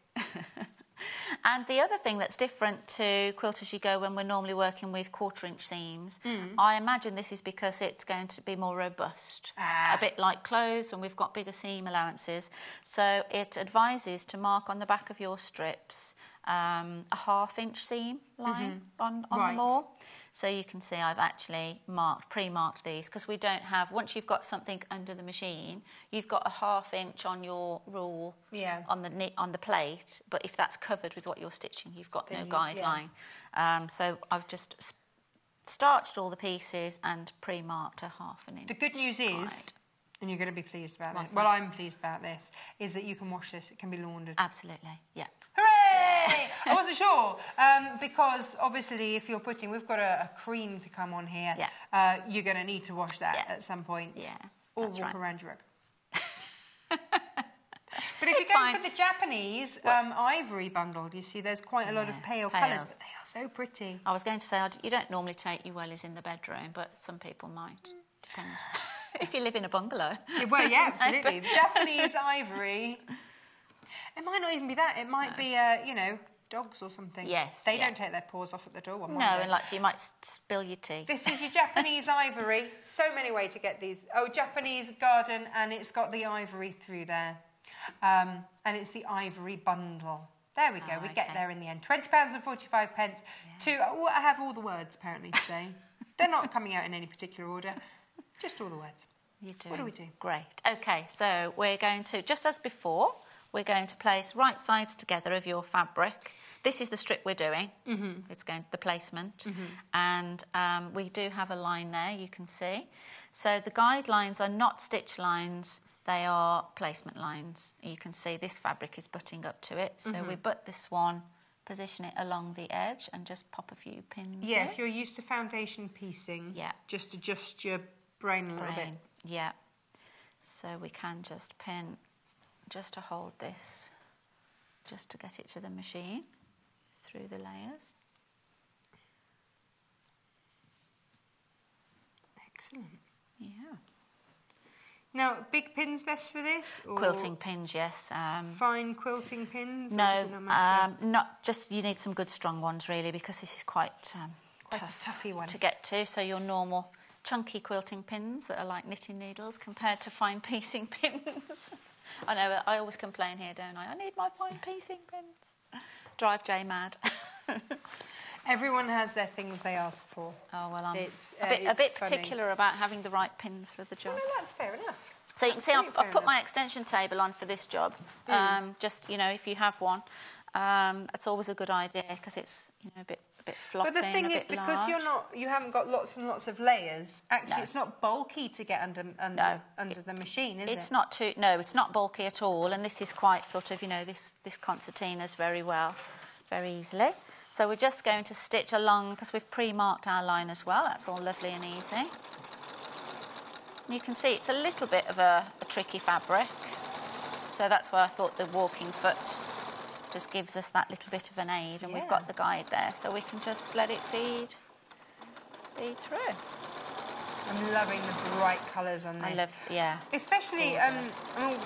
And the other thing that's different to Quilt As You Go when we're normally working with 1/4 inch seams, I imagine this is because it's going to be more robust. A bit like clothes when we've got bigger seam allowances. So it advises to mark on the back of your strips a 1/2 inch seam line on them all. So you can see I've actually pre-marked these, because we don't have, once you've got something under the machine, you've got a 1/2 inch on your rule on the plate, but if that's covered with what you're stitching, you've got no guideline. So I've just starched all the pieces and pre-marked a 1/2 inch. The good news is, and you're going to be pleased about this, well, I'm pleased about this, is that you can wash this, it can be laundered. Absolutely, yeah. Hooray! I wasn't sure, because obviously if you're putting, we've got a cream to come on here, you're going to need to wash that at some point. Yeah, or walk around your rug. But if you're going for the Japanese ivory bundle, you see there's quite a lot of pale colours, but they are so pretty. I was going to say, you don't normally take your wellies in the bedroom, but some people might. Depends. If you live in a bungalow. Well, yeah, absolutely. The Japanese ivory... It might not even be that. It might be, dogs or something. Yes. They don't take their paws off at the door. No, and like, so you might spill your tea. This is your Japanese ivory. So many ways to get these. Oh, Japanese garden, and it's got the ivory through there. And it's the ivory bundle. There we go. We get there in the end. £20.45. I have all the words, apparently, today. They're not coming out in any particular order. Just all the words. You do. What do we do? Great. OK, so we're going to, just as before, we're going to place right sides together of your fabric. This is the strip we're doing. It's going the placement. And we do have a line there, you can see. So the guidelines are not stitch lines, they are placement lines. You can see this fabric is butting up to it. So we butt this one, position it along the edge and just pop a few pins in. If you're used to foundation piecing, just adjust your brain a little bit. Yeah. So we can just pin just to hold this, just to get it to the machine through the layers. Excellent. Yeah. Now, big pins best for this? Or quilting pins, yes. Fine quilting pins? No, or does it not matter? not just, you need some good strong ones really, because this is quite a toughy one to get to. So your normal chunky quilting pins that are like knitting needles compared to fine piecing pins. I know, I always complain here, don't I? I need my fine piecing pins. Drive Jay mad. Everyone has their things they ask for. Oh, well, I'm a bit particular about having the right pins for the job. Well, no, that's fair enough. So you can see I've put my extension table on for this job. Just, if you have one, it's always a good idea because it's, a bit bit floppy. But the thing is, because you haven't got lots and lots of layers. Actually, it's not bulky to get under the machine, is it? It's not too. No, it's not bulky at all. And this is quite sort of, you know, this concertina's very easily. So we're just going to stitch along because we've pre-marked our line as well. That's all lovely and easy. And you can see it's a little bit of a tricky fabric. So that's why I thought the walking foot just gives us that little bit of an aid, and we've got the guide there, so we can just let it feed through. I'm loving the bright colours on this. Especially, I mean,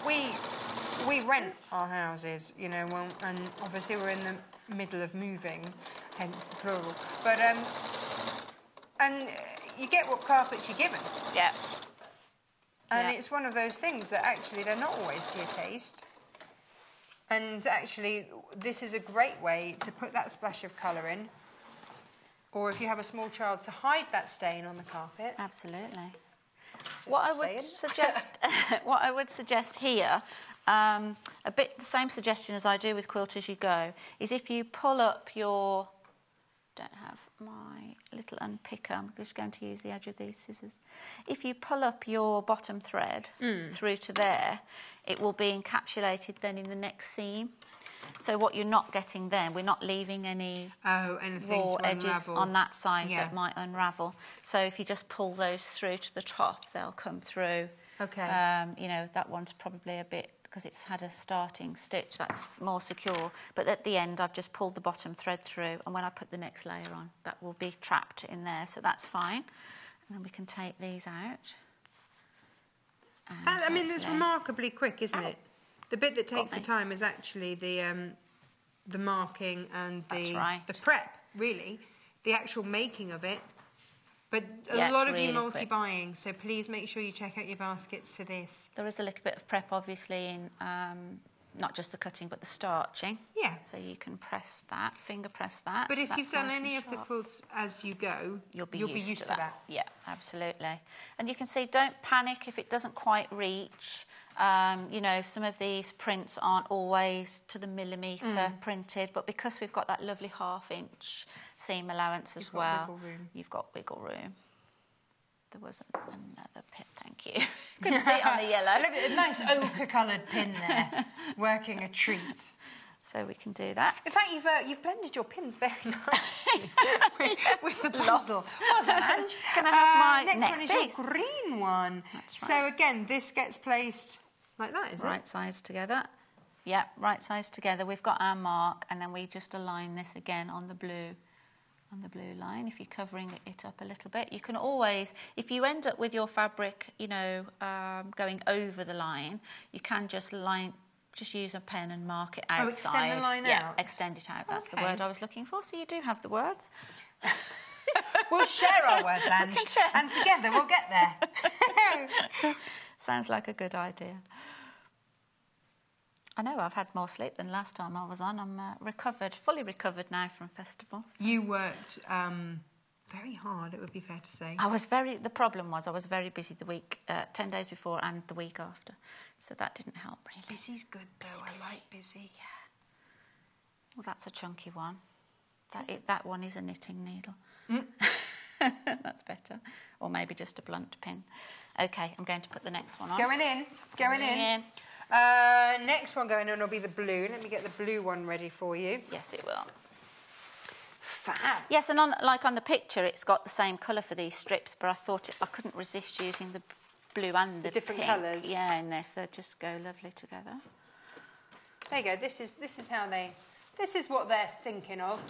we rent our houses, you know, and obviously we're in the middle of moving, hence the plural. But and you get what carpets you're given. Yeah. And it's one of those things that actually they're not always to your taste. And actually, this is a great way to put that splash of colour in. Or if you have a small child, to hide that stain on the carpet. Absolutely. What I would suggest here, a bit the same suggestion as I do with Quilt-As-You-Go, is if you pull up your... don't have my little unpicker, I'm just going to use the edge of these scissors. If you pull up your bottom thread through to there, it will be encapsulated then in the next seam. So what you're not getting then, we're not leaving any raw edges on that side that might unravel. So if you just pull those through to the top, they'll come through. Okay. You know, that one's probably a bit, because it's had a starting stitch, that's more secure. But at the end, I've just pulled the bottom thread through, and when I put the next layer on, that will be trapped in there, so that's fine. And then we can take these out. I mean, it's remarkably quick, isn't it? The bit that takes the time is actually the marking and the prep, really, the actual making of it. But a lot of you multi-buying, so please make sure you check out your baskets for this. There is a little bit of prep, obviously, in not just the cutting, but the starching. Yeah. So you can press that, finger press that. But if you've done any of the quilts as you go, you'll be used to that. Yeah, absolutely. And you can see, don't panic if it doesn't quite reach. You know, some of these prints aren't always to the millimetre printed, but because we've got that lovely 1/2 inch seam allowance as well, you've got wiggle room. There was another pin, thank you. Couldn't see it on the yellow. Look at a nice ochre-coloured pin there, working a treat. So we can do that. In fact, you've blended your pins very nicely with the bundle. Well done, Ange. Can I have my next next one piece? Is your green one. That's right. So again, this gets placed like that, is it? Right sides together. Yeah, right sides together. We've got our mark, and then we just align this again on the blue line. If you're covering it up a little bit, you can always, if you end up with your fabric, you know, going over the line, you can just use a pen and mark it outside. Oh, extend the line out? Yeah, extend it out. That's the word I was looking for. So you do have the words. We'll share our words, Ange, and together we'll get there. Sounds like a good idea. I know I've had more sleep than last time I was on. I'm fully recovered now from festivals. You worked very hard, it would be fair to say. The problem was I was very busy the week, 10 days before and the week after. So that didn't help, really. Busy's good, though. Busy. I like busy. Yeah. Well, that's a chunky one. That one is a knitting needle. That's better. Or maybe just a blunt pin. OK, I'm going to put the next one on. Going in. Next one going on will be the blue. Let me get the blue one ready for you. Yes, it will. Fab. Yes, and on the picture, it's got the same colour for these strips, but I thought I couldn't resist using the blue and the different pink. colours. Yeah, in this, they just go lovely together. There you go. This is what they're thinking of.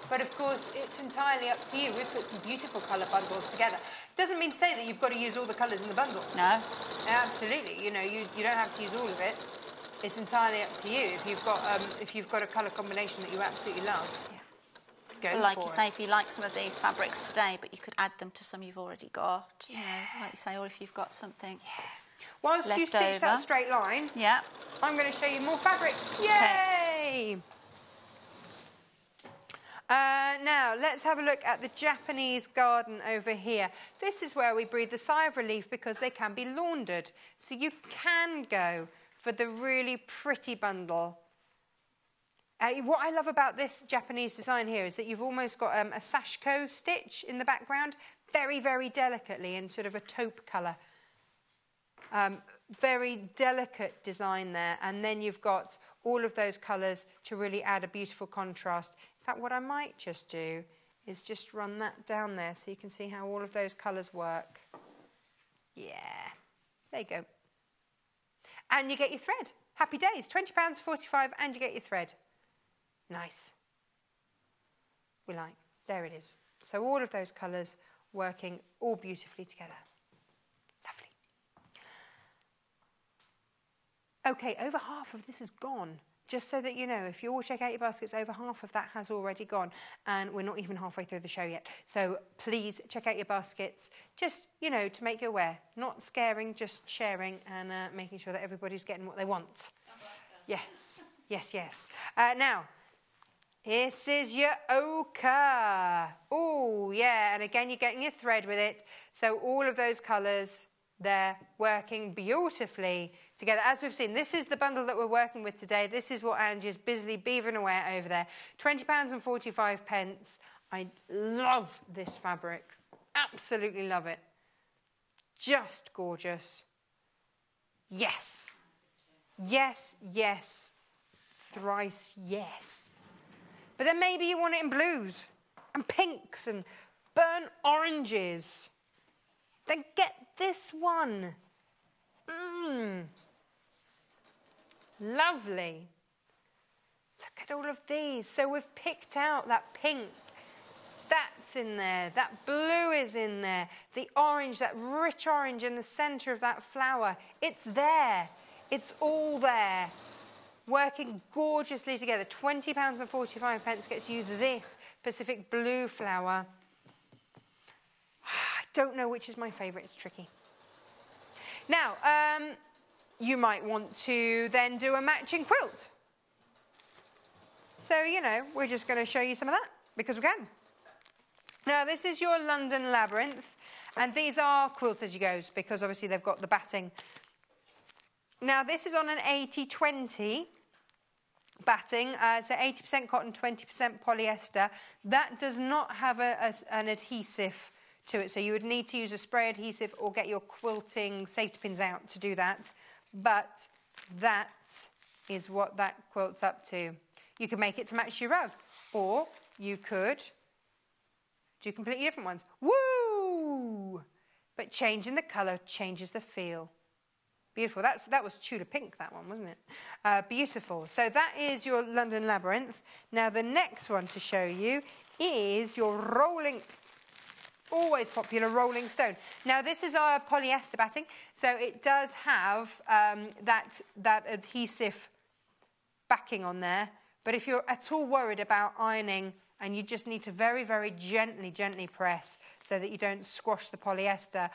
But of course, it's entirely up to you. We've put some beautiful colour bundles together. Doesn't mean to say that you've got to use all the colours in the bundle. No. Absolutely. You know, you don't have to use all of it. It's entirely up to you. If you've got a colour combination that you absolutely love, go for it. Like you say, if you like some of these fabrics today, but you could add them to some you've already got. Yeah. You know, like you say, or if you've got something. Yeah. Whilst you stitch that straight line, I'm going to show you more fabrics. Yay! Okay. Now, let's have a look at the Japanese garden over here. This is where we breathe a sigh of relief because they can be laundered. So you can go for the really pretty bundle What I love about this Japanese design here is that you've almost got a sashiko stitch in the background, very, very delicately in sort of a taupe colour. Very delicate design there, and then you've got all of those colours to really add a beautiful contrast. In fact, what I might just do is just run that down there so you can see how all of those colours work. Yeah, there you go. And you get your thread. Happy days, £20.45, and you get your thread. Nice. We like. There it is. So all of those colours working all beautifully together. Lovely. Okay, over half of this is gone. Just so that you know, if you all check out your baskets, over half of that has already gone. And we're not even halfway through the show yet. So please check out your baskets, just, you know, to make you aware. Not scaring, just sharing and making sure that everybody's getting what they want. Yes, yes, yes. Now, this is your ochre. Oh, yeah, and again, you're getting your thread with it. So all of those colours, they're working beautifully together. As we've seen, this is the bundle that we're working with today. This is what Angie's busily beavering away at over there. £20.45. I love this fabric. Absolutely love it. Just gorgeous. Yes. Yes, yes. Thrice yes. But then maybe you want it in blues and pinks and burnt oranges. Then get this one. Lovely. Look at all of these. So we've picked out that pink. That's in there. That blue is in there. The orange, that rich orange in the centre of that flower. It's there. It's all there. Working gorgeously together. £20.45 gets you this Pacific blue flower. I don't know which is my favourite. It's tricky. Now, you might want to then do a matching quilt. So, you know, we're just going to show you some of that because we can. Now, this is your London Labyrinth, and these are Quilt-As-You-Go's because obviously they've got the batting. Now, this is on an 80-20 batting, so 80% cotton, 20% polyester. That does not have an adhesive to it, so you would need to use a spray adhesive or get your quilting safety pins out to do that. But that is what that quilt's up to. You could make it to match your rug, or you could do completely different ones. Woo! But changing the colour changes the feel. Beautiful. That was Tudor pink, that one, wasn't it? Beautiful. So that is your London Labyrinth. Now the next one to show you is your rolling, always popular Rolling Stone. Now this is our polyester batting, so it does have that adhesive backing on there. But if you're at all worried about ironing, and you just need to very, very gently press so that you don't squash the polyester,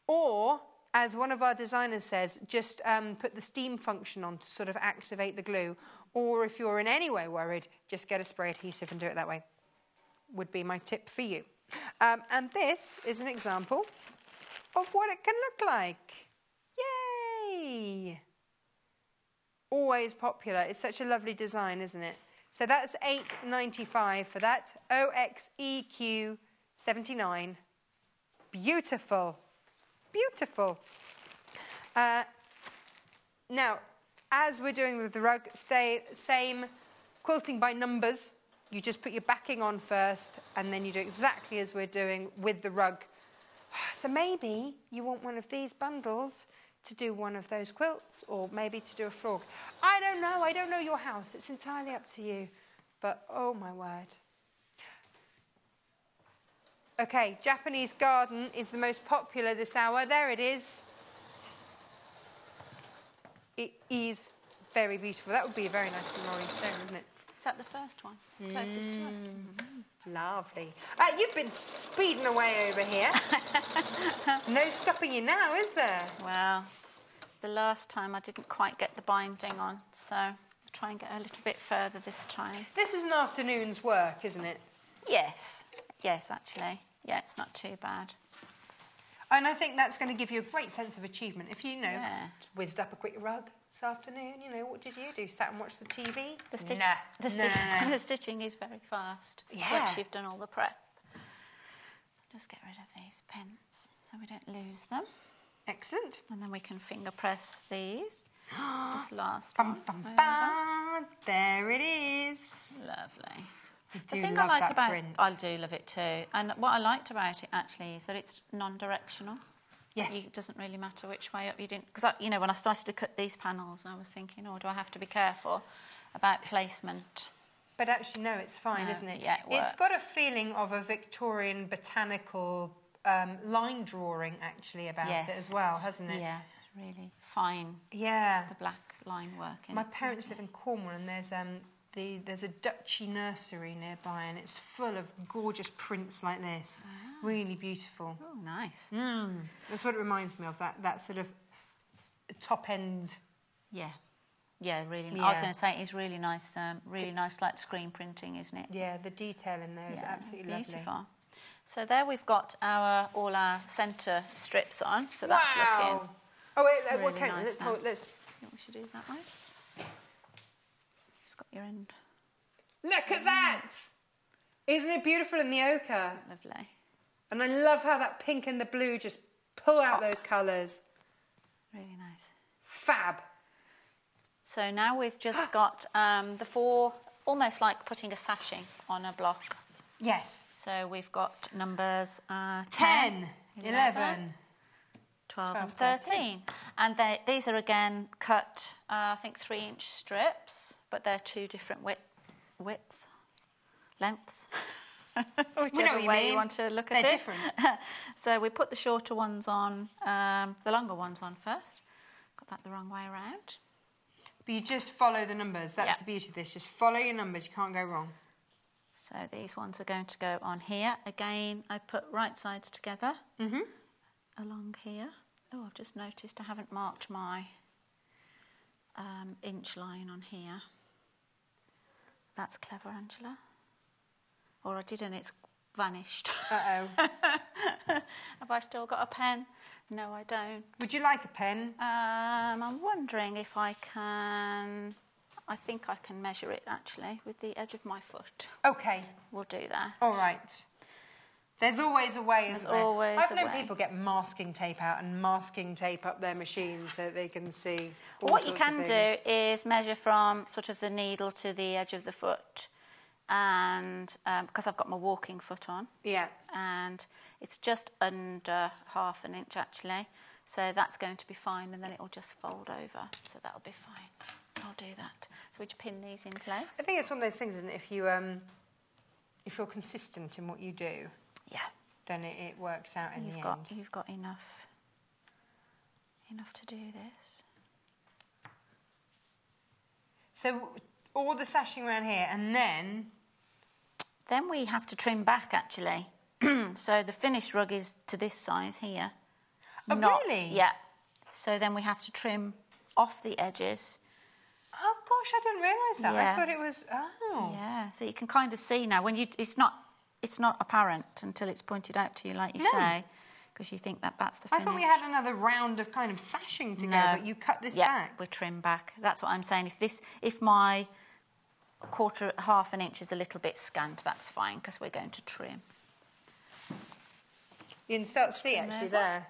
or as one of our designers says, just put the steam function on to sort of activate the glue. Or if you're in any way worried, just get a spray adhesive and do it that way. Would be my tip for you. And this is an example of what it can look like. Yay! Always popular. It's such a lovely design, isn't it? So that's £8.95 for that. OXEQ 79. Beautiful. Beautiful. Now, as we're doing with the rug, same quilting by numbers. You just put your backing on first, and then you do exactly as we're doing with the rug. So maybe you want one of these bundles to do one of those quilts, or maybe to do a frog. I don't know. I don't know your house. It's entirely up to you. But, oh my word. Okay, Japanese Garden is the most popular this hour. There it is. It is very beautiful. That would be a very nice Rolling Stone, wouldn't it? Is that the first one? Closest to us? Lovely. You've been speeding away over here. There's no stopping you now, is there? Well, the last time I didn't quite get the binding on, so I'll try and get a little bit further this time. This is an afternoon's work, isn't it? Yes. Yes, actually. Yeah, it's not too bad. And I think that's going to give you a great sense of achievement. If you know, whizzed up a quick rug, this afternoon, you know, what did you do? Sat and watched the TV? The stitch, Nah. the stitching is very fast. Yeah. Once you've done all the prep. Just get rid of these pins so we don't lose them. Excellent. And then we can finger press these. This last Bum, one. bum, bum. There it is. Lovely. I The do thing love I like that about print. I do love it too. And what I liked about it actually is that it's non-directional. Yes. It doesn't really matter which way up you didn't. Because, you know, when I started to cut these panels, I was thinking, oh, do I have to be careful about placement? But actually, no, it's fine, No, isn't it? yeah, it It's got a works. feeling of a Victorian botanical line drawing, actually, about it as well, hasn't it? Yeah, it's really fine. Yeah. The black line work. My parents live in Cornwall, and there's a duchy nursery nearby, and it's full of gorgeous prints like this. Really beautiful. Oh, nice. That's what it reminds me of, that sort of top end. Yeah. Yeah, really. Yeah. I was going to say it is really nice, nice like screen printing, isn't it? Yeah, the detail in there is absolutely beautiful. lovely. So there we've got all our centre strips on, so that's looking Oh wait, really okay, nice now. let's. Think we should do it that way. It's got your end. Look at that! Isn't it beautiful in the ochre? Lovely. And I love how that pink and the blue just pull out those colours. Really nice. Fab. So now we've just got the four, almost like putting a sashing on a block. Yes. So we've got numbers 10, 11, 12 and 13. And these are again cut, I think 3-inch strips, but they're two different widths, lengths. Whichever way you want to look at it. They're different. So we put the shorter ones on, the longer ones on first. Got that the wrong way around. But you just follow the numbers. That's the beauty of this. Just follow your numbers. You can't go wrong. So these ones are going to go on here. Again, I put right sides together along here. Oh, I've just noticed I haven't marked my inch line on here. That's clever, Angela. Or I did and it's vanished. Uh-oh. Have I still got a pen? No, I don't. Would you like a pen? I'm wondering if I can... I think I can measure it, actually, with the edge of my foot. Okay. We'll do that. All right. There's always a way, isn't there? There's always I've a known way. people get masking tape out and masking tape up their machines so that they can see all What you sorts of can things. do is measure from sort of the needle to the edge of the foot. And because I've got my walking foot on. Yeah. And it's just under half an inch, actually. So that's going to be fine, and then it will just fold over. So that'll be fine. I'll do that. So we just pin these in place. I think it's one of those things, isn't it? If you're consistent in what you do, Yeah. then it works out in the end. You've got enough to do this. So all the sashing around here, and then we have to trim back, actually. So the finished rug is to this size here. Oh, really? Yeah. So then we have to trim off the edges. oh gosh, I didn't realise that. Yeah. I thought it was Yeah. So you can kind of see now when it's not apparent until it's pointed out to you, like you say, because you think that's the I finish. thought we had another round of kind of sashing to go, but you cut this yeah, back. we trim back. That's what I'm saying. If my half an inch is a little bit scant, that's fine because we're going to trim. You can start to see actually there.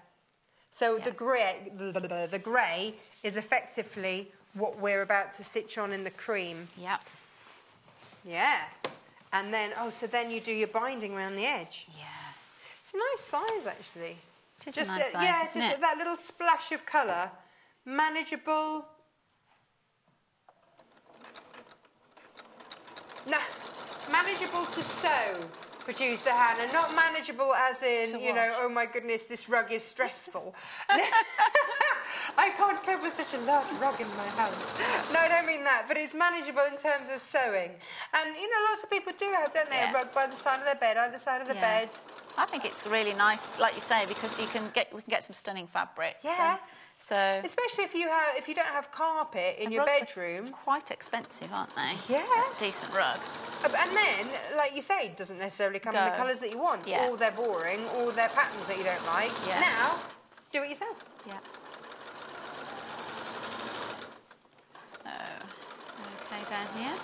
So the grey is effectively what we're about to stitch on in the cream. Yep. Yeah. And then, so then you do your binding around the edge. Yeah. It's a nice size, actually. It is a nice size, yeah, isn't just it? that little splash of colour. Manageable. No, manageable to sew, producer Hannah. Not manageable as in, To you know, wash. oh my goodness, this rug is stressful. I can't cope with such a large rug in my house. No, I don't mean that, but it's manageable in terms of sewing. And, you know, lots of people do have, don't they, Yeah. a rug by the side of their bed, either side of the Yeah. bed. I think it's really nice, like you say, because we can get some stunning fabric. Yeah. So Especially if you don't have carpet in your rugs are bedroom. quite expensive, aren't they? Yeah. A decent rug. And then, like you say, it doesn't necessarily come in the Go. colours that you want, Yeah. or they're boring, or they're patterns that you don't like. Yeah. Now, do it yourself. Yeah. Okay, down here.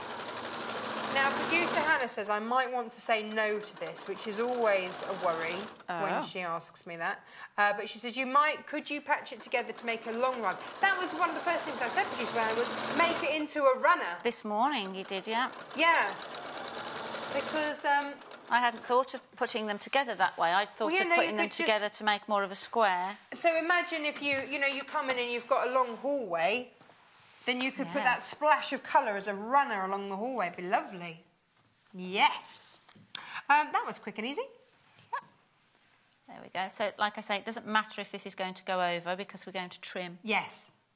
Now, producer Hannah says I might want to say no to this, which is always a worry when she asks me that. But she says, could you patch it together to make a long rug? That was one of the first things I said, producer Hannah, was make it into a runner. This morning you did, yeah? Yeah. Because... I hadn't thought of putting them together that way. I'd thought of putting them together to make more of a square. So imagine if you come in and you've got a long hallway, then you could put that splash of colour as a runner along the hallway. It'd be lovely. Yes. That was quick and easy. Yeah. There we go. So, like I say, it doesn't matter if this is going to go over because we're going to trim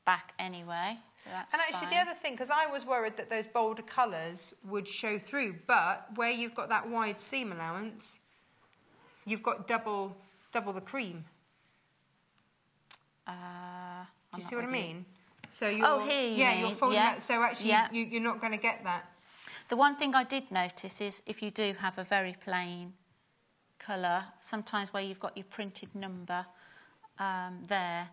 back anyway. So that's and actually, fine. the other thing, because I was worried that those bolder colours would show through, but where you've got that wide seam allowance, you've got double the cream. Do you see what I mean? So you're, you're folding that. So actually, you're not going to get that. The one thing I did notice is if you do have a very plain colour, sometimes where you've got your printed number there,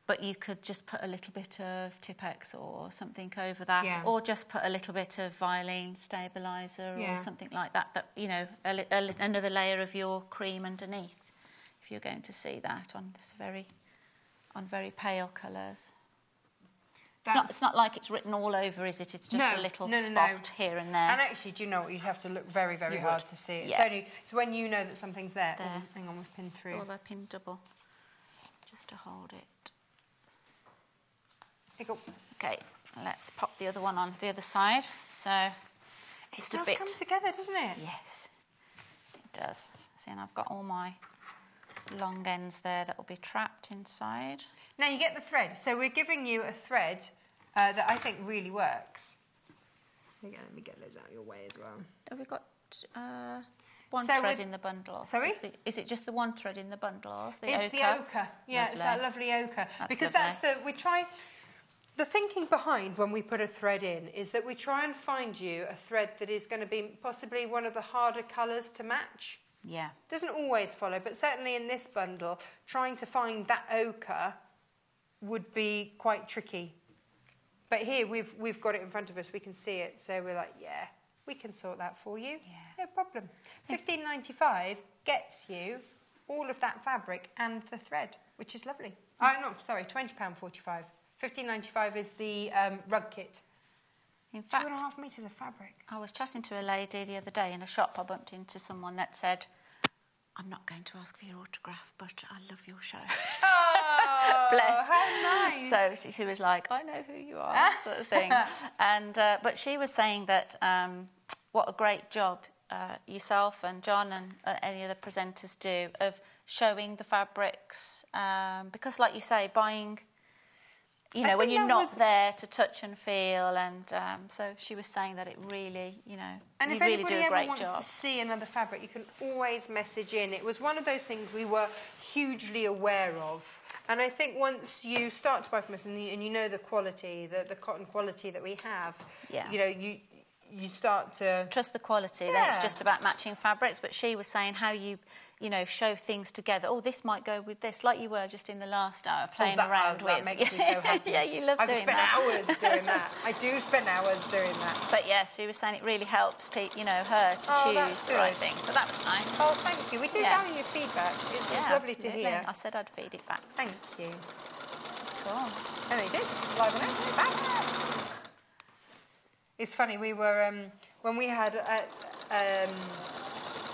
but you could just put a little bit of Tipex or something over that, or just put a little bit of Vilene stabiliser or something like that. That another layer of your cream underneath. If you're going to see that on this very pale colours. It's not like it's written all over, is it? It's just a little spot here and there. And actually, do you know what? You'd have to look very, very hard to see it. Yeah. It's when you know that something's there. Oh, hang on, we've pinned through. Oh, I pinned double, just to hold it. There you go. Okay, let's pop the other one on the other side. So it does come together, doesn't it? Yes, it does. See, and I've got all my long ends there that will be trapped inside. Now you get the thread. So we're giving you a thread that I think really works. Again, let me get those out of your way as well. Have we got one thread in the bundle? Sorry? Is it just the one thread in the bundle? It's the ochre. Yeah, it's that lovely ochre. Because the thinking behind when we put a thread in is that we try and find you a thread that is going to be possibly one of the harder colours to match. Yeah. Doesn't always follow, but certainly in this bundle, trying to find that ochre would be quite tricky. But here we've got it in front of us, we can see it, so we're like, yeah, we can sort that for you. Yeah. No problem. $15.95 gets you all of that fabric and the thread, which is lovely. Oh no, sorry, £20.45. $15.95 is the rug kit. In fact, 2.5 metres of fabric. I was chatting to a lady the other day in a shop. I bumped into someone that said, I'm not going to ask for your autograph, but I love your show. Oh, bless. How nice. So she was like, I know who you are, sort of thing. And but she was saying that what a great job yourself and John and any other presenters do of showing the fabrics. Because like you say, buying... when you're not there to touch and feel, and so she was saying that it really, and you if really do a great wants job. To see another fabric, you can always message in. It was one of those things we were hugely aware of, and I think once you start to buy from us and you know the quality, the cotton quality that we have, you start to trust the quality. Then it's just about matching fabrics. But she was saying how you show things together. Oh, this might go with this, like you were just in the last hour playing around with. That makes me so happy. Yeah, you love doing that. I spend hours doing that. I do spend hours doing that. But yes, she was saying it really helps, her to choose the right thing. So that was nice. Oh, thank you. We do value your feedback. It's lovely to hear. I said I'd feed it back. Thank you. Cool. And they did. Live and out. Back. It's funny. We were when we had.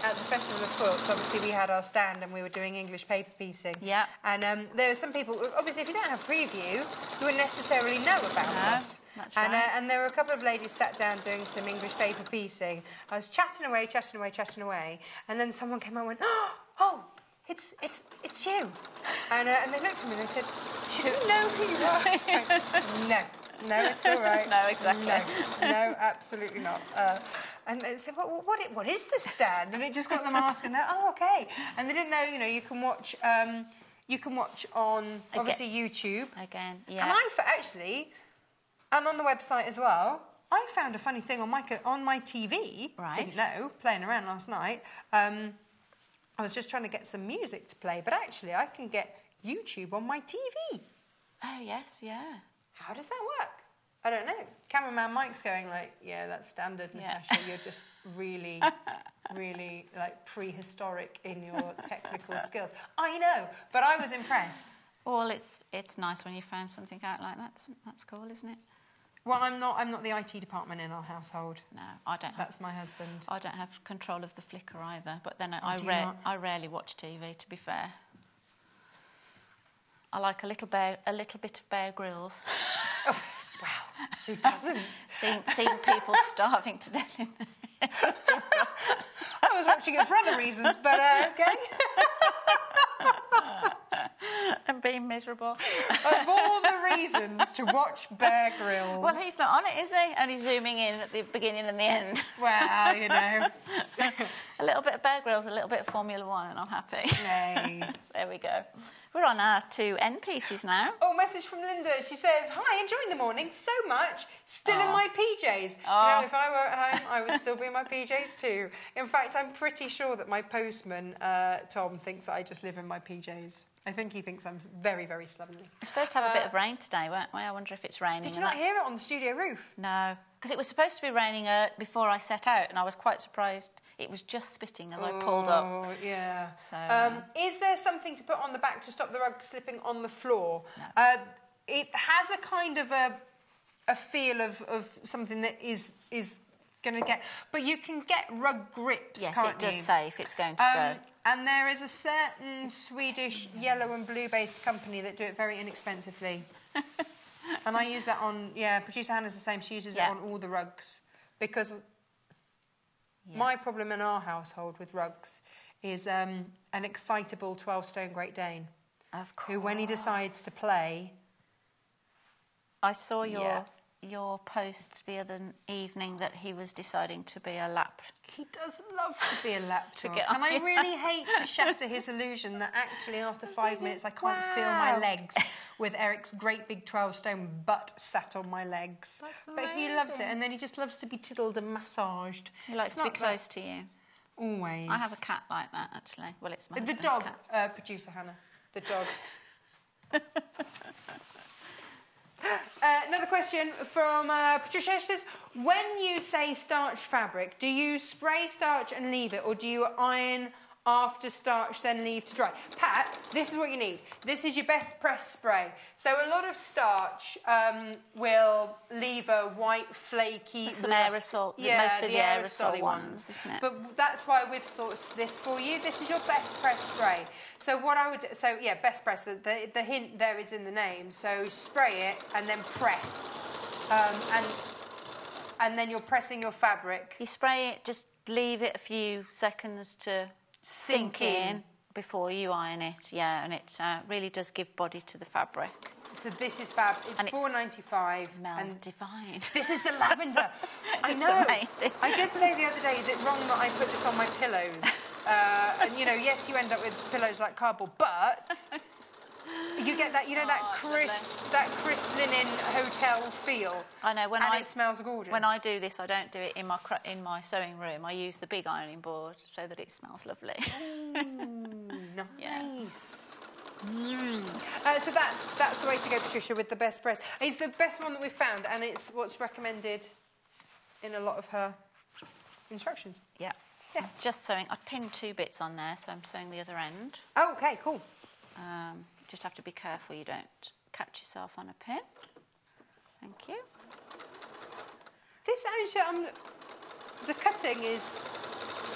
At the Festival of Quilts, obviously we had our stand and we were doing English paper piecing. Yeah. And there were some people, obviously if you don't have preview, you wouldn't necessarily know about us. That's right. And there were a couple of ladies sat down doing some English paper piecing. I was chatting away, and then someone came out and went, oh, it's you. And they looked at me and they said, do you know who you are? Like, no, it's all right. No, exactly. No, absolutely not. And they said, what is the stand? And it just got them asking that. Oh, okay. And they didn't know, you can watch on, obviously, YouTube. Again, yeah. And and on the website as well, I found a funny thing on my TV. Right. Didn't know, playing around last night. I was just trying to get some music to play, but actually I can get YouTube on my TV. Oh, yes, yeah. How does that work? I don't know. Cameraman Mike's going like, yeah, that's standard, Natasha. You're just really, really like prehistoric in your technical skills. I know, but I was impressed. Well, it's nice when you found something out like that. That's cool, isn't it? Well, I'm not the IT department in our household. No, I don't. That's my husband. I don't have control of the flicker either. But then I rarely watch TV. To be fair, I like a little bit of Bear Grylls. Oh, wow, who doesn't? seeing people starving to death in there. I was watching it for other reasons, but okay. And being miserable. Of all the reasons to watch Bear Grylls. Well, he's not on it, is he? Only zooming in at the beginning and the end. Well, you know. A little bit of Bear Grylls, a little bit of Formula One, and I'm happy. Yay. There we go. We're on our 2 end pieces now. Oh, message from Lyntott. She says, hi, enjoying the morning so much. Still in my PJs. Do you know, if I were at home, I would still be in my PJs too. In fact, I'm pretty sure that my postman, Tom, thinks that I just live in my PJs. I think he thinks I'm very, very slovenly. We're supposed to have a bit of rain today, weren't we? I wonder if it's raining. Did you not hear it on the studio roof? No, because it was supposed to be raining before I set out, and I was quite surprised. It was just spitting as I pulled up. Oh, yeah. So, is there something to put on the back to stop the rug slipping on the floor? No. It has a kind of a feel of something that is going to get... But you can get rug grips, yes, can't it does you? say if it's going to go. And there is a certain Swedish yellow and blue-based company that do it very inexpensively. And I use that on... Yeah, producer Hannah's the same. She uses it on all the rugs. Because my problem in our household with rugs is an excitable 12-stone Great Dane. Of course. Who, when he decides to play... I saw your post the other evening that he was deciding to be a lap. He does love to be a lap dog. get And I really hate to shatter his illusion that actually after 5 minutes I can't feel my legs with Eric's great big 12-stone butt sat on my legs. But he loves it, and then he just loves to be tiddled and massaged. He likes to be close to you. Always. I have a cat like that, actually. Well, it's my husband's dog, cat. producer Hannah. The dog. Another question from Patricia. She says, when you say starch fabric, do you spray starch and leave it, or do you iron after starch, then leave to dry? Pat, this is what you need. This is your best press spray. So a lot of starch will leave a white, flaky... Some aerosol, most of the aerosol ones, isn't it? But that's why we've sourced this for you. This is your best press spray. So what I would do... So, yeah, best press. The hint there is in the name. So spray it and then press. And then you're pressing your fabric. You spray it, just leave it a few seconds to... sink in before you iron it, and it really does give body to the fabric. So this is fab. It's $4.95. Smells divine. This is the lavender. I It's know. amazing. I did say the other day, is it wrong that I put this on my pillows? And you know, yes, you end up with pillows like cardboard, but you get that, you know, that crisp linen hotel feel. I know. It smells gorgeous. When I do this, I don't do it in my sewing room. I use the big ironing board so that it smells lovely. Nice. So that's the way to go, Patricia, with the best press. It's the best one that we've found, and it's what's recommended in a lot of her instructions. Yeah. Just sewing. I pinned 2 bits on there, so I'm sewing the other end. Oh, okay, cool. Just have to be careful you don't catch yourself on a pin. Thank you. This actually, the cutting is,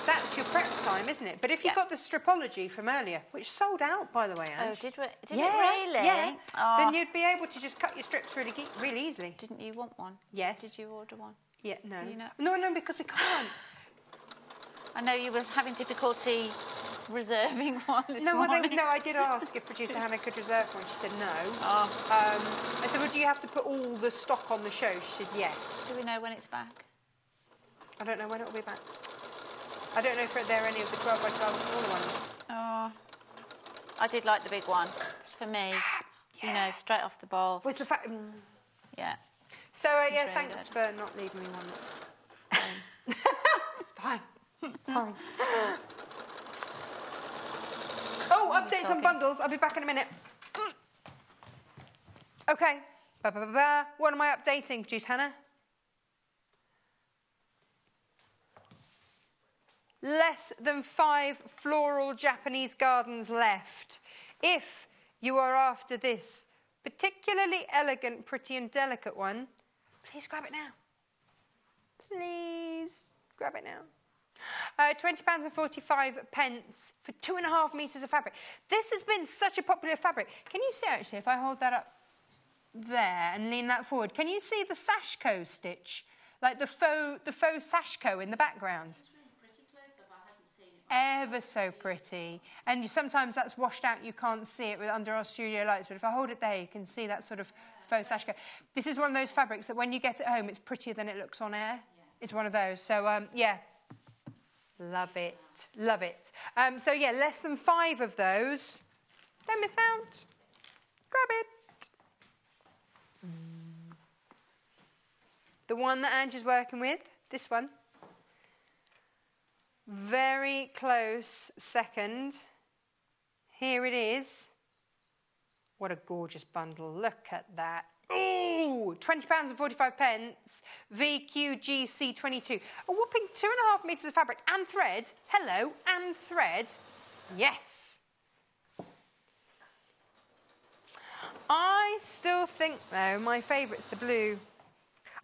that's your prep time, isn't it? But if you've got the stripology from earlier, which sold out, by the way, Ange. Oh, did it really? Yeah. Oh. Then you'd be able to just cut your strips really easily. Didn't you want one? Yes. Did you order one? Yeah, no. You know? No, because we can't. I know you were having difficulty reserving one this morning. I did ask if producer Hannah could reserve one. She said no. I said, well, do you have to put all the stock on the show? She said yes. Do we know when it's back? I don't know when it'll be back. I don't know if there are any of the 12 by 12 smaller ones. Oh, I did like the big one. For me, you know, straight off the ball. What's the fact? Yeah. So, really thanks good. for not leaving me one that's... It's fine. Fine. Oh, updates on bundles. I'll be back in a minute. Okay. What am I updating, Produce Hannah? Less than 5 floral Japanese gardens left. If you are after this particularly elegant, pretty and delicate one, please grab it now. Please grab it now. £20.45 for 2.5 metres of fabric. This has been such a popular fabric. Can you see, actually, if I hold that up there and lean that forward, can you see the sashiko stitch? Like the faux sashiko in the background? Ever so pretty. And sometimes that's washed out, you can't see it under our studio lights, but if I hold it there, you can see that sort of faux sashiko. This is one of those fabrics that when you get it home, it's prettier than it looks on air. Yeah. It's one of those. So, yeah, love it. Love it. So, yeah, less than 5 of those. Don't miss out. Grab it. The one that Angie's working with, this one. Very close second. Here it is. What a gorgeous bundle. Look at that. Ooh, £20.45. VQGC22. A whopping 2.5 metres of fabric and thread. Hello, and thread. Yes. I still think, though, my favourite's the blue.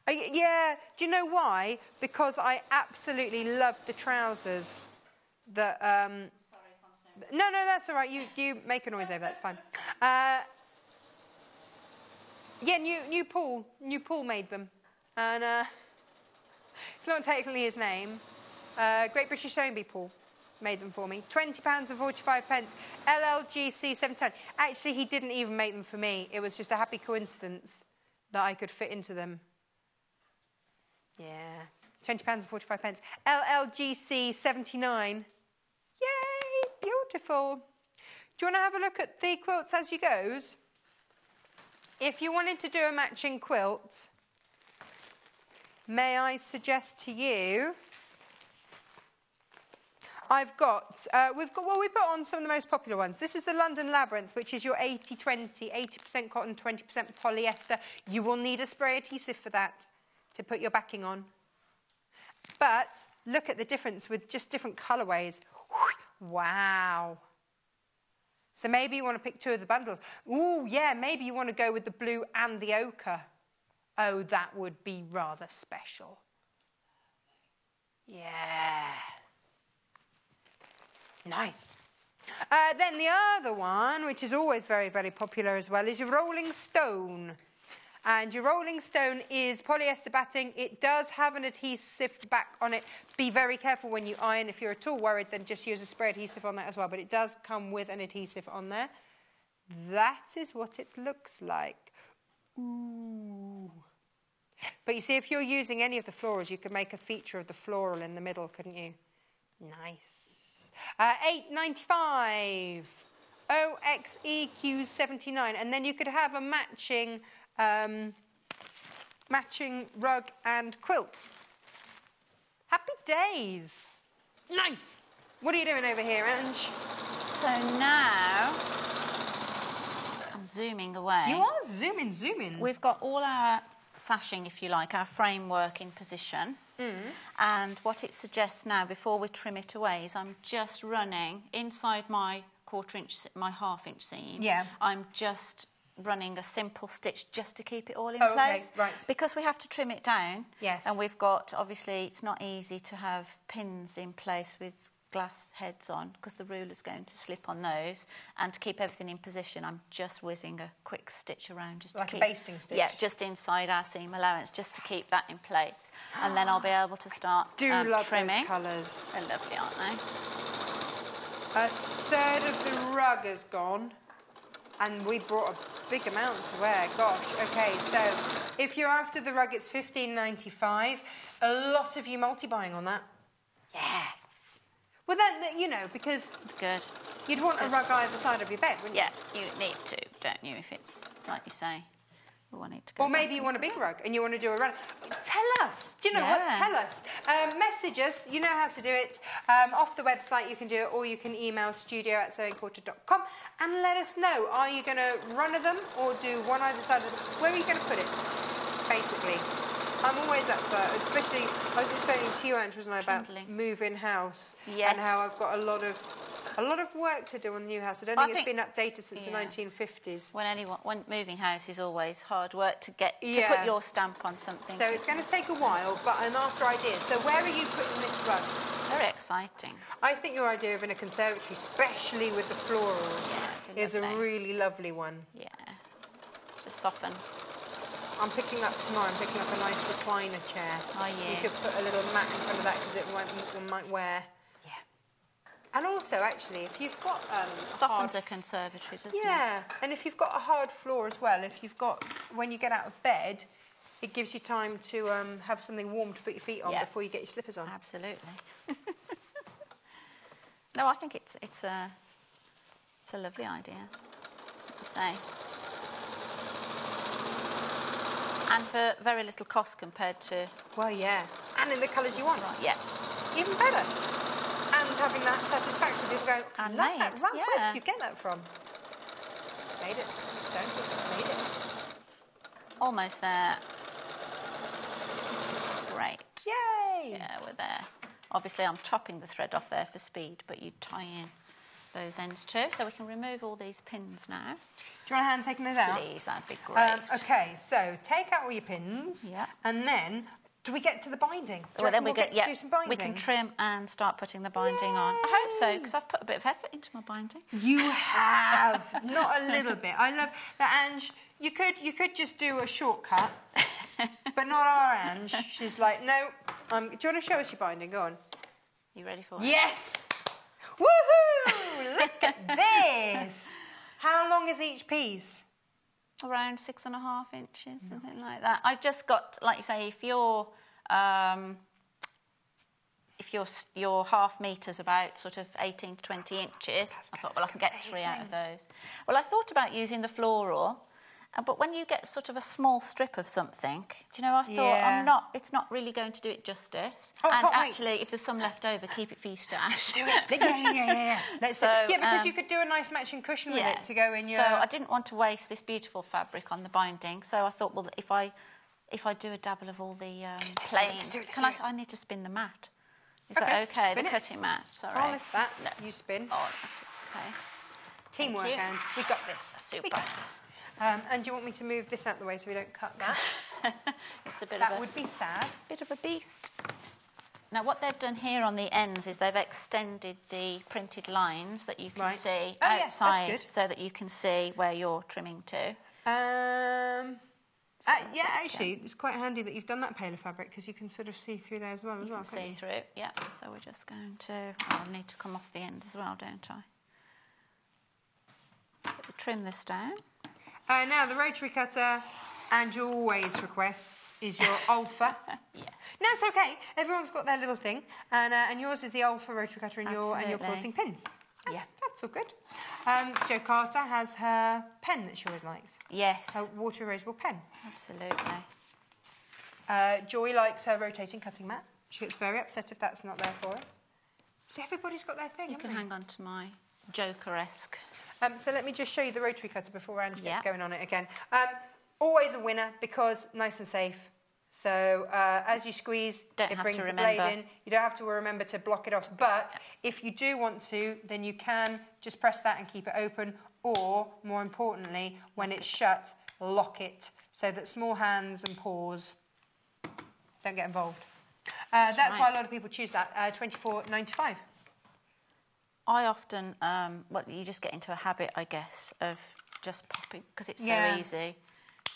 Yeah, do you know why? Because I absolutely love the trousers that... Sorry if I'm saying... No, that's all right. You make a noise over, that's fine. Yeah, New Paul made them. And it's not technically his name. Great British Sewing Bee Paul made them for me. £20.45. LLGC 710. Actually, he didn't even make them for me. It was just a happy coincidence that I could fit into them. Yeah, £20.45. LLGC 79. Yay, beautiful. Do you want to have a look at the quilts as you goes? If you wanted to do a matching quilt, may I suggest to you, we've put on some of the most popular ones. This is the London Labyrinth, which is your 80-20, 80% cotton, 20% polyester. You will need a spray adhesive for that to put your backing on. But look at the difference with just different colourways. Wow. So maybe you want to pick 2 of the bundles. Ooh, yeah, maybe you want to go with the blue and the ochre. Oh, that would be rather special. Yeah. Nice. Then the other one, which is always very, very popular as well, is your Rolling Stone. And your Rolling Stone is polyester batting. It does have an adhesive back on it. Be very careful when you iron. If you're at all worried, then just use a spray adhesive on that as well. But it does come with an adhesive on there. That is what it looks like. Ooh. But you see, if you're using any of the florals, you could make a feature of the floral in the middle, couldn't you? Nice. £8.95. OXEQ79. And then you could have a matching rug and quilt. Happy days. Nice. What are you doing over here, Ange? So now I'm zooming away. You are zooming. We've got all our sashing, if you like, our framework in position. And what it suggests now, before we trim it away, is I'm just running inside my half-inch seam. Yeah. I'm just running a simple stitch just to keep it all in place. Okay, right. Because we have to trim it down. Yes. And we've got, obviously, it's not easy to have pins in place with glass heads on because the ruler's going to slip on those. And to keep everything in position, I'm just whizzing a quick stitch around just like to keep... Like a basting stitch? Yeah, just inside our seam allowance, just to keep that in place. And then I'll be able to start trimming. Love those colours. They're lovely, aren't they? A third of the rug is gone. And we brought a big amount to wear. Gosh, okay, so if you're after the rug, it's £15.95. A lot of you multi-buying on that. Yeah. Well, then, you know, because... Good. You'd want a rug either side of your bed, wouldn't you? Yeah, you need to, don't you, if it's, like you say, We want it to go Or maybe back you want a into big rug and you want to do a run. Tell us. Do you know what? Yeah. Tell us. Message us. You know how to do it. Off the website you can do it, or you can email studio@sewingquarter.com and let us know. Are you going to run of them or do one either side of them? Where are you going to put it, basically? I'm always up for, especially, I was explaining to you, Ange, wasn't I, about moving house. Yes. And how I've got a lot of work to do on the new house. I don't think it's been updated since the 1950s. When moving house is always hard work to get to put your stamp on something. So it's going to take a while, but I'm after ideas. So where are you putting this rug? Very exciting. I think your idea of in a conservatory, especially with the florals, is a really lovely one. Yeah, to soften. I'm picking up a nice recliner chair. Oh, yeah. You could put a little mat in front of that because it might wear. Yeah. And also, actually, if you've got softens a conservatory, doesn't it? Yeah, and if you've got a hard floor as well, if you've got, when you get out of bed, it gives you time to have something warm to put your feet on before you get your slippers on. Absolutely. No, I think it's a lovely idea, like you say. And for very little cost compared to... Well, yeah. And in the colours you want. Right, yeah. Even better. And having that satisfaction, people go, I love that rug. Where did you get that from? Made it. Made it. Almost there. Great. Yay! Yeah, we're there. Obviously, I'm chopping the thread off there for speed, but you tie in those ends too. So we can remove all these pins now. Do you want a hand taking those out? Please, that'd be great. Okay, so take out all your pins. Yeah. And then, do we get to the binding? Well, then we'll get to do some binding? we can trim and start putting the binding on. I hope so, because I've put a bit of effort into my binding. You have. Not a little bit. I love that, Ange. You could just do a shortcut, but not our Ange. She's like, no. Do you want to show us your binding? Go on. You ready for it? Yes! Woohoo! Look at this. How long is each piece? Around 6.5 inches, something like that. I just got, like you say, if your half meter's about sort of 18 to 20 inches, I thought, well, I can get 3 out of those. Well, I thought about using the floral, but when you get sort of a small strip of something, do you know, I thought it's not really going to do it justice. Oh, and actually, if there's some left over, keep it for your stash. Do it. Yeah. Because you could do a nice matching cushion with it to go in your... So I didn't want to waste this beautiful fabric on the binding, so I thought, well, if I do a dabble of all the plains... I need to spin the mat. Is that okay? The cutting mat, sorry. I'll lift that. No. You spin. Oh, that's okay. Teamwork, and we got this. Super. We got this. And do you want me to move this out of the way so we don't cut that? It's a bit that would be sad. Bit of a beast. Now, what they've done here on the ends is they've extended the printed lines that you can see outside, so that you can see where you're trimming to. Actually, it's quite handy that you've done that paler fabric because you can sort of see through there as well. See through, yeah. So we're just going to... I'll need to come off the end as well, don't I? So we'll trim this down. Now, the rotary cutter, and your always requests, is your Alpha. Yes. No, it's okay. Everyone's got their little thing. And yours is the Alpha rotary cutter and your quilting pins. That's all good. Jo Carter has her pen that she always likes. Yes. Her water erasable pen. Absolutely. Joy likes her rotating cutting mat. She gets very upset if that's not there for her. So everybody's got their thing. You can hang on to my Joker-esque. So let me just show you the rotary cutter before Ange gets going on it again. Always a winner because nice and safe. So as you squeeze, it brings the blade in. You don't have to remember to block it off. But if you do want to, then you can just press that and keep it open. Or, more importantly, when it's shut, lock it so that small hands and paws don't get involved. That's why a lot of people choose that, $24.95. I often, you just get into a habit, I guess, of just popping, because it's so easy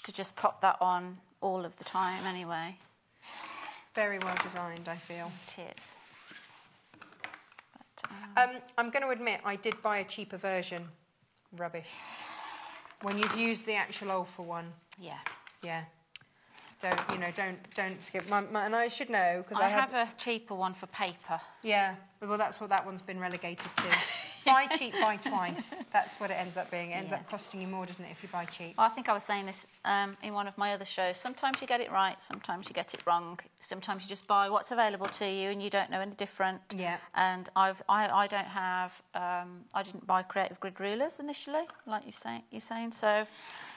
to just pop that on all of the time anyway. Very well designed, I feel. It is. But, I'm going to admit, I did buy a cheaper version. Rubbish. When you've used the actual Alpha one. Yeah. Don't skip. And I should know because I have a cheaper one for paper. Yeah, well, that's what that one's been relegated to. Buy cheap, buy twice. That's what it ends up being. It ends up costing you more, doesn't it, if you buy cheap? Well, I think I was saying this in one of my other shows. Sometimes you get it right, sometimes you get it wrong. Sometimes you just buy what's available to you and you don't know any different. Yeah. And I don't have, I didn't buy creative grid rulers initially, like you're saying. So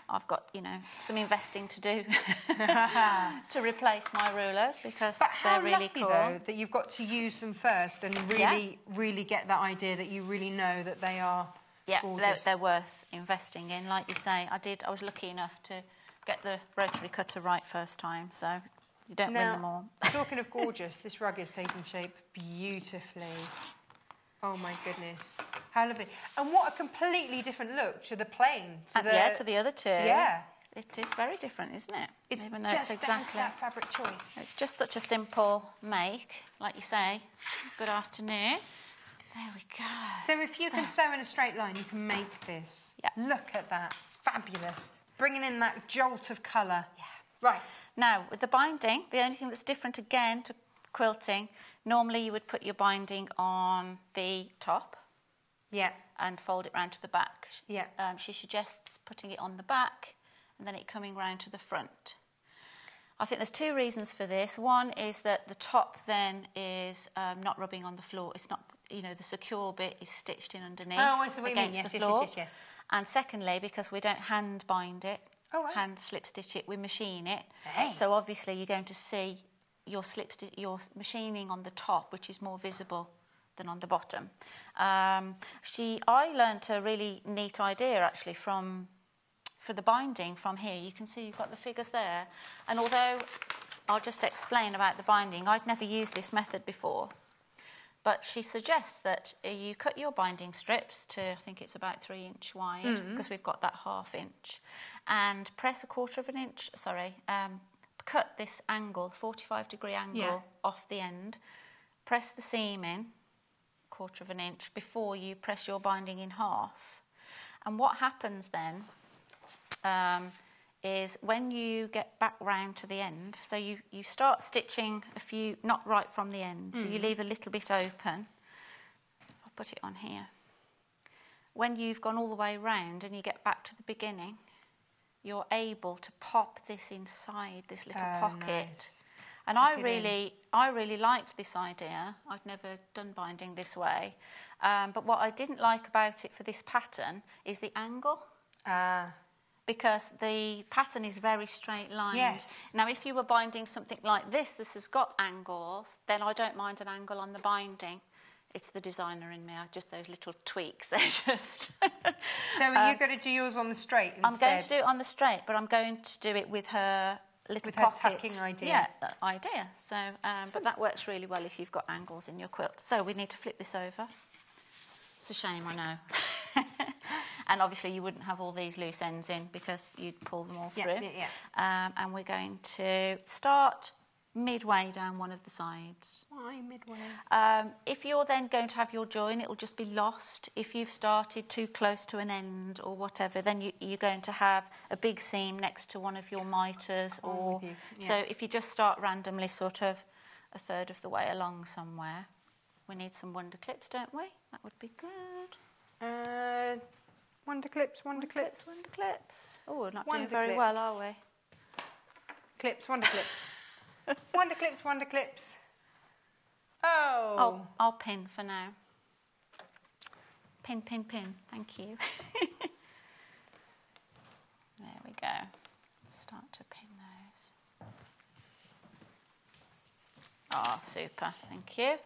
I've got, you know, some investing to do to replace my rulers because they're really cool. But how lucky, though, that you've got to use them first and really get that idea that you really know that they are gorgeous. They're worth investing in. Like you say, I was lucky enough to get the rotary cutter right first time, so you don't win them all. Talking of gorgeous, this rug is taking shape beautifully. Oh my goodness, how lovely. And what a completely different look to the plain. To the other two. Yeah. It is very different, isn't it? It's Even though just it's exactly down to that fabric choice. It's just such a simple make, like you say. Good afternoon. There we go. So if you can sew in a straight line, you can make this. Yeah. Look at that, fabulous. Bringing in that jolt of colour. Yeah. Right. Now, with the binding, the only thing that's different again to quilting, normally you would put your binding on the top. Yeah. And fold it round to the back. Yeah. She suggests putting it on the back and then it coming round to the front. I think there's two reasons for this. One is that the top then is not rubbing on the floor. It's not, you know, the secure bit is stitched in underneath. Oh, I see what you mean. Yes, Yes. And secondly, because we don't hand bind it, hand slip stitch it, we machine it. Hey. So obviously you're going to see your machining on the top, which is more visible than on the bottom. I learnt a really neat idea actually for the binding from here. You can see you've got the figures there. And although I'll just explain about the binding, I'd never used this method before. But she suggests that you cut your binding strips to, I think it's about 3 inch wide, because we've got that 1/2 inch, and press a 1/4 inch, cut this angle, 45-degree angle off the end, press the seam in, 1/4 inch, before you press your binding in half. And what happens then is when you get back round to the end, so you start stitching a few, not right from the end, so you leave a little bit open. I'll put it on here. When you've gone all the way round and you get back to the beginning, you're able to pop this inside this little pocket. Nice. And I really liked this idea. I'd never done binding this way. But what I didn't like about it for this pattern is the angle. Because the pattern is very straight lined. Yes. Now, if you were binding something like this has got angles, then I don't mind an angle on the binding. It's the designer in me. Just those little tweaks. They're just... So are you going to do yours on the straight instead? I'm going to do it on the straight, but I'm going to do it with her little pocket. Her tucking idea. Yeah, that idea. So, but that works really well if you've got angles in your quilt. So we need to flip this over. It's a shame, I know. And obviously you wouldn't have all these loose ends in because you'd pull them all through. And we're going to start midway down one of the sides. Why midway? If you're then going to have your join, it'll just be lost. If you've started too close to an end or whatever, then you're going to have a big seam next to one of your miters. So if you just start randomly sort of 1/3 of the way along somewhere, we need some wonder clips, don't we? That would be good. Wonder clips. Wonder clips. Oh, we're not doing Wonder very clips. well, are we? Wonder clips. Wonder clips. Oh. I'll pin for now. Pin. Thank you. There we go. Start to pin those. Oh, super. Thank you.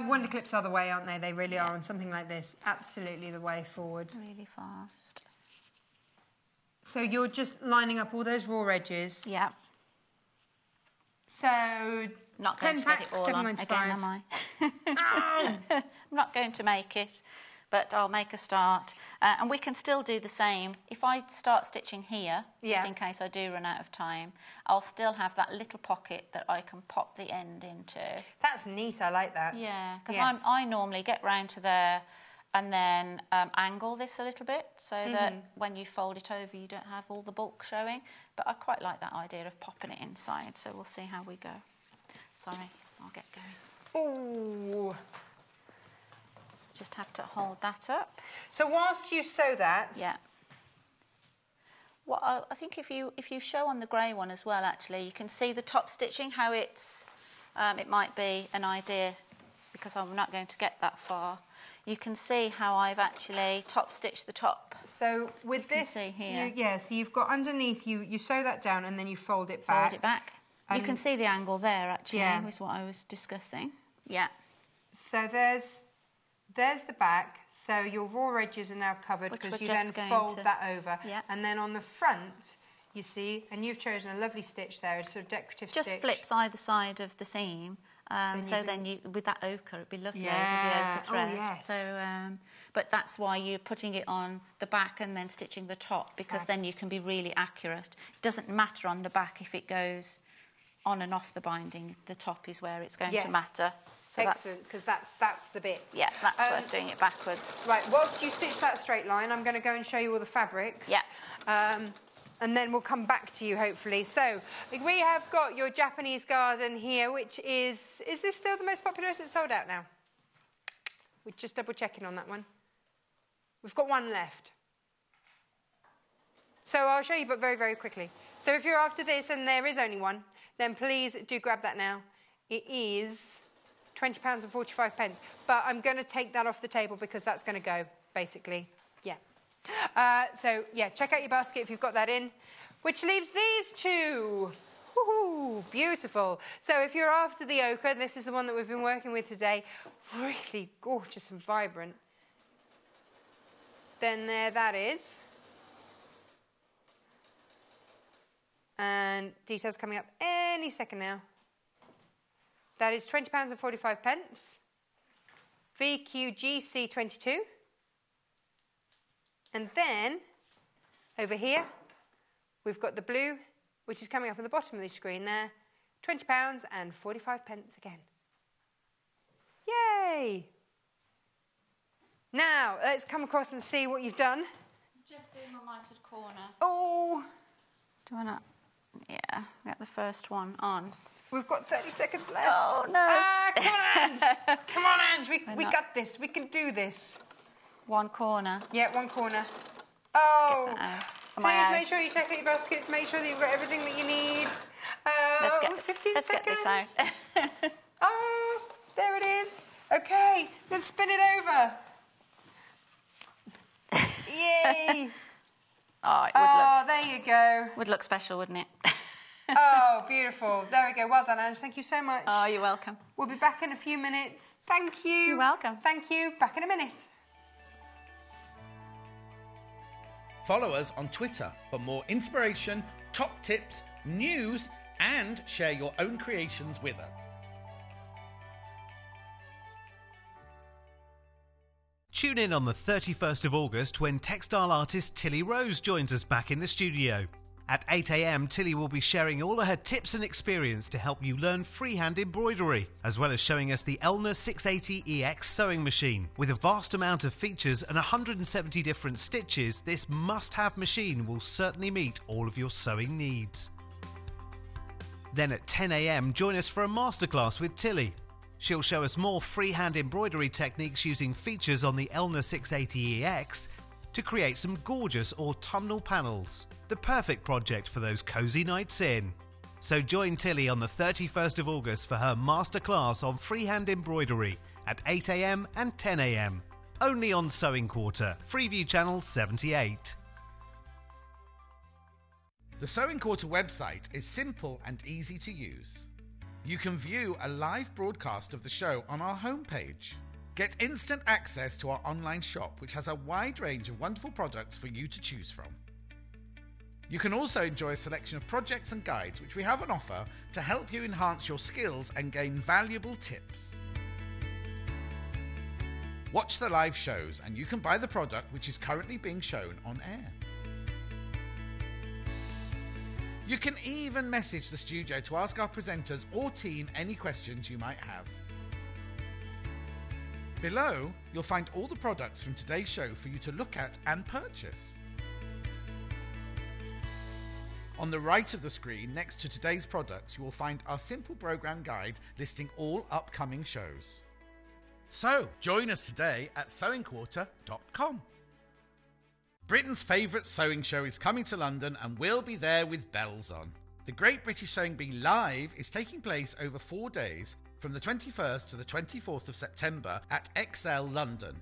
Wonder clips are the way, aren't they? They really are on something like this. Absolutely the way forward. Really fast. So you're just lining up all those raw edges. Yeah. So not going to get it all on again, am I? I'm not going to make it, but I'll make a start. And we can still do the same. If I start stitching here, just in case I do run out of time, I'll still have that little pocket that I can pop the end into. That's neat, I like that. Yeah, because I normally get round to there and then angle this a little bit so that when you fold it over you don't have all the bulk showing. But I quite like that idea of popping it inside, so we'll see how we go. Sorry, I'll get going. Oh, just have to hold that up. So whilst you sew that... Yeah. Well, I think if you show on the grey one as well, actually, you can see the top stitching, how it's... it might be an idea, because I'm not going to get that far. You can see how I've actually top stitched the top. So with this, see here. so you've got underneath, you sew that down and then you fold it back. Fold it back. You can see the angle there, actually, was what I was discussing. Yeah. So there's the back. So your raw edges are now covered because you then fold that over. Yeah. And then on the front, you see, and you've chosen a lovely stitch there, a sort of decorative stitch. Just flips either side of the seam. Then you, with that ochre, it'd be lovely with the ochre thread. Oh, yes. So, but that's why you're putting it on the back and then stitching the top, because then you can be really accurate. It doesn't matter on the back if it goes on and off the binding. The top is where it's going to matter. So excellent, because that's the bit. Yeah, that's worth doing it backwards. Right, whilst you stitch that straight line, I'm going to go and show you all the fabrics. Yeah. And then we'll come back to you, hopefully. So we have got your Japanese garden here, which is this still the most popular? Is it sold out now? We're just double checking on that one. We've got one left. So I'll show you, but very, very quickly. So if you're after this and there is only one, then please do grab that now. It is £20.45. But I'm going to take that off the table because that's going to go, basically. Yeah. Check out your basket if you've got that in. Which leaves these two. Woohoo, beautiful. So if you're after the ochre, this is the one that we've been working with today. Really gorgeous and vibrant. Then there that is. And details coming up any second now. That is £20.45. VQGC22. And then, over here, we've got the blue, which is coming up at the bottom of the screen there. £20.45 again. Yay! Now, let's come across and see what you've done. Just doing my mitered corner. Oh! Do I not? Yeah, get the first one on. We've got 30 seconds left. Oh, no. Come on, Ange. Come on, Ange. We got this. We can do this. One corner. Yeah, one corner. Oh. Get that out. Please make sure you check out your baskets. Make sure that you've got everything that you need. 15 let's seconds. Get this out. Oh, there it is. Okay, let's spin it over. Yay. Oh, it would look... there you go. Would look special, wouldn't it? Oh, beautiful. There we go. Well done, Ange. Thank you so much. Oh, you're welcome. We'll be back in a few minutes. Thank you. You're welcome. Thank you. Back in a minute. Follow us on Twitter for more inspiration, top tips, news, and share your own creations with us. Tune in on the 31st of August when textile artist Tilly Rose joins us back in the studio. At 8 a.m, Tilly will be sharing all of her tips and experience to help you learn freehand embroidery, as well as showing us the Elna 680EX sewing machine. With a vast amount of features and 170 different stitches, this must-have machine will certainly meet all of your sewing needs. Then at 10 a.m, join us for a masterclass with Tilly. She'll show us more freehand embroidery techniques using features on the Elna 680EX to create some gorgeous autumnal panels. The perfect project for those cosy nights in. So join Tilly on the 31st of August for her masterclass on freehand embroidery at 8 a.m. and 10 a.m. Only on Sewing Quarter, Freeview Channel 78. The Sewing Quarter website is simple and easy to use. You can view a live broadcast of the show on our homepage. Get instant access to our online shop, which has a wide range of wonderful products for you to choose from. You can also enjoy a selection of projects and guides which we have on offer to help you enhance your skills and gain valuable tips. Watch the live shows and you can buy the product which is currently being shown on air. You can even message the studio to ask our presenters or team any questions you might have. Below, you'll find all the products from today's show for you to look at and purchase. On the right of the screen, next to today's products, you will find our simple program guide listing all upcoming shows. So, join us today at sewingquarter.com. Britain's favourite sewing show is coming to London and we'll be there with bells on. The Great British Sewing Bee Live is taking place over 4 days from the 21st to the 24th of September at XL London.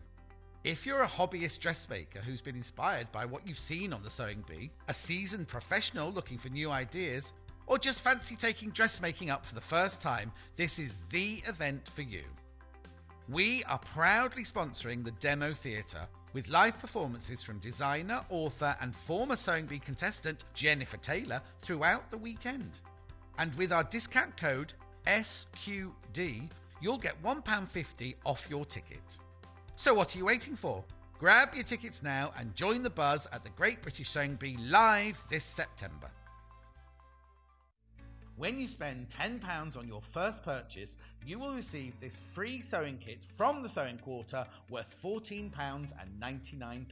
If you're a hobbyist dressmaker who's been inspired by what you've seen on the Sewing Bee, a seasoned professional looking for new ideas, or just fancy taking dressmaking up for the first time, this is the event for you. We are proudly sponsoring the Demo Theatre with live performances from designer, author and former Sewing Bee contestant Jennifer Taylor throughout the weekend. And with our discount code SQD, you'll get £1.50 off your ticket. So what are you waiting for? Grab your tickets now and join the buzz at the Great British Sewing Bee Live this September. When you spend £10 on your first purchase, you will receive this free sewing kit from the Sewing Quarter worth £14.99.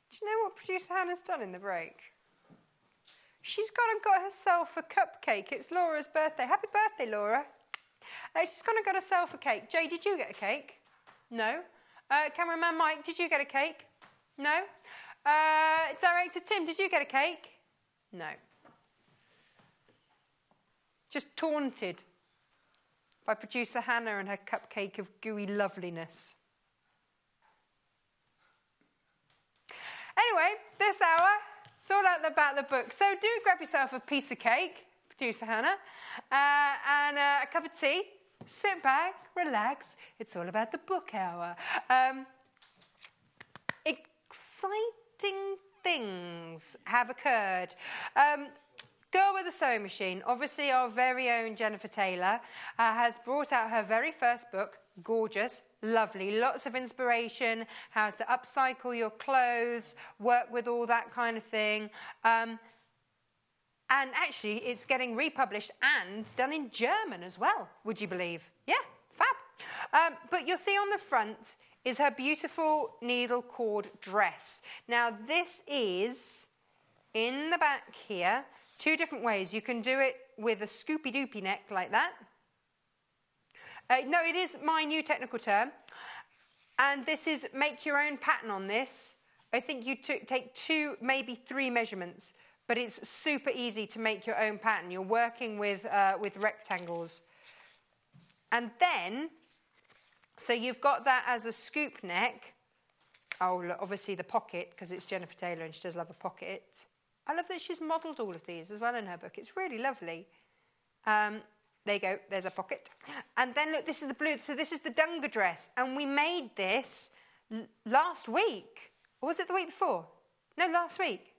Do you know what producer Hannah's done in the break? She's gone and got herself a cupcake. It's Laura's birthday. Happy birthday, Laura. She's gone and got herself a cake. Jay, did you get a cake? No. Cameraman Mike, did you get a cake? No. Director Tim, did you get a cake? No. Just taunted by producer Hannah and her cupcake of gooey loveliness. Anyway, this hour, it's all about the book. So do grab yourself a piece of cake, producer Hannah, and a cup of tea. Sit back, relax. It's all about the book hour. Exciting things have occurred. Girl with a Sewing Machine, obviously our very own Jennifer Taylor, has brought out her very first book. Gorgeous, lovely, lots of inspiration, how to upcycle your clothes, work with all that kind of thing. And actually, it's getting republished and done in German as well, would you believe? Yeah, fab. But you'll see on the front is her beautiful needle cord dress. Now, this is in the back here, 2 different ways. You can do it with a scoopy-doopy neck like that. No, it is my new technical term. And this is make your own pattern on this. I think you take 2, maybe 3 measurements, but it's super easy to make your own pattern. You're working with rectangles. And then, so you've got that as a scoop neck. Oh, look, obviously the pocket, because it's Jennifer Taylor and she does love a pocket. I love that she's modelled all of these as well in her book. It's really lovely. There you go, there's a pocket. And then look, this is the blue, so this is the Dunga dress. And we made this last week. Or was it the week before? No, last week.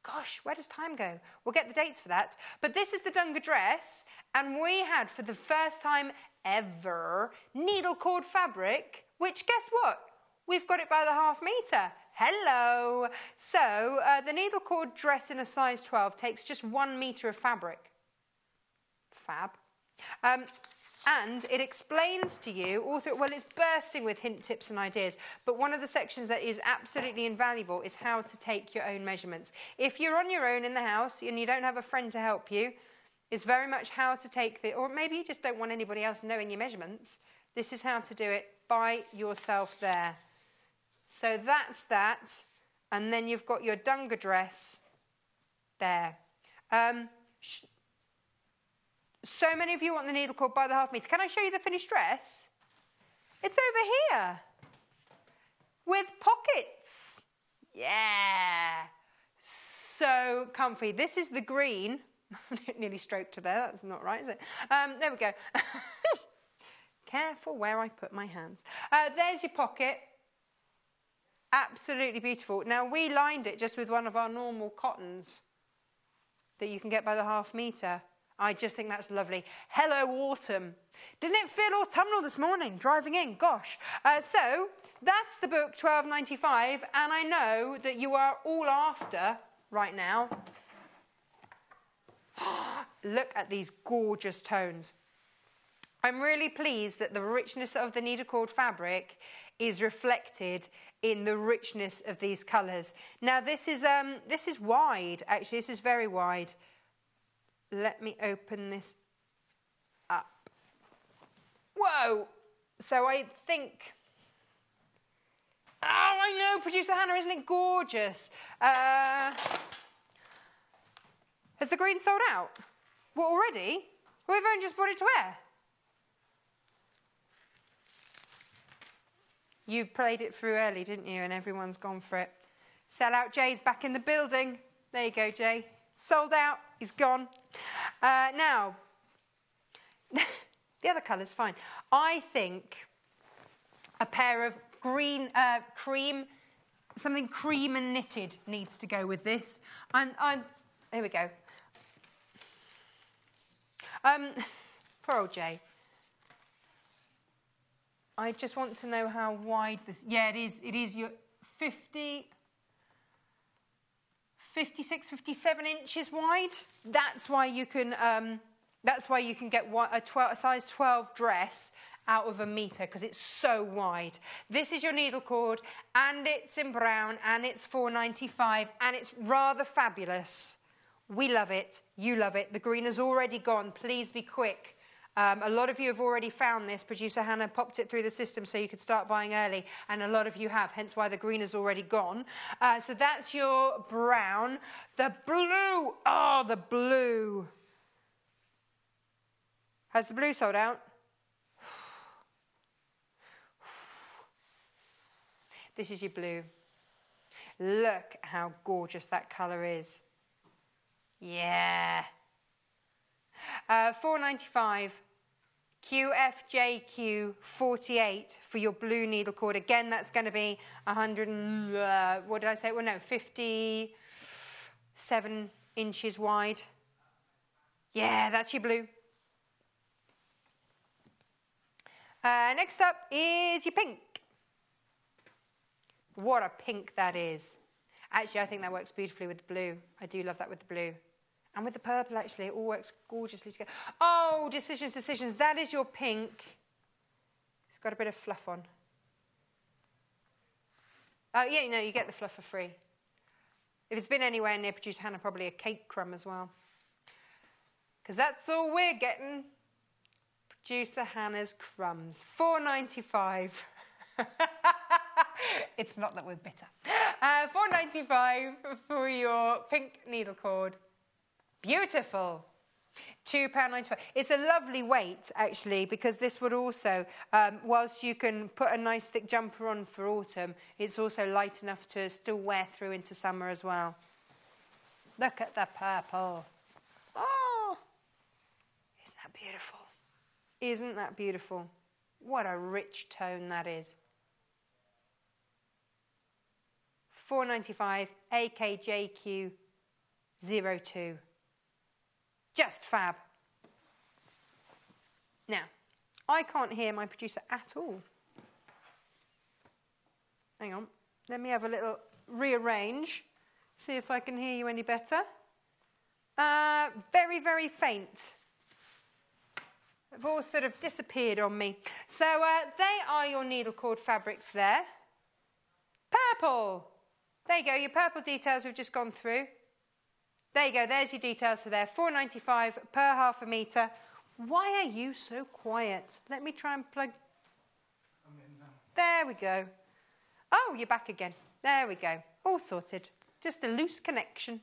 Gosh, where does time go? We'll get the dates for that. But this is the Dunga dress, and we had, for the first time ever, needle cord fabric, which, guess what? We've got it by the ½ metre. Hello. So, the needle cord dress in a size 12 takes just 1 metre of fabric. Fab. And it explains to you, all through, well, it's bursting with hint, tips and ideas, but one of the sections that is absolutely invaluable is how to take your own measurements. If you're on your own in the house and you don't have a friend to help you, it's very much how to take the, or maybe you just don't want anybody else knowing your measurements. This is how to do it by yourself there. So that's that, and then you've got your Dunga dress there. So many of you want the needle cord by the ½ metre. Can I show you the finished dress? It's over here. With pockets. Yeah. So comfy. This is the green. Nearly stroked to there. That's not right, is it? There we go. Careful where I put my hands. There's your pocket. Absolutely beautiful. Now, we lined it just with one of our normal cottons that you can get by the ½ metre. I just think that's lovely. Hello, autumn. Didn't it feel autumnal this morning, driving in? Gosh. So, that's the book, £12.95, and I know that you are all after, right now, look at these gorgeous tones. I'm really pleased that the richness of the needle cord fabric is reflected in the richness of these colours. Now this is wide, actually, this is very wide. Let me open this up. Whoa! So I think, oh, I know, Producer Hannah, isn't it gorgeous? Has the green sold out? What, already? We've only just brought it to air. You played it through early, didn't you? And everyone's gone for it. Sell out Jay's back in the building. There you go, Jay. Sold out. He's gone. Now, the other colour's fine. I think a pair of green cream, something cream and knitted needs to go with this. Here we go. Poor old Jay. I just want to know how wide this... Yeah, it is. It is your 56, 57 inches wide. That's why you can get a size 12 dress out of a metre, because it's so wide. This is your needle cord, and it's in brown, and it's $4.95, and it's rather fabulous. We love it. You love it. The green has already gone. Please be quick. A lot of you have already found this. Producer Hannah popped it through the system so you could start buying early, and a lot of you have, hence why the green has already gone. So that's your brown. The blue, oh, the blue. Has the blue sold out? This is your blue. Look how gorgeous that colour is. Yeah. $4.95. QFJQ 48 for your blue needle cord. Again, that's going to be 100 and, what did I say? Well, no, 57 inches wide. Yeah, that's your blue. Next up is your pink. What a pink that is. Actually, I think that works beautifully with the blue. I do love that with the blue. And with the purple, actually, it all works gorgeously together. Oh, decisions, decisions. That is your pink. It's got a bit of fluff on. Oh, yeah, no, you get the fluff for free. If it's been anywhere near Producer Hannah, probably a cake crumb as well. Because that's all we're getting. Producer Hannah's crumbs. $4.95. It's not that we're bitter. $4.95 for your pink needle cord. Beautiful. £2.95. It's a lovely weight, actually, because this would also, whilst you can put a nice thick jumper on for autumn, it's also light enough to still wear through into summer as well. Look at the purple. Oh, isn't that beautiful? Isn't that beautiful? What a rich tone that is. $4.95, AKJQ02. Just fab. Now, I can't hear my producer at all. Hang on. Let me have a little rearrange. See if I can hear you any better. Very, very faint. They've all sort of disappeared on me. So they are your needle cord fabrics there. Purple. There you go, your purple details we've just gone through. There you go, there's your details for there. $4.95 per half a metre. Why are you so quiet? Let me try and plug. I'm in now. There we go. Oh, you're back again. There we go. All sorted. Just a loose connection.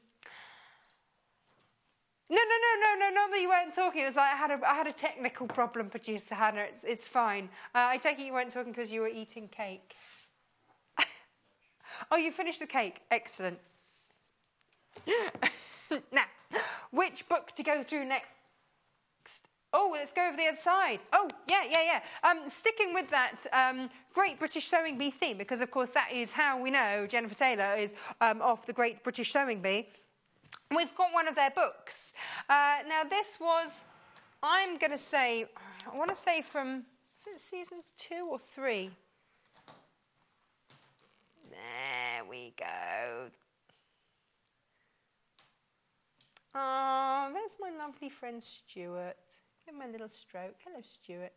No, not that you weren't talking. It was like I had a technical problem, Producer Hannah. It's fine. I take it you weren't talking because you were eating cake. Oh, you finished the cake. Excellent. Now, which book to go through next? Oh, let's go over the other side. Oh, yeah. Sticking with that Great British Sewing Bee theme, because, of course, that is how we know Jennifer Taylor is off the Great British Sewing Bee. We've got one of their books. Now, this was, I'm going to say, I want to say from, is it season 2 or 3? There we go. Oh, there's my lovely friend Stuart. Give him a little stroke. Hello, Stuart.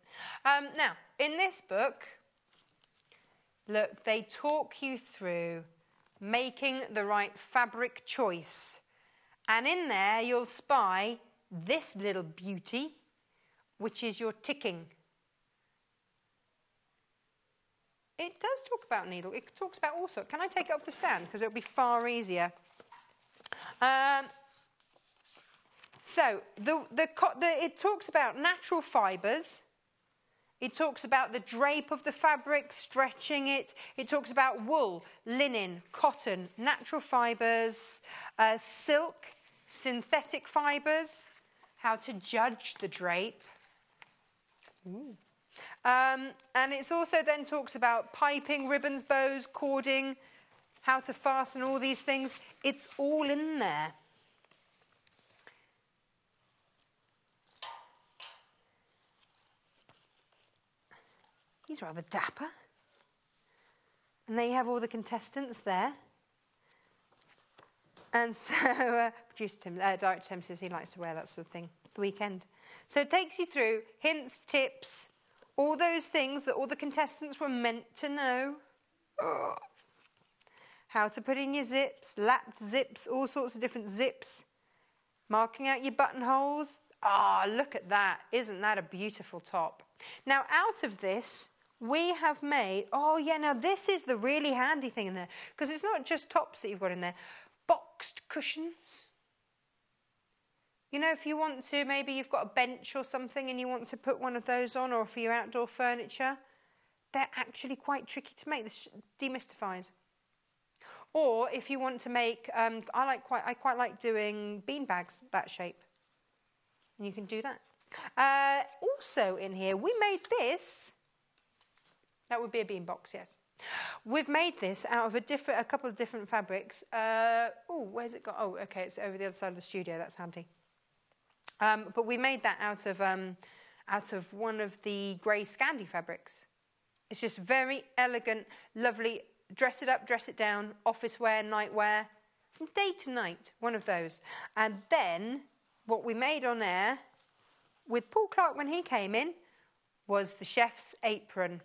Now, in this book, look, they talk you through making the right fabric choice. And in there, you'll spy this little beauty, which is your ticking. It does talk about needle. It talks about all sorts. Can I take it off the stand? Because it'll be far easier. So it talks about natural fibres. It talks about the drape of the fabric, stretching it. It talks about wool, linen, cotton, natural fibres, silk, synthetic fibres, how to judge the drape. Ooh. And it also then talks about piping, ribbons, bows, cording, how to fasten all these things. It's all in there. He's rather dapper. And there you have all the contestants there. And so, Director Tim says he likes to wear that sort of thing the weekend. So it takes you through hints, tips, all those things that all the contestants were meant to know. Oh. How to put in your zips, lapped zips, all sorts of different zips. Marking out your buttonholes. Ah, look at that. Isn't that a beautiful top? Now, out of this, we have made... Oh, yeah, now this is the really handy thing in there. Because it's not just tops that you've got in there. Boxed cushions. You know, if you want to, maybe you've got a bench or something and you want to put one of those on, or for your outdoor furniture, they're actually quite tricky to make. This demystifies. Or if you want to make, I quite like doing bean bags that shape. And you can do that. Also in here, we made this. That would be a bean box, yes. We've made this out of a couple of different fabrics. Oh, where's it gone? Oh, okay, it's over the other side of the studio. That's handy. But we made that out of one of the grey Scandi fabrics. It's just very elegant, lovely. Dress it up, dress it down, office wear, night wear, from day to night, one of those. And then what we made on air with Paul Clark when he came in was the chef's apron.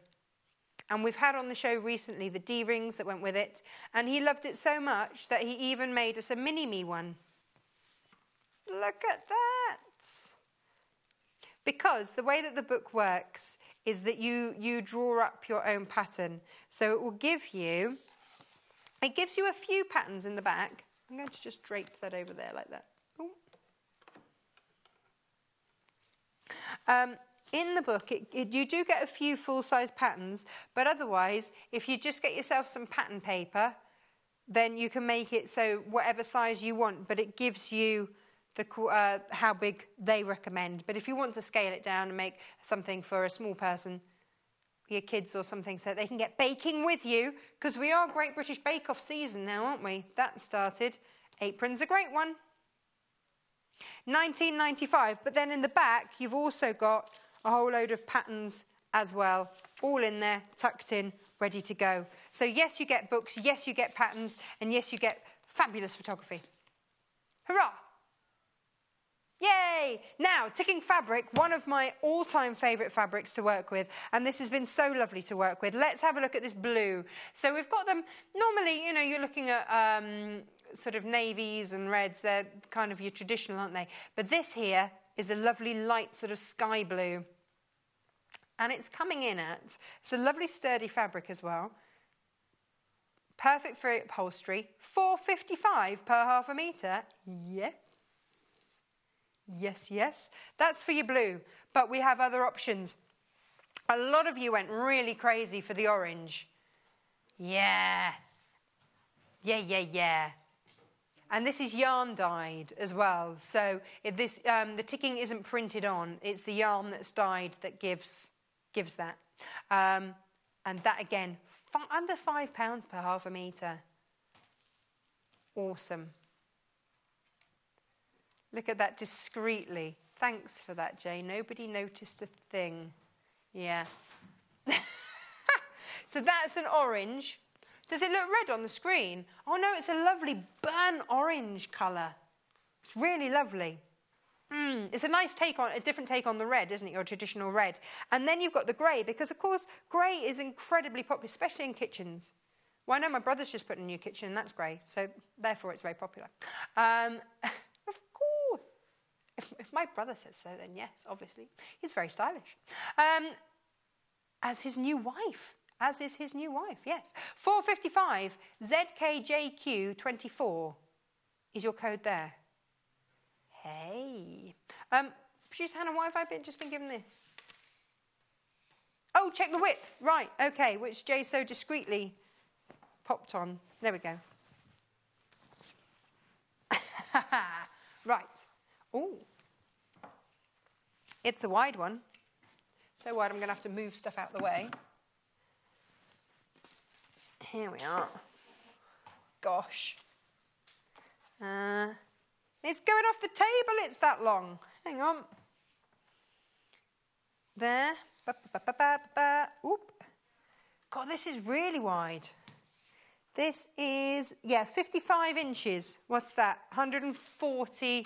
And we've had on the show recently the D-rings that went with it. And he loved it so much that he even made us a mini-me one. Look at that. Because the way that the book works is that you draw up your own pattern. So it will give you, it gives you a few patterns in the back. I'm going to just drape that over there like that. In the book, you do get a few full-size patterns, but otherwise, if you just get yourself some pattern paper, then you can make it so whatever size you want, but it gives you how big they recommend. But if you want to scale it down and make something for a small person, your kids or something, so they can get baking with you, because we are Great British Bake Off season now, aren't we? That started. Apron's a great one. £19.95, but then in the back, you've also got a whole load of patterns as well, all in there, tucked in, ready to go. So yes, you get books, yes, you get patterns, and yes, you get fabulous photography. Hurrah! Yay! Now, ticking fabric, one of my all-time favourite fabrics to work with, and this has been so lovely to work with. Let's have a look at this blue. So we've got them, normally, you know, you're looking at sort of navies and reds. They're kind of your traditional, aren't they? But this here is a lovely light sort of sky blue. And it's coming in at, it's a lovely sturdy fabric as well. Perfect for upholstery. £4.55 per half a metre. Yes. Yes, yes. That's for your blue. But we have other options. A lot of you went really crazy for the orange. Yeah. Yeah, yeah, yeah. And this is yarn dyed as well. So if this, the ticking isn't printed on. It's the yarn that's dyed that gives that. And that, again, under £5 per half a metre. Awesome. Look at that discreetly. Thanks for that, Jay. Nobody noticed a thing. Yeah. So that's an orange. Does it look red on the screen? Oh, no, it's a lovely burnt orange colour. It's really lovely. It's a nice take on, a different take on the red, isn't it? Your traditional red. And then you've got the grey, because of course grey is incredibly popular, especially in kitchens. Well, I know my brother's just put in a new kitchen, and that's grey, so therefore it's very popular. Of course. If my brother says so, then yes, obviously. He's very stylish. As his new wife. As is his new wife, yes. 455 ZKJQ24 is your code there. Hey. Producer Hannah, why have I just been given this? Oh, check the width. Right, okay, which Jay so discreetly popped on. There we go. Right. Oh. It's a wide one. So wide I'm going to have to move stuff out the way. Here we are. Gosh. It's going off the table, it's that long. Hang on. There. Oop. God, this is really wide. This is, 55 inches. What's that? 140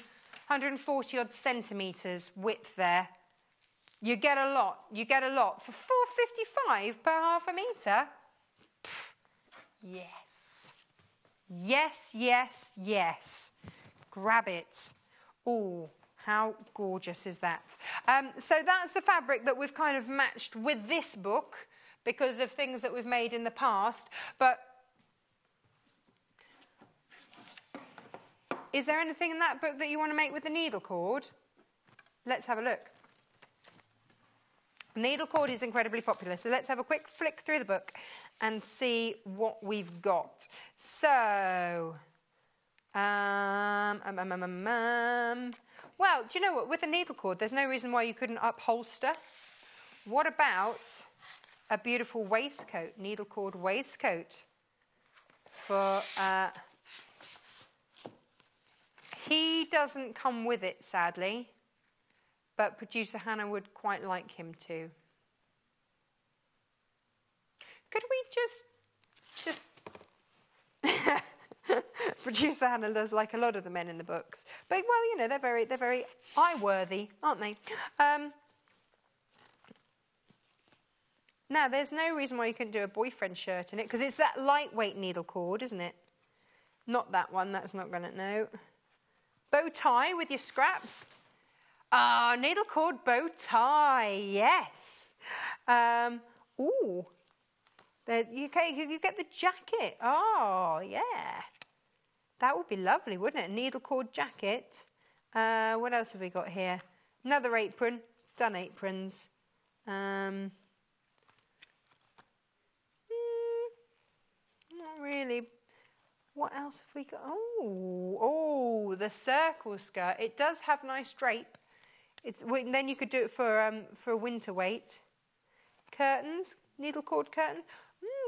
odd centimetres width there. You get a lot. You get a lot. For £4.55 per half a metre? Yes. Yes, yes, yes. Grab it. Oh, how gorgeous is that? So that's the fabric that we've kind of matched with this book because of things that we've made in the past. But is there anything in that book that you want to make with the needle cord? Let's have a look. Needle cord is incredibly popular, so let's have a quick flick through the book and see what we've got. So, well, do you know what? With a needle cord, there's no reason why you couldn't upholster. What about a beautiful waistcoat, needle cord waistcoat for... he doesn't come with it, sadly. But producer Hannah would quite like him to. Could we just producer Hannah does like a lot of the men in the books. But well, you know, they're very eye-worthy, aren't they? Now, there's no reason why you couldn't do a boyfriend shirt in it, because it's that lightweight needle cord, isn't it? Not that one, that's not going to know. Bow tie with your scraps. Ah, needle cord bow tie, yes. Ooh, you get the jacket. Oh, yeah. That would be lovely, wouldn't it? A needle cord jacket. What else have we got here? Another apron. Done aprons. Not really. What else have we got? Oh, the circle skirt. It does have nice drape. Then you could do it for a winter weight. Curtains, needle cord curtain.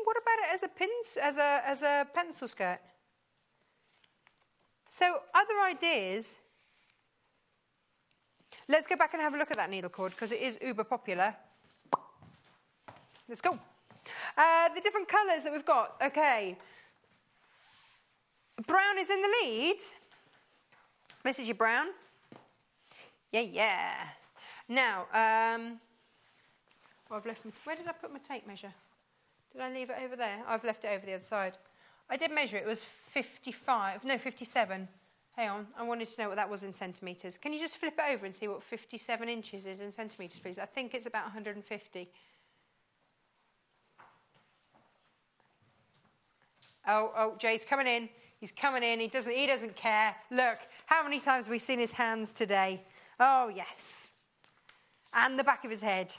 What about it as a pencil skirt? So other ideas. Let's go back and have a look at that needle cord because it is uber popular. Let's go. The different colours that we've got. Okay. Brown is in the lead. This is your brown. Yeah. Now, I've left. Where did I put my tape measure? Did I leave it over there? I've left it over the other side. I did measure it. It was 57. Hang on. I wanted to know what that was in centimetres. Can you just flip it over and see what 57 inches is in centimetres, please? I think it's about 150. Oh, Jay's coming in. He's coming in. He doesn't care. Look, how many times have we seen his hands today? Oh, yes. And the back of his head.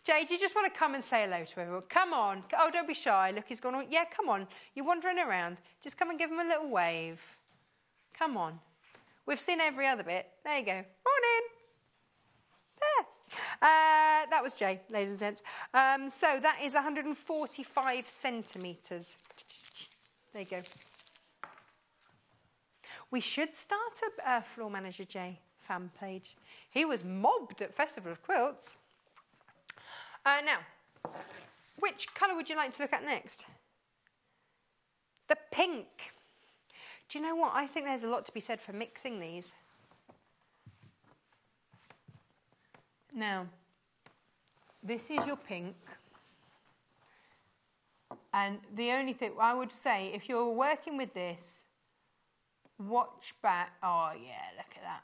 Jay, do you just want to come and say hello to everyone? Come on. Oh, don't be shy. Look, he's gone. Yeah, come on. You're wandering around. Just come and give him a little wave. Come on. We've seen every other bit. There you go. Morning. There. That was Jay, ladies and gents. So that is 145 centimetres. There you go. We should start a Floor Manager Jay fan page. He was mobbed at Festival of Quilts. Now, which colour would you like to look at next? The pink. Do you know what? I think there's a lot to be said for mixing these. Now, this is your pink. And the only thing I would say, if you're working with this, watch back. Oh, yeah, look at that.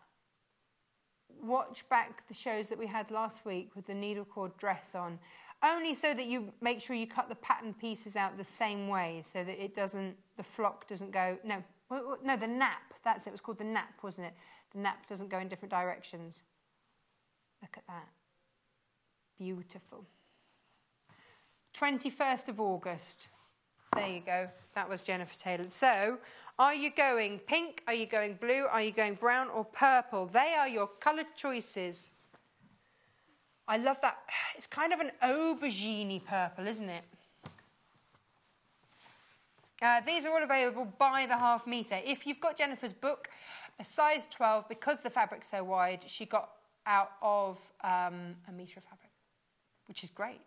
Watch back the shows that we had last week with the needle cord dress on. Only so that you make sure you cut the pattern pieces out the same way so that it doesn't, the flock doesn't go, no, the nap, that's it, it was called the nap, wasn't it? The nap doesn't go in different directions. Look at that. Beautiful. 21st of August. There you go. That was Jennifer Taylor. So, are you going pink? Are you going blue? Are you going brown or purple? They are your coloured choices. I love that. It's kind of an aubergine purple, isn't it? These are all available by the half metre. If you've got Jennifer's book, a size 12, because the fabric's so wide, she got out of a metre of fabric, which is great.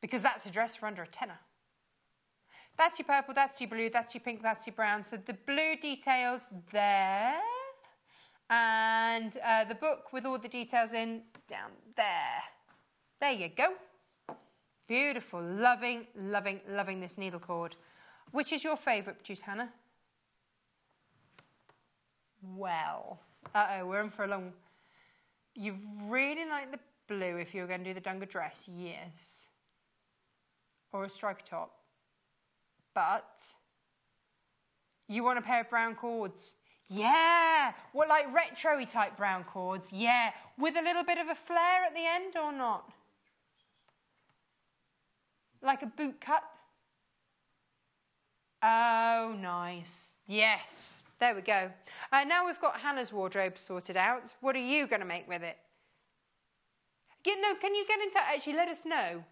Because that's a dress for under a tenner. That's your purple, that's your blue, that's your pink, that's your brown. So the blue details there. And the book with all the details in down there. There you go. Beautiful. Loving, loving, loving this needle cord. Which is your favourite, Producer Hannah? Well, we're in for a long... You really like the blue if you were going to do the Dunga dress, yes. Or a stripy top. But you want a pair of brown cords. Yeah! What, like retro-y type brown cords? Yeah. With a little bit of a flare at the end or not? Like a boot cut? Oh, nice. Yes. There we go. Now we've got Hannah's wardrobe sorted out. What are you going to make with it? Can you get in touch? Actually, let us know.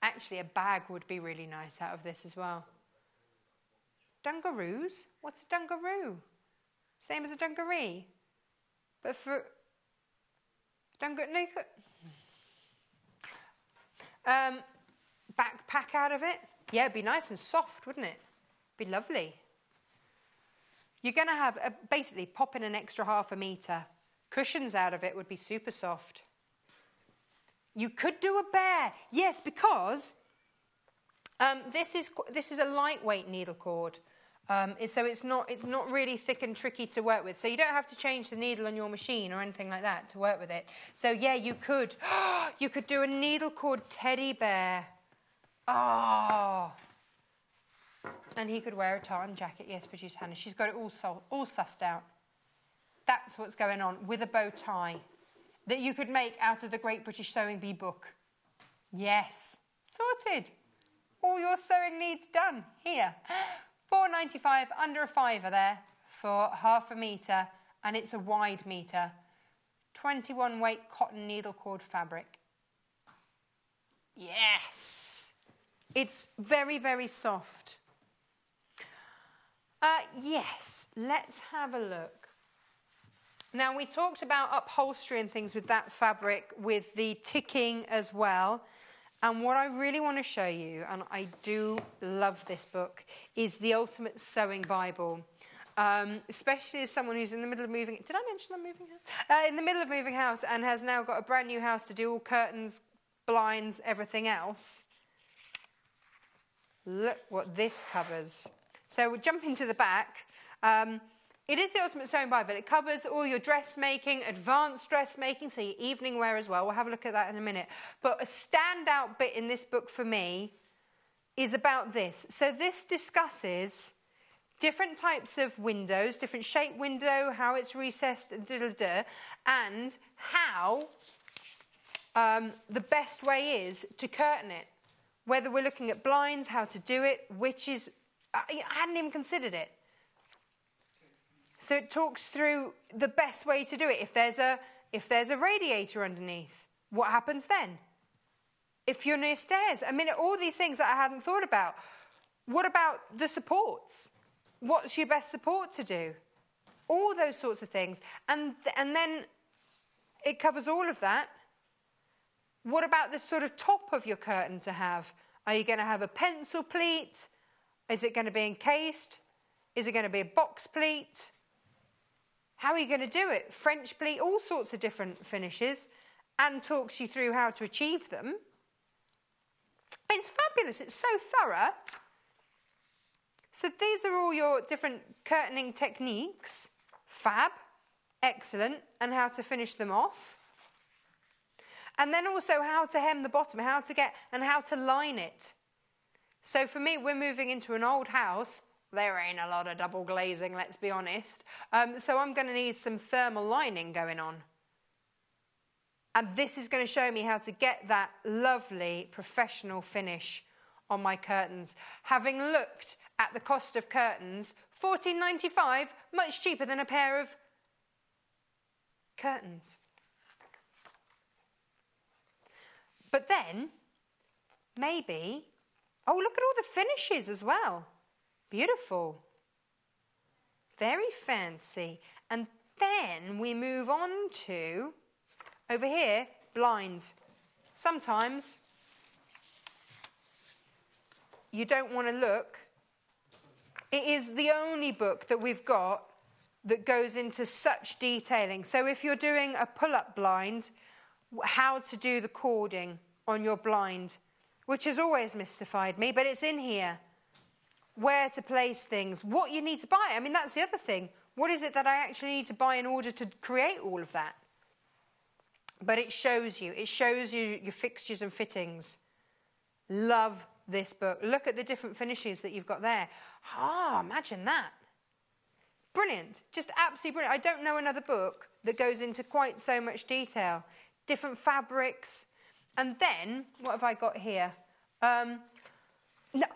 Actually, a bag would be really nice out of this as well. Dungaroos? What's a dungaroo? Same as a dungaree. But for... backpack out of it? Yeah, it'd be nice and soft, wouldn't it? Be lovely. You're going to have, basically, pop in an extra half a metre. Cushions out of it would be super soft. You could do a bear. Yes, because this is a lightweight needle cord. So it's not really thick and tricky to work with. So you don't have to change the needle on your machine or anything like that to work with it. So yeah, you could do a needle cord teddy bear. Oh. And he could wear a tartan jacket. Yes, Producer Hannah. She's got it all sussed out. That's what's going on with a bow tie that you could make out of the Great British Sewing Bee book. Yes, sorted. All your sewing needs done here. $4.95, under a fiver there for half a metre, and it's a wide metre. 21 weight cotton needle cord fabric. Yes, it's very, very soft. Yes, let's have a look. Now, we talked about upholstery and things with that fabric, with the ticking as well. And what I really want to show you, and I do love this book, is The Ultimate Sewing Bible. Especially as someone who's in the middle of moving... Did I mention I'm moving house? In the middle of moving house and has now got a brand new house to do all curtains, blinds, everything else. Look what this covers. So we'll jump into the back. It is the Ultimate Sewing Bible. It covers all your dressmaking, advanced dressmaking, so your evening wear as well. We'll have a look at that in a minute. But a standout bit in this book for me is about this. So this discusses different types of windows, different shape window, how it's recessed, and how the best way is to curtain it. Whether we're looking at blinds, how to do it, which is... I hadn't even considered it. So it talks through the best way to do it. If there's a radiator underneath, what happens then? If you're near stairs, I mean, all these things that I hadn't thought about. What about the supports? What's your best support to do? All those sorts of things. And then it covers all of that. What about the sort of top of your curtain to have? Are you going to have a pencil pleat? Is it going to be encased? Is it going to be a box pleat? How are you going to do it? French pleat, all sorts of different finishes, and talks you through how to achieve them. It's fabulous. It's so thorough. So these are all your different curtaining techniques. Fab, excellent, and how to finish them off. And then also how to hem the bottom, how to get, and how to line it. So for me, we're moving into an old house. There ain't a lot of double glazing, let's be honest. So I'm going to need some thermal lining going on. And this is going to show me how to get that lovely professional finish on my curtains. Having looked at the cost of curtains, $14.95, much cheaper than a pair of curtains. But then, maybe, oh, look at all the finishes as well. Beautiful. Very fancy. And then we move on to, over here, blinds. Sometimes you don't want to look. It is the only book that we've got that goes into such detailing. So if you're doing a pull-up blind, how to do the cording on your blind, which has always mystified me, but it's in here. Where to place things, what you need to buy. I mean, that's the other thing. What is it that I actually need to buy in order to create all of that? But it shows you. It shows you your fixtures and fittings. Love this book. Look at the different finishes that you've got there. Ah, imagine that. Brilliant. Just absolutely brilliant. I don't know another book that goes into quite so much detail. Different fabrics. And then, what have I got here? No.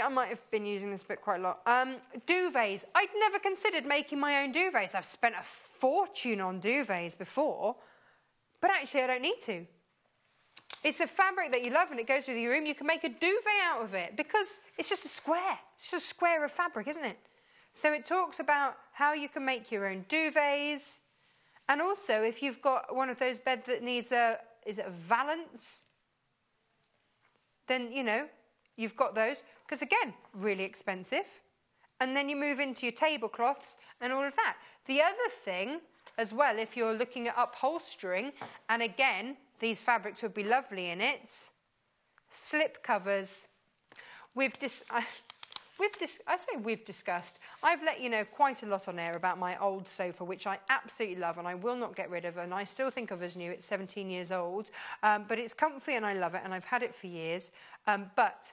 I might have been using this book quite a lot. Duvets. I'd never considered making my own duvets. I've spent a fortune on duvets before, but actually I don't need to. It's a fabric that you love and it goes through your room. You can make a duvet out of it because it's just a square. It's just a square of fabric, isn't it? So it talks about how you can make your own duvets. And also, if you've got one of those beds that needs is it a valance? Then, you know, you've got those. Because again, really expensive. And then you move into your tablecloths and all of that. The other thing as well, if you're looking at upholstering, and again, these fabrics would be lovely in it, slip covers. We've discussed. I've let you know quite a lot on air about my old sofa, which I absolutely love and I will not get rid of, and I still think of as new. It's 17 years old, but it's comfy and I love it, and I've had it for years. But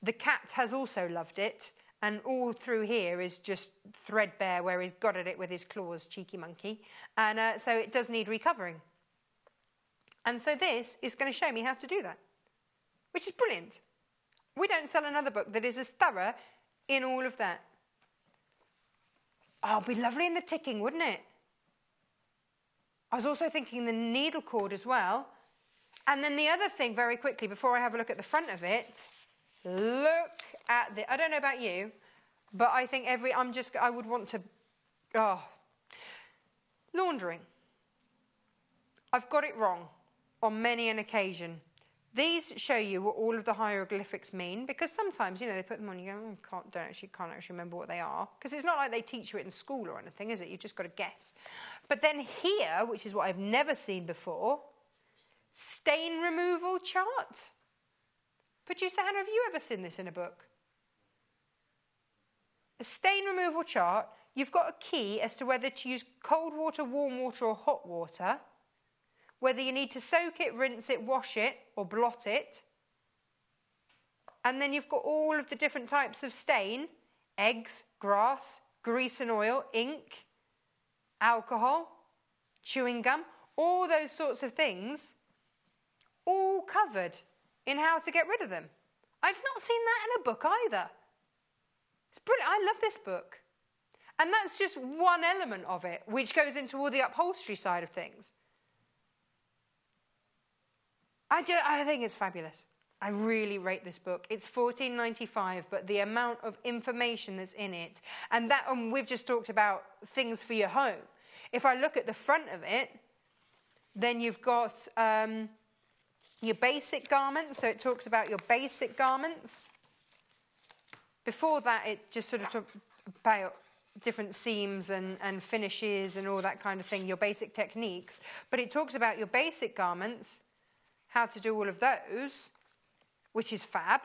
the cat has also loved it, and all through here is just threadbare where he's got at it with his claws, cheeky monkey. And so it does need recovering. And so this is going to show me how to do that, which is brilliant. We don't sell another book that is as thorough in all of that. Oh, it'd be lovely in the ticking, wouldn't it? I was also thinking the needle cord as well. And then the other thing, very quickly, before I have a look at the front of it, look at the, I don't know about you, but I think I would want to, laundering. I've got it wrong on many an occasion. These show you what all of the hieroglyphics mean, because sometimes, you know, they put them on, you go, can't actually remember what they are, because it's not like they teach you it in school or anything, is it? You've just got to guess. But then here, which is what I've never seen before, stain removal chart. Producer Hannah, have you ever seen this in a book? A stain removal chart, you've got a key as to whether to use cold water, warm water or hot water, whether you need to soak it, rinse it, wash it or blot it. And then you've got all of the different types of stain, eggs, grass, grease and oil, ink, alcohol, chewing gum, all those sorts of things, all covered in how to get rid of them. I've not seen that in a book either. It's brilliant. I love this book. And that's just one element of it, which goes into all the upholstery side of things. I think it's fabulous. I really rate this book. It's $14.95, but the amount of information that's in it, and we've just talked about things for your home. If I look at the front of it, then you've got your basic garments. So it talks about your basic garments. Before that, it just sort of talked about different seams and finishes and all that kind of thing, your basic techniques. But it talks about your basic garments, how to do all of those, which is fab.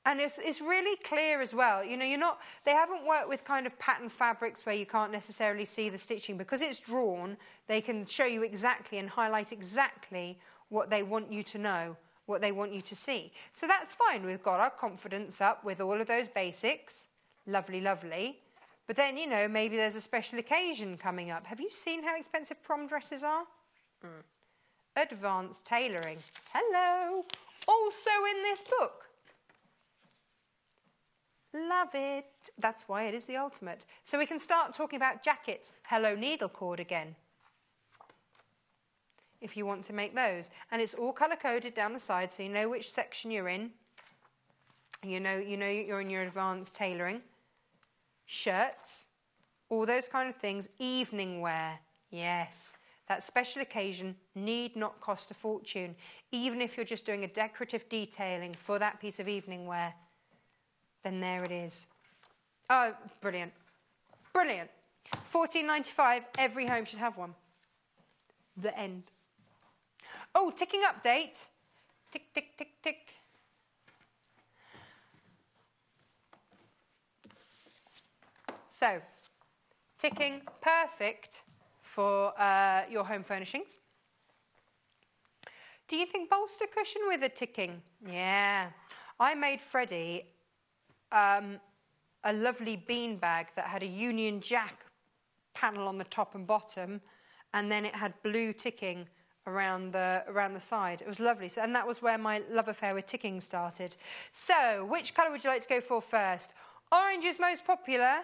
And it's really clear as well. You know, they haven't worked with kind of pattern fabrics where you can't necessarily see the stitching. Because it's drawn, they can show you exactly and highlight exactly what they want you to know, what they want you to see. So that's fine. We've got our confidence up with all of those basics. Lovely, lovely. But then, you know, maybe there's a special occasion coming up. Have you seen how expensive prom dresses are? Advanced tailoring. Hello. Also in this book. Love it. That's why it is the ultimate. So we can start talking about jackets. Hello needle cord again. If you want to make those. And it's all colour-coded down the side, so you know which section you're in. You know you're in your advanced tailoring. Shirts, all those kind of things. Evening wear, yes. That special occasion need not cost a fortune. Even if you're just doing a decorative detailing for that piece of evening wear, then there it is. Oh, brilliant. Brilliant. $14.95, every home should have one. The end. Oh, ticking update. Tick, tick, tick, tick. So, ticking, perfect for your home furnishings. Do you think bolster cushion with a ticking? Yeah. I made Freddie a lovely bean bag that had a Union Jack panel on the top and bottom, and then it had blue ticking around the side. It was lovely. So, and that was where my love affair with ticking started. So, which colour would you like to go for first? Orange is most popular.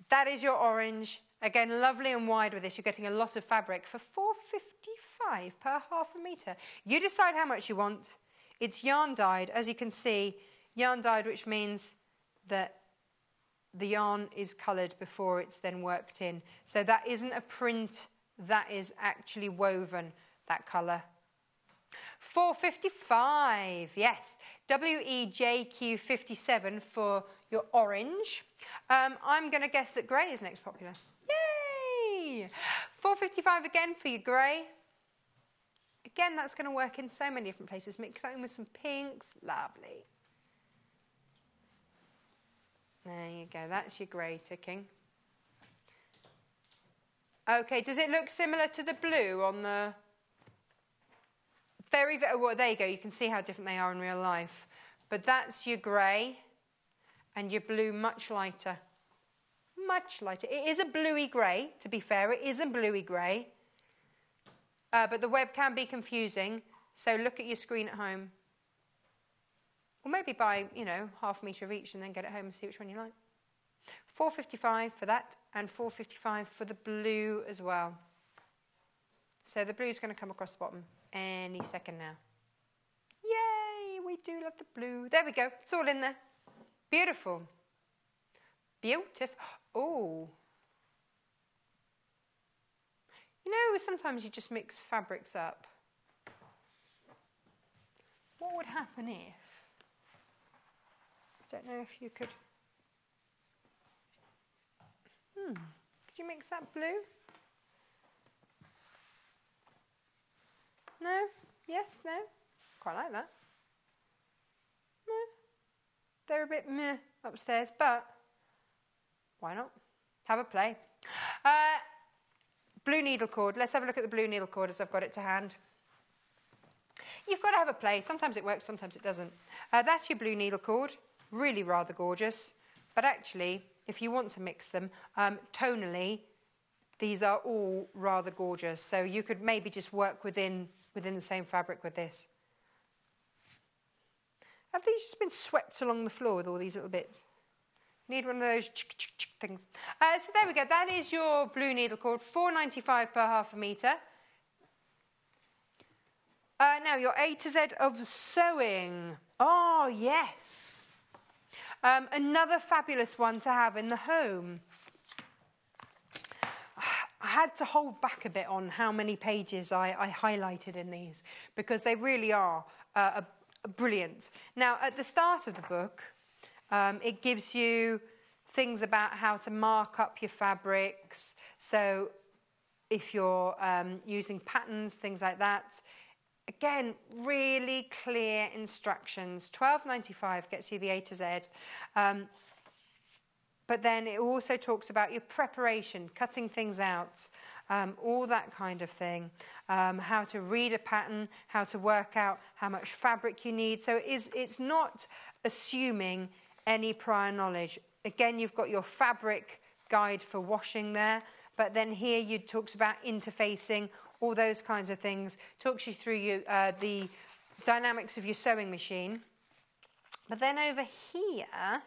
That is your orange. Again, lovely and wide with this. You're getting a lot of fabric for $4.55 per half a metre. You decide how much you want. It's yarn dyed. As you can see, yarn dyed, which means that the yarn is coloured before it's then worked in. So that isn't a print. That is actually woven, that colour. $4.55, yes. WEJQ57 for your orange. I'm going to guess that grey is next popular. Yay! $4.55 again for your grey. Again, that's going to work in so many different places. Mix that in with some pinks. Lovely. There you go. That's your grey ticking. Okay, does it look similar to the blue on the... Very, well, there you go. You can see how different they are in real life. But that's your grey and your blue much lighter. Much lighter. It is a bluey grey, to be fair. It is a bluey grey. But the web can be confusing. So look at your screen at home. Or maybe buy, you know, half a metre of each and then get it home and see which one you like. $4.55 for that and $4.55 for the blue as well. So the blue is going to come across the bottom any second now. Yay, we do love the blue. There we go, it's all in there. Beautiful. Beautiful. Oh. You know, sometimes you just mix fabrics up. What would happen if? I don't know if you could. Could you mix that blue? No? Yes? No? Quite like that. No? They're a bit meh upstairs, but why not? Have a play. Blue needle cord. Let's have a look at the blue needle cord as I've got it to hand. You've got to have a play. Sometimes it works, sometimes it doesn't. That's your blue needle cord. Really rather gorgeous. But actually, if you want to mix them, tonally, these are all rather gorgeous. So you could maybe just work within the same fabric with this. Have these just been swept along the floor with all these little bits? Need one of those things. So there we go. That is your blue needle cord. $4.95 per half a metre. Now your A to Z of sewing. Oh, yes. Another fabulous one to have in the home. I had to hold back a bit on how many pages I highlighted in these because they really are brilliant. Now, at the start of the book, It gives you things about how to mark up your fabrics. So if you're using patterns, things like that. Again, really clear instructions. $12.95 gets you the A to Z. But then it also talks about your preparation, cutting things out, all that kind of thing. How to read a pattern, how to work out how much fabric you need. So it's not assuming any prior knowledge. Again, you've got your fabric guide for washing there. But then here you talks about interfacing, all those kinds of things. Talks you through the dynamics of your sewing machine. But then over here,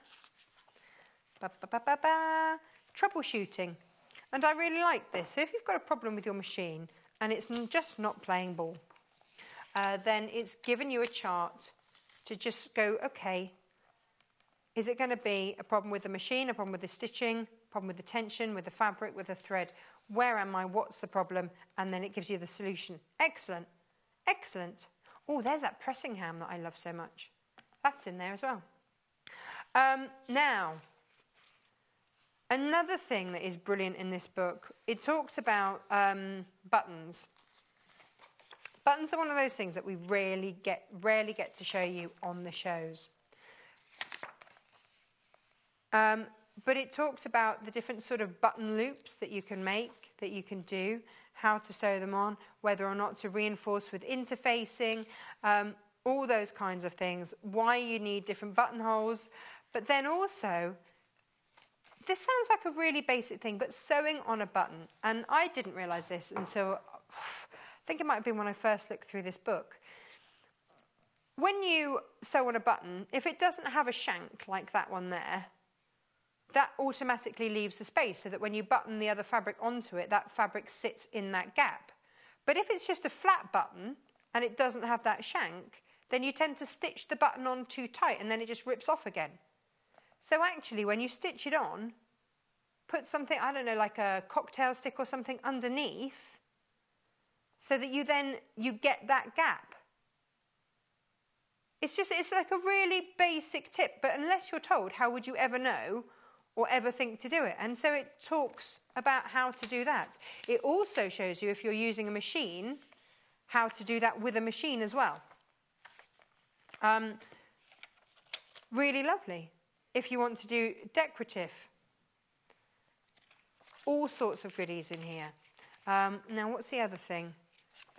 troubleshooting. And I really like this. So if you've got a problem with your machine and it's just not playing ball, then it's given you a chart to just go, okay, is it going to be a problem with the machine, a problem with the stitching, a problem with the tension, with the fabric, with the thread? Where am I? What's the problem? And then it gives you the solution. Excellent. Excellent. Oh, there's that pressing ham that I love so much. That's in there as well. Now, another thing that is brilliant in this book, it talks about buttons. Buttons are one of those things that we rarely get to show you on the shows. But it talks about the different sort of button loops that you can make, that you can do, how to sew them on, whether or not to reinforce with interfacing, all those kinds of things, why you need different buttonholes. But then also, this sounds like a really basic thing, but sewing on a button, and I didn't realise this until, I think it might have been when I first looked through this book. When you sew on a button, if it doesn't have a shank like that one there, that automatically leaves a space so that when you button the other fabric onto it, that fabric sits in that gap. But if it's just a flat button and it doesn't have that shank, then you tend to stitch the button on too tight and then it just rips off again. So actually, when you stitch it on, put something, I don't know, like a cocktail stick or something underneath so that you get that gap. It's like a really basic tip, but unless you're told, how would you ever know or ever think to do it? And so it talks about how to do that. It also shows you, if you're using a machine, how to do that with a machine as well. Really lovely. If you want to do decorative, all sorts of goodies in here. Now, what's the other thing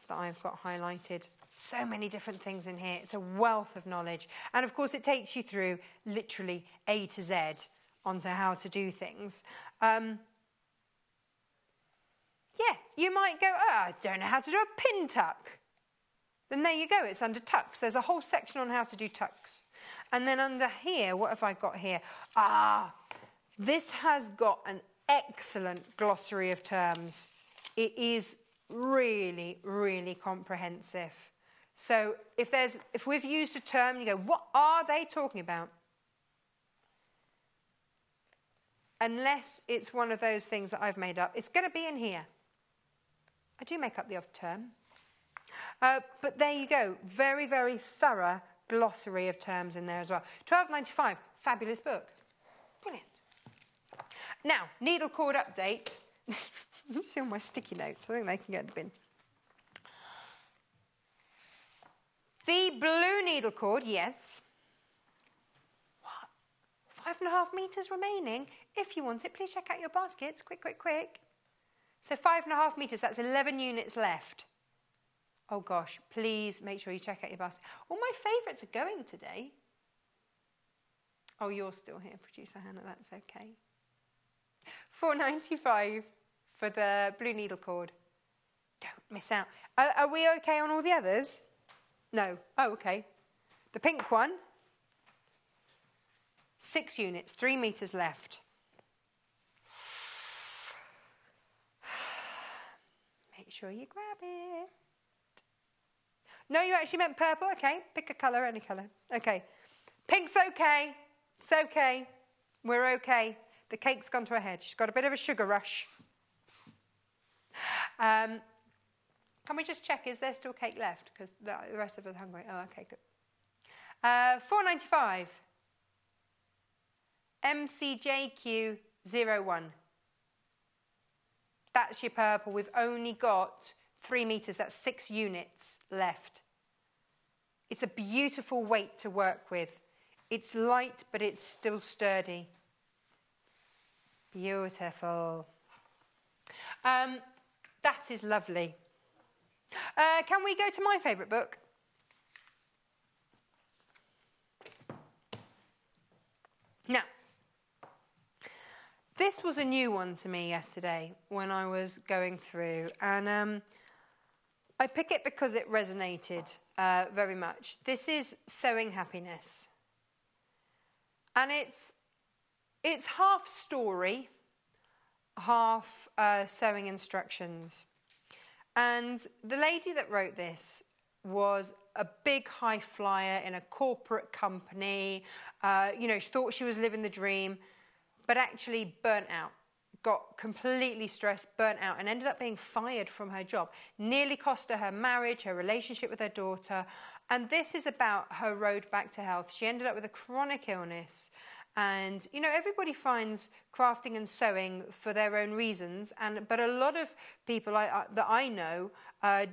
that I've got highlighted? So many different things in here. It's a wealth of knowledge. And of course, it takes you through literally A to Z onto how to do things. Yeah, you might go, oh, I don't know how to do a pin tuck. Then there you go, it's under tucks. There's a whole section on how to do tucks. And then under here, what have I got here? This has got an excellent glossary of terms. It is really, really comprehensive. So if we've used a term, you go, what are they talking about? Unless it's one of those things that I've made up, it's going to be in here. I do make up the odd term. But there you go. Very, very thorough glossary of terms in there as well. $12.95. Fabulous book. Brilliant. Now, needle cord update. You see all my sticky notes. I think they can go in the bin. The blue needle cord, yes. What? 5.5 metres remaining. If you want it, please check out your baskets. Quick, quick, quick. So 5.5 metres, that's 11 units left. Oh gosh, please make sure you check out your basket. All my favourites are going today. Oh, you're still here, Producer Hannah, that's okay. $4.95 for the blue needle cord. Don't miss out. Are we okay on all the others? No. Oh, okay. The pink one, 6 units, 3 metres left. Make sure you grab it. No, you actually meant purple. Okay, pick a colour, any colour. Okay. Pink's okay. It's okay. We're okay. The cake's gone to her head. She's got a bit of a sugar rush. Can we just check, is there still cake left? Because the rest of us are hungry. Oh, okay, good. $4.95. MCJQ01. That's your purple. We've only got 3 meters, that's 6 units left. It's a beautiful weight to work with. It's light, but it's still sturdy. Beautiful. That is lovely. Can we go to my favourite book? Now, this was a new one to me yesterday when I was going through, and I pick it because it resonated very much. This is Sewing Happiness, and it's half story, half sewing instructions. And the lady that wrote this was a big high flyer in a corporate company. She thought she was living the dream, but actually burnt out, got completely stressed, burnt out, and ended up being fired from her job. Nearly cost her marriage, her relationship with her daughter. And this is about her road back to health. She ended up with a chronic illness. And, everybody finds crafting and sewing for their own reasons. But a lot of people that I know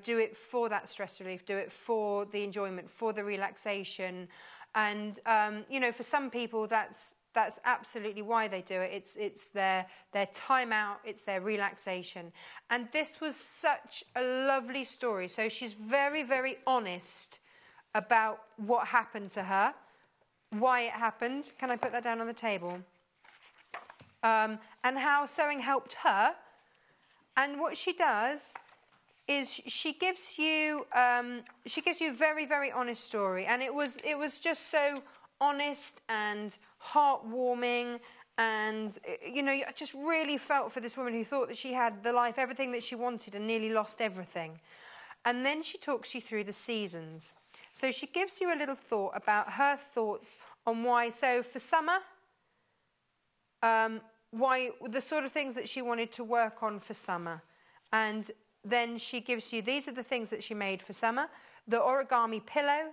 do it for that stress relief, do it for the enjoyment, for the relaxation. And, for some people, that's absolutely why they do it. It's their time out, it's their relaxation. And this was such a lovely story. So she's very, very honest about what happened to her, why it happened. Can I put that down on the table? And how sewing helped her. And what she does is she gives you a very, very honest story. And it was just so honest and heartwarming. And, I just really felt for this woman who thought that she had the life, everything that she wanted, and nearly lost everything. And then she talks you through the seasons. So she gives you a little thought about her thoughts on why. So for summer, why the sort of things that she wanted to work on for summer. And then she gives you, these are the things that she made for summer. The origami pillow,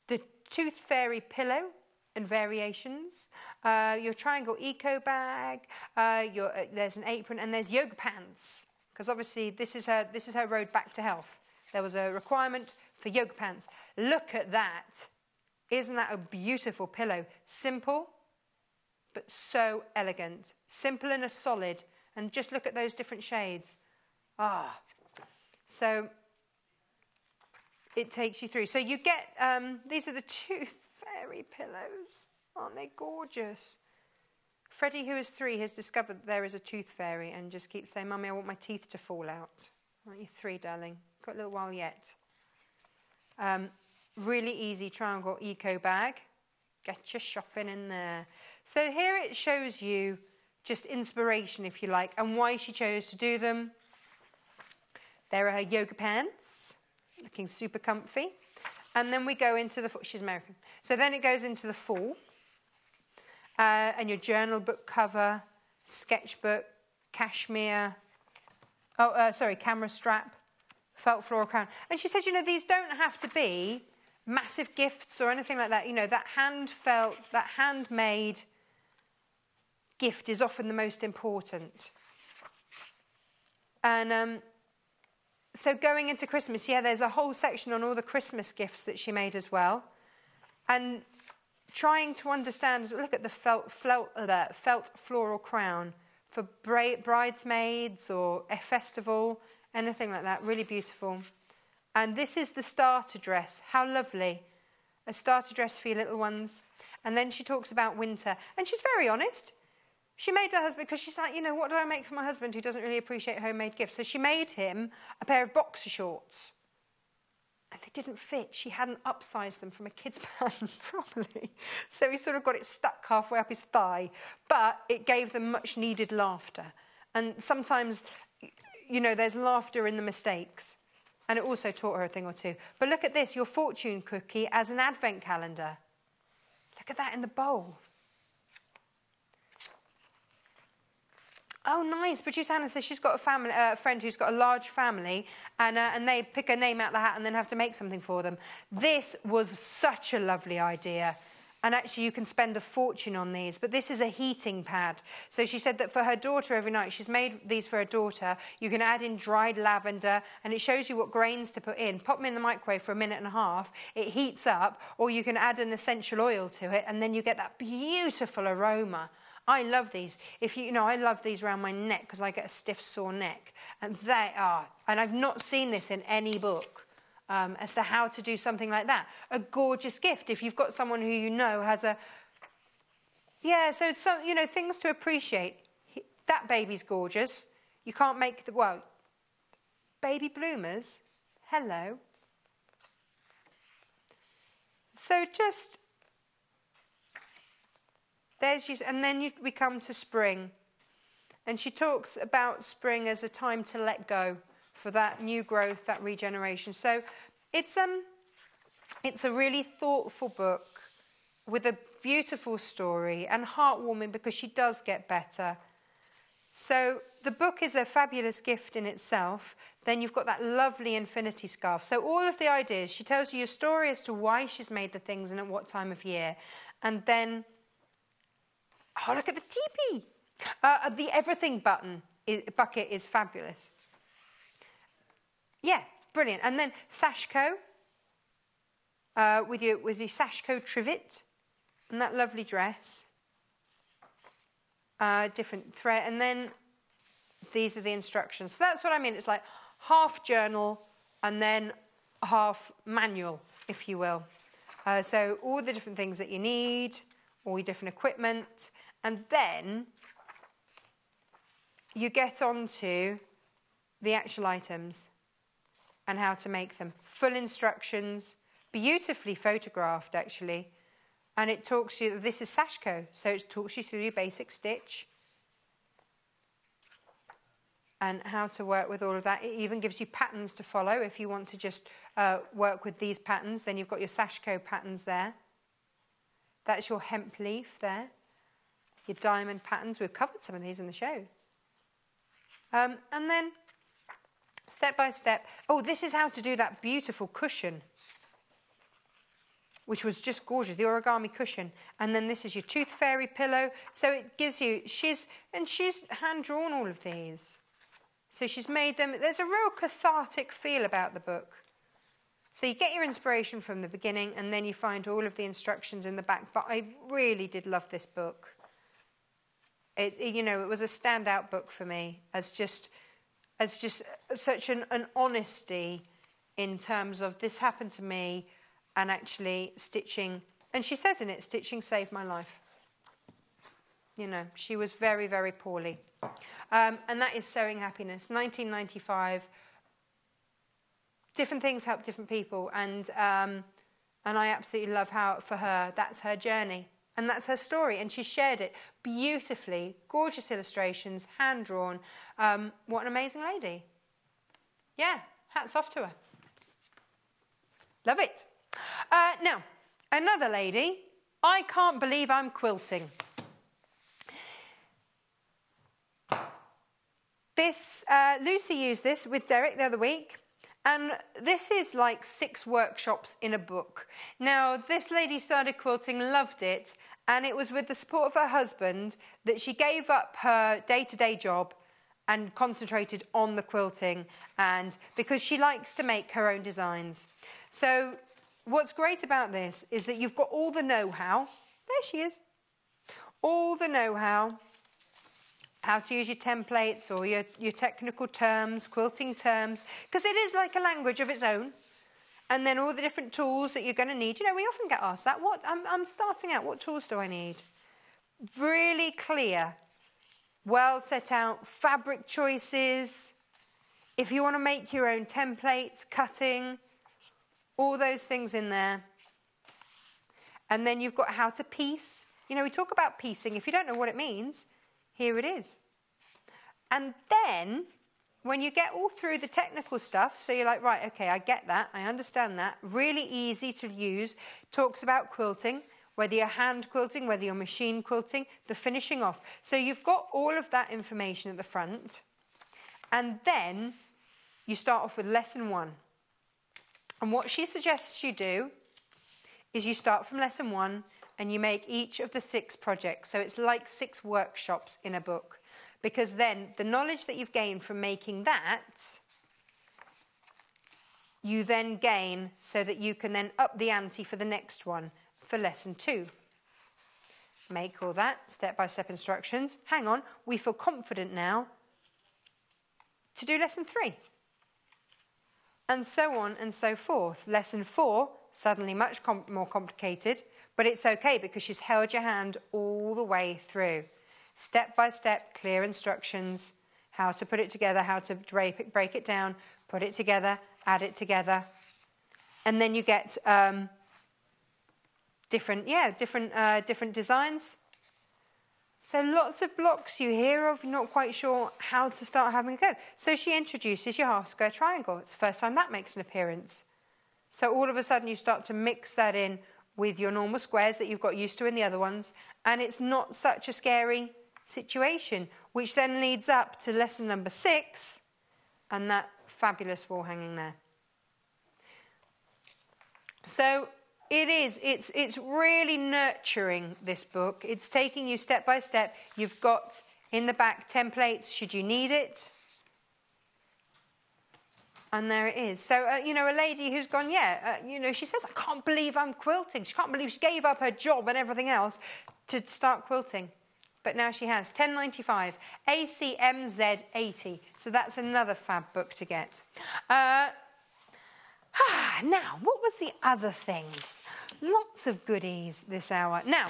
the tooth fairy pillow and variations, your triangle eco bag, there's an apron, and there's yoga pants. Because obviously this is her road back to health. There was a requirement for yoga pants. Look at that. Isn't that a beautiful pillow? Simple, but so elegant. Simple and a solid. And just look at those different shades. So it takes you through. So you get, these are the tooth fairy pillows. Aren't they gorgeous? Freddie, who is 3, has discovered that there is a tooth fairy and just keeps saying, Mummy, I want my teeth to fall out. Aren't you 3, darling? Got a little while yet. Really easy triangle eco bag. Get your shopping in there. So here it shows you just inspiration, if you like, and why she chose to do them. There are her yoga pants, looking super comfy. And then we go into the fall. She's American. So then it goes into the fall. And your journal book cover, sketchbook, cashmere, camera strap, felt floral crown. And she says, these don't have to be massive gifts or anything like that. That that handmade gift is often the most important. And so going into Christmas, there's a whole section on all the Christmas gifts that she made as well. And trying to understand, look at the felt floral crown for bridesmaids or a festival, anything like that, really beautiful. And this is the starter dress. How lovely. A starter dress for your little ones. And then she talks about winter. And she's very honest. She made her husband, because she's like, what do I make for my husband who doesn't really appreciate homemade gifts? So she made him a pair of boxer shorts. And they didn't fit. She hadn't upsized them from a kid's pattern properly. So he sort of got it stuck halfway up his thigh. But it gave them much needed laughter. And sometimes, there's laughter in the mistakes. And it also taught her a thing or two. But look at this, your fortune cookie as an advent calendar. Look at that in the bowl. Oh, nice. Producer Hannah says she's got a friend who's got a large family, and they pick a name out of the hat and then have to make something for them. This was such a lovely idea. And actually you can spend a fortune on these, but this is a heating pad. So she said that for her daughter every night, she's made these for her daughter, you can add in dried lavender, and it shows you what grains to put in. Pop them in the microwave for 1.5 minutes, it heats up, or you can add an essential oil to it, and then you get that beautiful aroma. I love these. I love these around my neck because I get a stiff, sore neck. And they are, and I've not seen this in any book. As to how to do something like that. A gorgeous gift if you've got someone who you know has a... Yeah, so it's things to appreciate. That baby's gorgeous. You can't make baby bloomers. Hello. So just... and then we come to spring. And she talks about spring as a time to let go. For that new growth, that regeneration. So it's a really thoughtful book with a beautiful story and heartwarming because she does get better. So the book is a fabulous gift in itself. Then you've got that lovely infinity scarf. So all of the ideas, she tells you a story as to why she's made the things and at what time of year. And then, look at the teepee. The everything bucket is fabulous. Yeah, brilliant. And then Sashko, with your Sashko trivet, and that lovely dress. Different thread, and then these are the instructions. So that's what I mean. It's like half journal and then half manual, if you will. So all the different things that you need, all your different equipment, and then you get on to the actual items. And how to make them. Full instructions, beautifully photographed actually. And it talks you, this is Sashko, so it talks you through your basic stitch. And how to work with all of that. It even gives you patterns to follow if you want to just work with these patterns. Then you've got your Sashko patterns there. That's your hemp leaf there. Your diamond patterns, we've covered some of these in the show. And then... step by step. Oh, this is how to do that beautiful cushion, which was just gorgeous, the origami cushion. And then this is your tooth fairy pillow. So it gives you, she's hand-drawn all of these. So she's made them, there's a real cathartic feel about the book. So you get your inspiration from the beginning and then you find all of the instructions in the back. But I really did love this book. It was a standout book for me as just such an honesty in terms of this happened to me and actually stitching. And she says in it, stitching saved my life. She was very, very poorly. And that is Sewing Happiness, 1995. Different things help different people. And I absolutely love how, for her, that's her journey. And that's her story, and she shared it beautifully. Gorgeous illustrations, hand-drawn. What an amazing lady. Yeah, hats off to her. Love it. Now, another lady. I can't believe I'm quilting. Lucy used this with Derek the other week. And this is like 6 workshops in a book. Now, this lady started quilting, loved it, and it was with the support of her husband that she gave up her day-to-day job and concentrated on the quilting, and because she likes to make her own designs. So what's great about this is that you've got all the know-how. There she is. All the know-how. How to use your templates or your technical terms, quilting terms, because it is like a language of its own. And then all the different tools that you're going to need. We often get asked that. I'm starting out, what tools do I need? Really clear, well set out fabric choices. If you want to make your own templates, cutting, all those things in there. And then you've got how to piece. We talk about piecing. If you don't know what it means, here it is. And then, when you get all through the technical stuff, so you're like, right, okay, I get that, I understand that, really easy to use, talks about quilting, whether you're hand quilting, whether you're machine quilting, the finishing off. So you've got all of that information at the front, and then you start off with lesson 1. And what she suggests you do is you start from lesson 1, and you make each of the 6 projects. So it's like 6 workshops in a book, because then the knowledge that you've gained from making that, you then gain so that you can then up the ante for the next one, for lesson 2. Make all that, step-by-step instructions. Hang on, we feel confident now to do lesson 3. And so on and so forth. Lesson 4, suddenly much more complicated, but it's okay because she's held your hand all the way through. Step-by-step, clear instructions, how to put it together, how to break it down, put it together, add it together. And then you get different designs. So lots of blocks you hear of, you're not quite sure how to start having a go. So she introduces your half square triangle. It's the first time that makes an appearance. So all of a sudden you start to mix that in with your normal squares that you've got used to in the other ones, and it's not such a scary situation, which then leads up to lesson number 6 and that fabulous wall hanging there. So it's really nurturing, this book. It's taking you step by step. You've got in the back templates should you need it. And there it is. So, a lady who's gone, she says, I can't believe I'm quilting. She can't believe she gave up her job and everything else to start quilting. But now she has. £10.95. ACMZ 80. So that's another fab book to get. Now, what was the other things? Lots of goodies this hour. Now,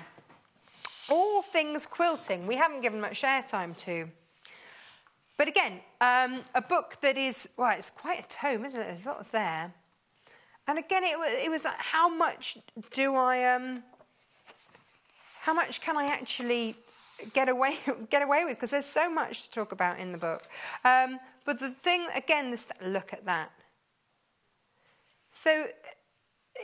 all things quilting. We haven't given much airtime to. But again, a book that is, it's quite a tome, isn't it? There's lots there. And again, it was like, how much can I actually get away with? Because there's so much to talk about in the book. But the thing, again, look at that. So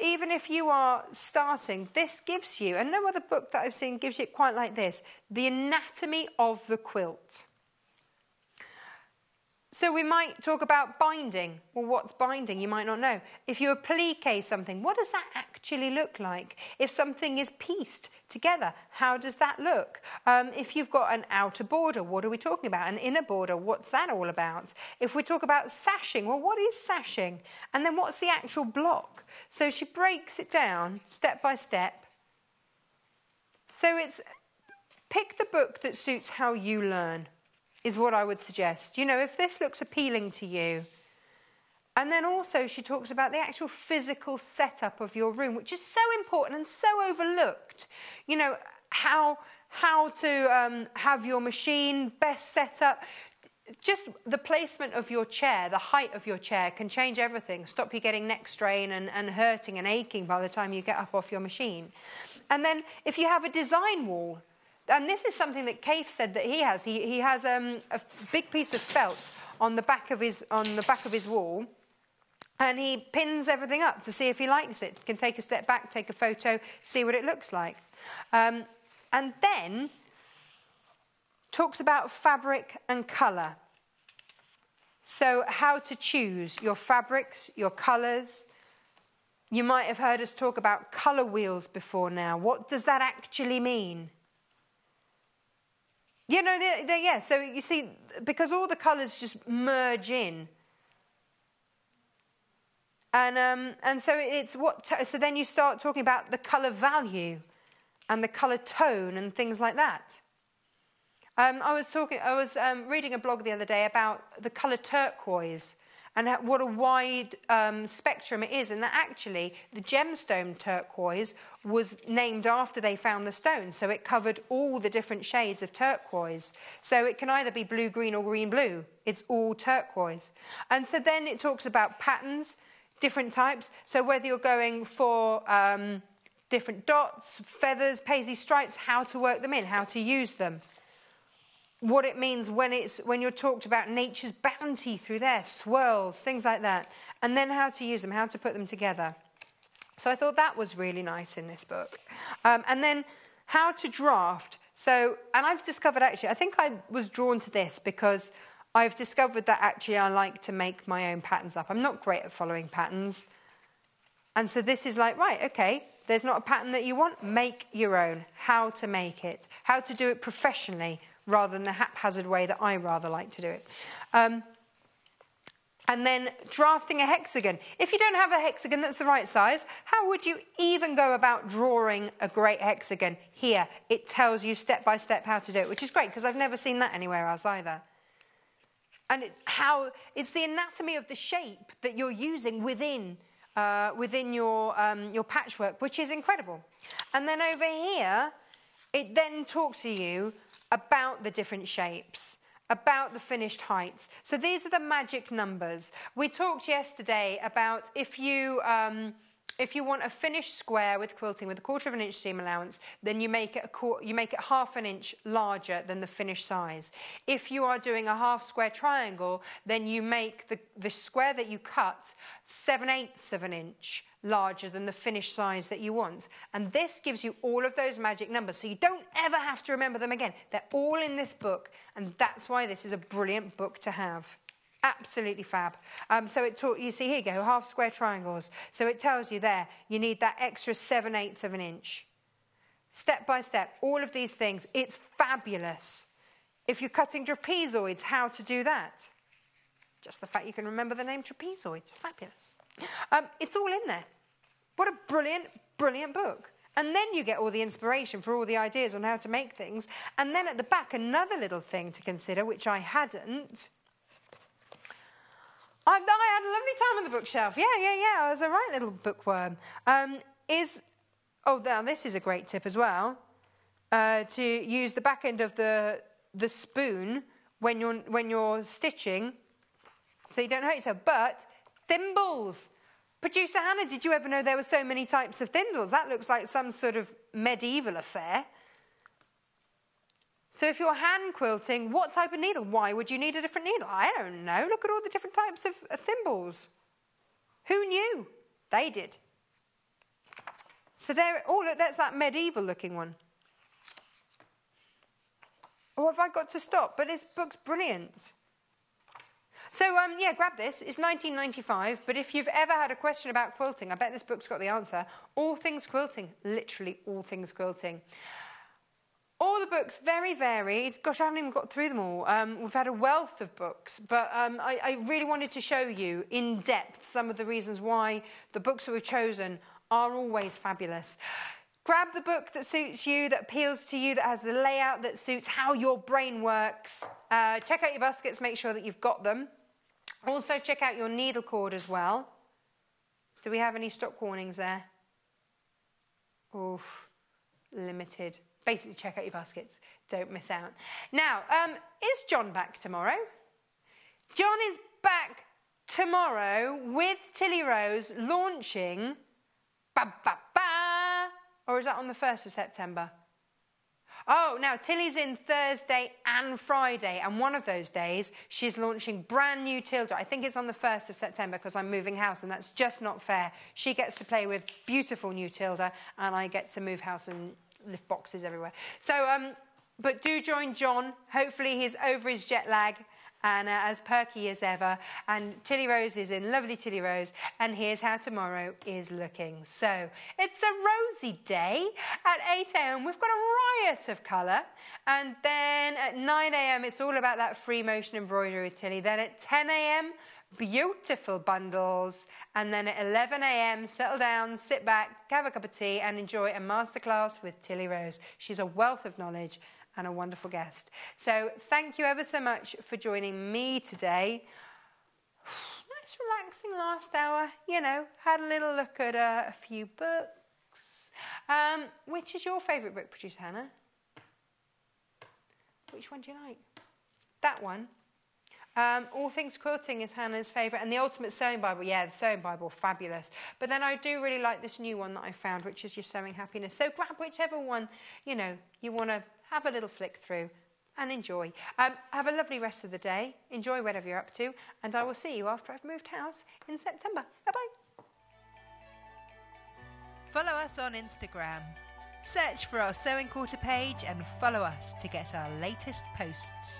even if you are starting, this gives you, and no other book that I've seen gives you it quite like this, the anatomy of the quilt. So we might talk about binding. Well, what's binding? You might not know. If you applique something, what does that actually look like? If something is pieced together, how does that look? If you've got an outer border, what are we talking about? An inner border, what's that all about? If we talk about sashing, well, what is sashing? And then what's the actual block? So she breaks it down step by step. So it's pick the book that suits how you learn, is what I would suggest. If this looks appealing to you. And then also she talks about the actual physical setup of your room, which is so important and so overlooked. How to have your machine best set up. Just the placement of your chair, the height of your chair can change everything. Stop you getting neck strain and hurting and aching by the time you get up off your machine. And then if you have a design wall, and this is something that Kaffe said that he has. He has a big piece of felt on the back of his wall, and he pins everything up to see if he likes it. Can take a step back, take a photo, see what it looks like, and then talks about fabric and colour. So how to choose your fabrics, your colours. You might have heard us talk about colour wheels before now. What does that actually mean? So you see, because all the colours just merge in. And so it's so then you start talking about the colour value and the colour tone and things like that. I was reading a blog the other day about the colour turquoise and what a wide spectrum it is, and that actually the gemstone turquoise was named after they found the stone, so it covered all the different shades of turquoise. So it can either be blue, green or green, blue. It's all turquoise. And so then it talks about patterns, different types. So whether you're going for different dots, feathers, paisley stripes, how to work them in, how to use them. What it means when you're talked about nature's bounty through there, swirls, things like that. And then how to use them, how to put them together. So I thought that was really nice in this book. And then how to draft. So, and I've discovered actually, I think I was drawn to this because I've discovered that actually I like to make my own patterns up. I'm not great at following patterns. And so this is like, right, okay, there's not a pattern that you want, make your own. How to make it, how to do it professionally rather than the haphazard way that I rather like to do it. And then drafting a hexagon. If you don't have a hexagon that's the right size, how would you even go about drawing a great hexagon? Here, it tells you step by step how to do it, which is great because I've never seen that anywhere else either. And it's the anatomy of the shape that you're using within your patchwork, which is incredible. And then over here, it then talks to you about the different shapes, about the finished heights. So these are the magic numbers. We talked yesterday about if you want a finished square with quilting with a 1/4 inch seam allowance, then you make it 1/2 inch larger than the finished size. If you are doing a half square triangle, then you make the square that you cut 7/8 inch larger than the finished size that you want. And this gives you all of those magic numbers, so you don't ever have to remember them again. They're all in this book, and that's why this is a brilliant book to have. Absolutely fab. So you see here you go, half square triangles. So it tells you there, you need that extra 7/8 inch. Step by step, all of these things, it's fabulous. If you're cutting trapezoids, how to do that. Just the fact you can remember the name trapezoids, fabulous. It's all in there. What a brilliant, brilliant book. And then you get all the inspiration for all the ideas on how to make things. And then at the back, another little thing to consider, which I hadn't. I had a lovely time on the bookshelf. Yeah. I was a right little bookworm. Now this is a great tip as well. To use the back end of the spoon when you're stitching, so you don't hurt yourself. But thimbles. Producer Hannah, did you ever know there were so many types of thimbles? That looks like some sort of medieval affair. So if you're hand quilting, what type of needle? Why would you need a different needle? I don't know. Look at all the different types of thimbles. Who knew? They did. So look, that's that medieval looking one. Or have I got to stop? But this book's brilliant. So, grab this. It's $19.95, but if you've ever had a question about quilting, I bet this book's got the answer. All things quilting. Literally all things quilting. All the books, very varied. Gosh, I haven't even got through them all. We've had a wealth of books, but I really wanted to show you in depth some of the reasons why the books that we've chosen are always fabulous. Grab the book that suits you, that appeals to you, that has the layout that suits how your brain works. Check out your baskets, make sure that you've got them. Also, check out your needle cord as well. Do we have any stock warnings there? Oof, limited. Basically, check out your baskets. Don't miss out. Now, is John back tomorrow? John is back tomorrow with Tilly Rose launching... Or is that on the 1st of September? Oh, now Tilly's in Thursday and Friday, and one of those days she's launching brand new Tilda. I think it's on the 1st of September because I'm moving house, and that's just not fair. She gets to play with beautiful new Tilda, and I get to move house and lift boxes everywhere. So, but do join John. Hopefully he's over his jet lag and as perky as ever. And Tilly Rose is in lovely Tilly Rose, and here's how tomorrow is looking. So it's a rosy day. At 8 a.m. we've got a riot of colour, and then at 9 a.m. it's all about that free motion embroidery with Tilly. Then at 10 a.m. beautiful bundles, and then at 11 a.m. settle down, sit back, have a cup of tea and enjoy a masterclass with Tilly Rose. She's a wealth of knowledge and a wonderful guest. So thank you ever so much for joining me today. Nice relaxing last hour, had a little look at a few books. Which is your favourite book, Producer Hannah? Which one do you like? That one? All Things Quilting is Hannah's favourite, and the Ultimate Sewing Bible, the Sewing Bible, fabulous. But then I do really like this new one that I found, which is Your Sewing Happiness. So grab whichever one, you want to have a little flick through and enjoy. Have a lovely rest of the day. Enjoy whatever you're up to, and I will see you after I've moved house in September. Bye-bye. Follow us on Instagram. Search for our Sewing Quarter page and follow us to get our latest posts.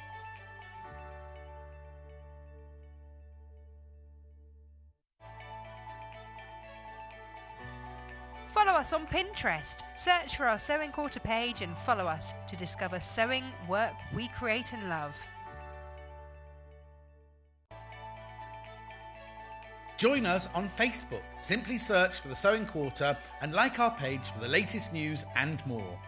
follow us on Pinterest. Search for our Sewing Quarter page and follow us to discover sewing work we create and love. Join us on Facebook. Simply search for the Sewing Quarter and like our page for the latest news and more.